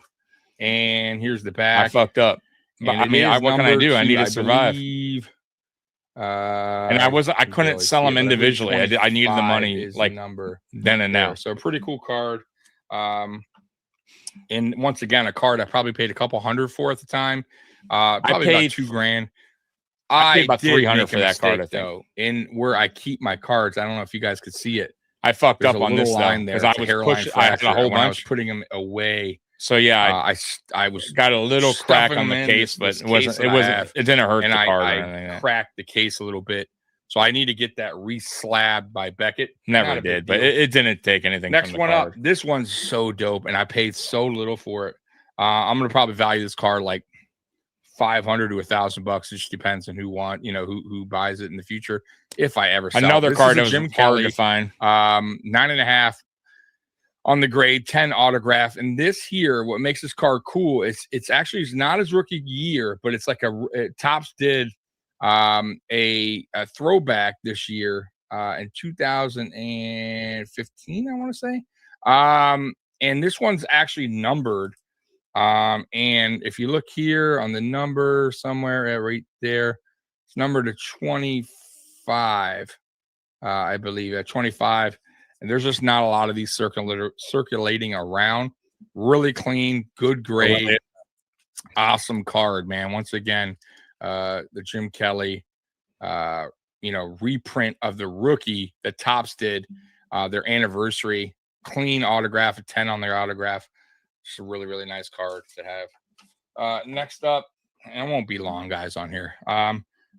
And here's the back. I fucked up. But what can I do? I need to survive. And I couldn't sell them individually. I needed the money like then and now. So a pretty cool card. And once again, a card I probably paid a couple $100 for at the time. Probably about $2,000. I paid about $300 for that card, I think. Though, in where I keep my cards, I don't know if you guys could see it. I fucked up on this line there because I was pushing. I had a whole bunch. I was putting them away. So yeah, I was got a little crack on the case, but it didn't hurt the card. I cracked the case a little bit. So I need to get that re-slabbed by Beckett. Never did, but it didn't take anything. Next from the one card. up. This one's so dope, and I paid so little for it. I'm gonna probably value this card like $500 to $1,000. It just depends on who buys it in the future. If I ever sell another this card that was Jim Kelly to find. 9.5 on the grade, 10 autograph. And this here, what makes this card cool is it's not his rookie year, but it's like Topps did a throwback this year in 2015, I want to say. And this one's actually numbered. And if you look here on the number somewhere right there, it's numbered to 25, I believe, at 25. And there's just not a lot of these circulating around. Really clean, good grade, awesome card, man. Once again, the Jim Kelly, reprint of the rookie that Topps did, their anniversary, clean autograph, a 10 on their autograph. It's a really, really nice card to have. Next up, and it won't be long, guys, on here.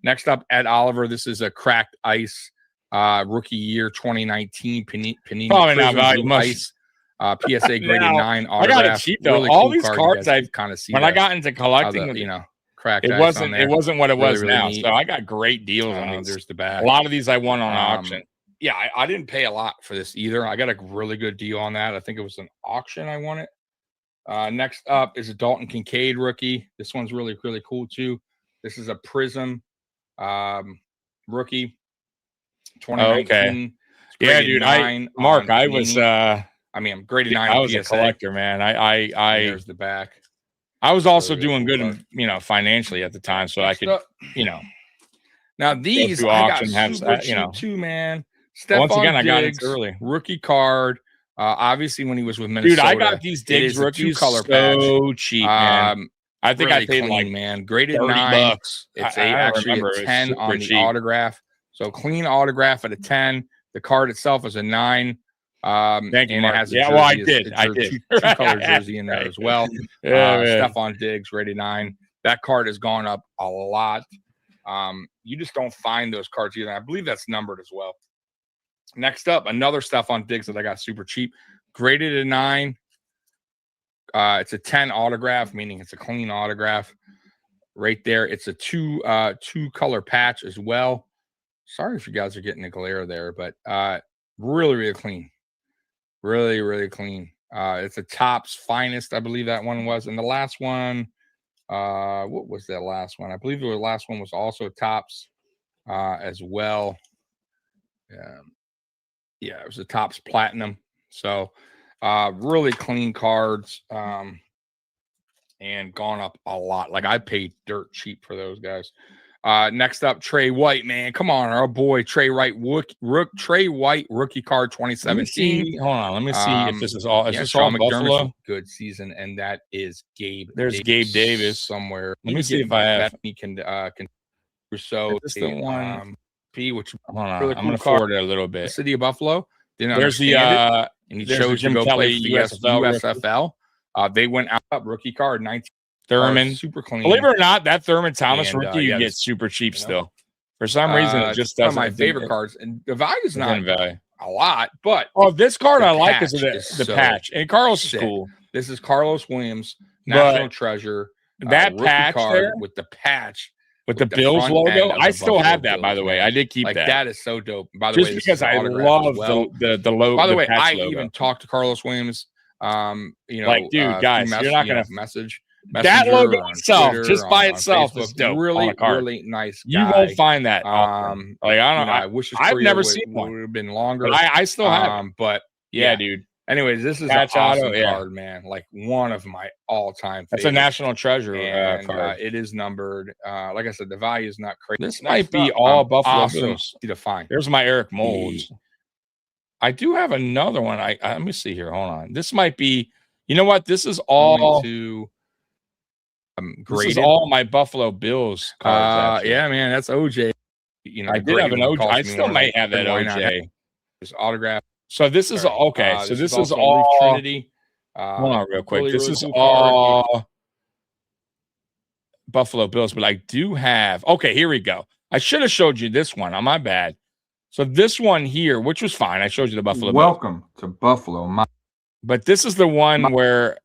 Next up, Ed Oliver. This is a cracked ice rookie year 2019 Panini Probably not Prism valuable. Blue Ice PSA graded 9 autograph. I got it cheap though. Really All cool these card. cards You guys I've kind of see when I got into collecting, cracked it ice wasn't on there. it wasn't what it was Really, really now. neat. So I got great deals on these. There's the back. A lot of these I won on auction. Yeah, I didn't pay a lot for this either. I got a really good deal on that. I think it was an auction I won it. Next up is a Dalton Kincaid rookie. This one's really, really cool too. This is a Prism rookie 2019. Okay. Yeah, dude. I'm graded 9. I was PSA. a collector, man. There's the back. I was also Really doing cool good, financially at the time, so I could, Now these through I auction, got have super that, cheap too, man. Once again, I got it Diggs, early. Rookie card. Obviously, when he was with Minnesota, Dude, I got these Diggs rookies so cheap, man. I think really I paid clean, man. Graded $30. 9. It's actually remember. a It was 10 super on the cheap. autograph. So clean autograph at a 10. The card itself is a 9. Thank you, and Mark. it has a Yeah, jersey, well, I did. two color jersey in there as well. Stephon Diggs, rated 9. That card has gone up a lot. You just don't find those cards either. I believe that's numbered as well. Next up, another Stephon Diggs that I got super cheap, graded a 9. It's a 10 autograph, meaning it's a clean autograph. Right there, it's a two color patch as well. Sorry if you guys are getting a glare there, but really, really clean. Really, really clean. It's a Topps finest, I believe that one was. And the last one, what was that last one? I believe the last one was also Topps as well. Yeah, it was a Topps Platinum. So really clean cards and gone up a lot. Like I paid dirt cheap for those guys. Next up, Trey White, man. Come on, our boy Trey White, Trey White rookie card 2017. Hold on, let me see if this is all. Is this all McDermott's Buffalo? Good season, and that is Gabe. There's Gabe Davis somewhere. Let me see if I have. He can Rousseau. Is this the one? Which Hold on, really I'm going to forward it a little bit. The city of Buffalo. There's the and he there's chose the Jim to go Kelly play for USFL. They went out rookie card 19. Thurman, super clean. Believe it or not, that Thurman Thomas And, rookie you yeah, get super cheap still. For some reason, it just one doesn't. of my favorite cards, and the value is not value. a lot, but this card the I like is patch is the so patch, and Carlos sick. is cool. This is Carlos Williams, But national treasure. That rookie patch card there with the patch. with the Bills front end logo, of I the still Buffalo have that. By Bills, the way, man. I did keep Like that. that is so dope. By the Just way, this because is I autograph love as well. the logo. By the way, patch I logo. even talked to Carlos Williams. Dude, guys, you're not gonna message. That logo on itself, Twitter, just by on itself, Facebook. is dope. Really, on a card. really nice. You guy. won't find that. Often. Like I don't know. I wish his I've career never seen one. would have been longer. But I still have it. But yeah, dude. Anyways, this is Patch an awesome auto, yeah. card, man. Like one of my all-time. That's a national treasure and, card. it is numbered. Like I said, the value is not crazy. This might be all Buffalo Bills. To find. There's my Eric Molds. I do have another one. Let me see here. Hold on. This might be. You know what? This is all. This is all my Buffalo Bills cards. Yeah, man, that's OJ. I did have an OJ. I still might have that OJ. His autograph. So this is okay. So this is all Trinity. Hold on, real quick. Really, This really is cool all Buffalo Bills, but I do have. Okay, here we go. I should have showed you this one. On my bad. So this one here, which was fine. I showed you the Buffalo. Welcome to Buffalo. But this is the one where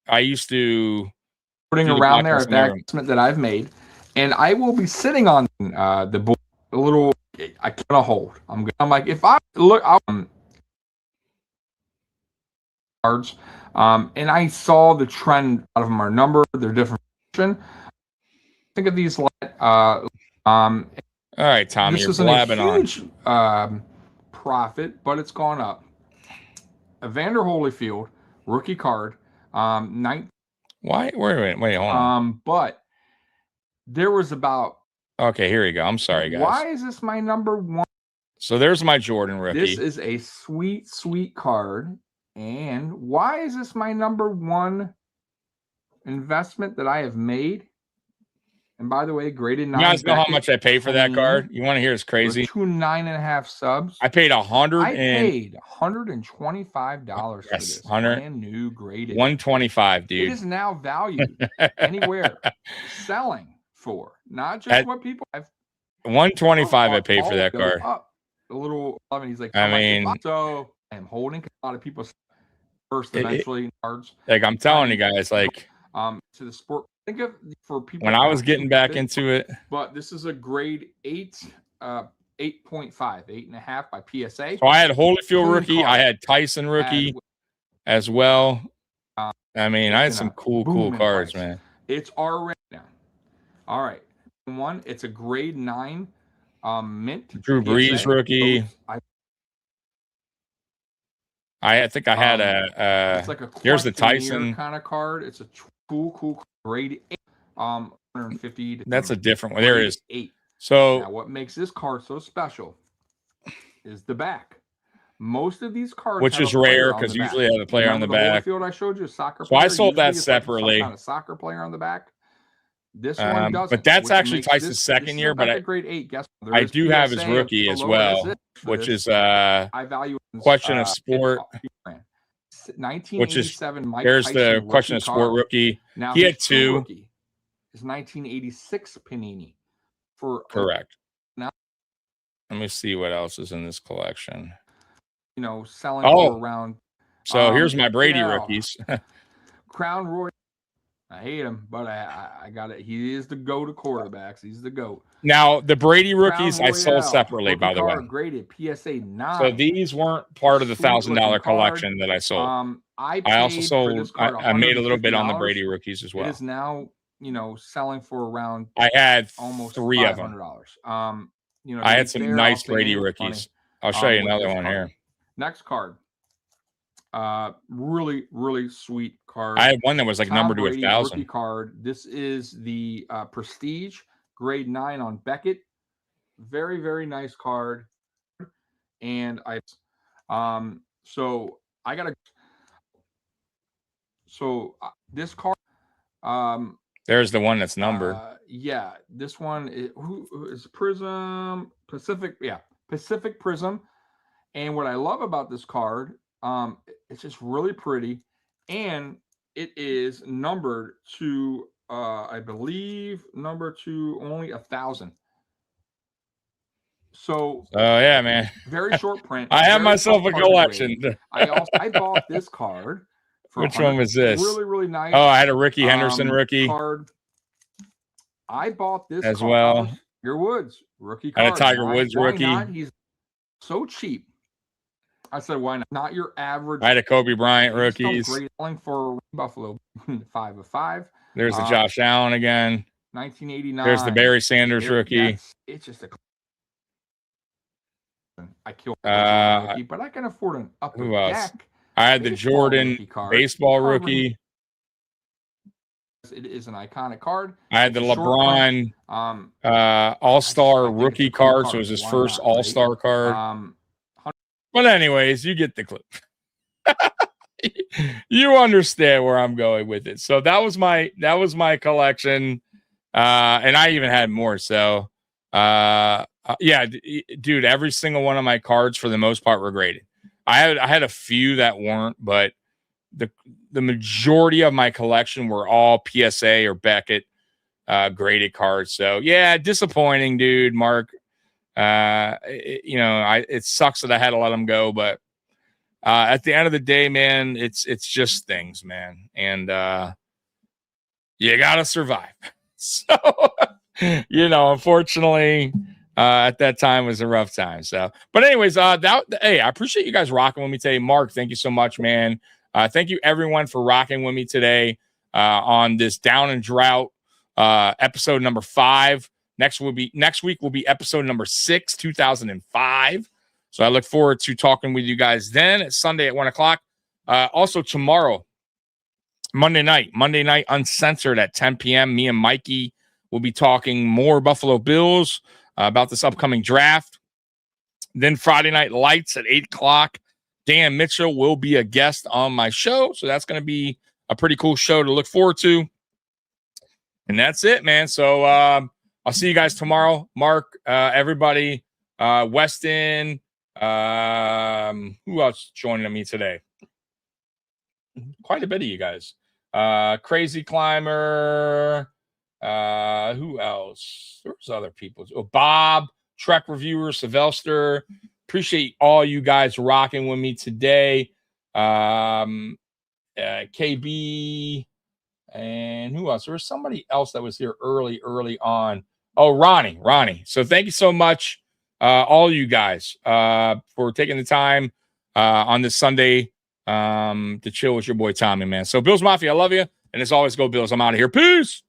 I used to putting around there the investment that I've made, and I will be sitting on the board a little. I can't hold. I'm like, if I look, cards, and I saw the trend. A lot of them are numbered. They're different. Think of these like all right, Tommy. This isn't a huge profit, but it's gone up. Evander Holyfield, rookie card. Why? Wait, hold on. But there was about. Okay, here you go. I'm sorry, guys. Why is this my number one? So there's my Jordan rookie. This is a sweet, sweet card. And why is this my number one investment that I have made? And by the way, graded 9. You guys know how much I pay for that card? You want to hear it's crazy? 2 9.5 subs. I paid $125 for this. 100, brand new graded. 125, dude. It is now valued anywhere selling for, not just what people have. 125 I paid for that card. Up a little 11. He's like, I mean, so I'm holding a lot of people first eventually cards. Like I'm telling you guys, like to the sport. Think of for people when I was getting back into it. But this is a grade 8, 8.5, 8.5 by PSA. So I had Holyfield rookie, I had Tyson rookie as well. I mean, I had some cool cards, man. It's already now. All right. One, it's a grade 9 mint. Drew Brees rookie. I think I had it's like a here's the Tyson kind of card. It's a cool grade 8. 150. That's a different one. There it is. 8. So now what makes this card so special is the back. Most of these cards, which is rare because usually I have a player on the back. Field I showed you, soccer. So I sold that separately. Some kind of soccer player on the back. This one doesn't. But that's actually Tyson's second year. But grade 8. Guess I do have his rookie as well, which is I value question of sport. 1987. Mike there's Tyson the question of sport rookie. Now he had 2. Rookie is 1986 Panini for correct. Now let me see what else is in this collection. You know, selling for around. So here's my Brady rookies. Crown Royal. I hate him, but I got it. He is the GOAT of quarterbacks. He's the GOAT. Now, the Brady rookies I sold separately, by the way. Graded PSA 9. So these weren't part of the $1,000 collection that I sold. I also sold. I made a little bit on the Brady rookies as well. It is now, you know, selling for around. I had almost 3 of them. You know, I had some nice Brady rookies. I'll show you another one here. Next card. Really sweet card. I had one that was like numbered to 1,000. Rookie card. This is the Prestige grade 9 on Beckett. Very nice card. And so I got this card. There's the one that's numbered. Yeah, this one is Prism Pacific. Yeah, Pacific Prism. And what I love about this card, it's just really pretty, and it is numbered to I believe number to only 1,000. So yeah, man, very short print. I have myself a collection. I bought this card. Which one was this? Really nice. Oh, I had a Ricky Henderson rookie card. I bought this as well. Tiger Woods rookie card. And a Tiger Woods rookie. Not? He's so cheap. I said, why not? Not your average. I had a Kobe Bryant rookies. Great selling for Buffalo 5 of 5. There's the Josh Allen again. 1989. There's the Barry Sanders rookie. It's just a. I killed rookie, but I can afford an upper deck. I had the Jordan baseball rookie. It is an iconic card. I had the LeBron All-Star rookie card, so it was his first All-Star card. But anyways, you get the clip. You understand where I'm going with it. So that was my collection, and I even had more. So yeah, dude, every single one of my cards for the most part were graded. I had a few that weren't, but the majority of my collection were all PSA or Beckett graded cards. So yeah, disappointing, dude, Mark. It sucks that I had to let them go, but at the end of the day, man, it's just things, man, and you gotta survive. So unfortunately, at that time was a rough time. So, but anyways, hey, I appreciate you guys rocking with me today. Mark, thank you so much, man. Thank you everyone for rocking with me today on this Down Drought episode number 5. Next week will be episode number 6, 2005. So I look forward to talking with you guys then. It's Sunday at 1:00. Also tomorrow, Monday night uncensored at 10 p.m. Me and Mikey will be talking more Buffalo Bills about this upcoming draft. Then Friday Night Lights at 8 o'clock. Dan Mitchell will be a guest on my show. So that's going to be a pretty cool show to look forward to. And that's it, man. So I'll see you guys tomorrow. Mark, everybody, Weston, who else joining me today? Quite a bit of you guys. Crazy Climber. Who else? There's other people. Oh, Bob, Trek Reviewer, Sylvester. Appreciate all you guys rocking with me today. KB. And who else? There was somebody else that was here early on. Oh, Ronnie. So thank you so much, all you guys, for taking the time on this Sunday to chill with your boy Tommy, man. So Bills Mafia, I love you. And as always, go Bills. I'm out of here. Peace.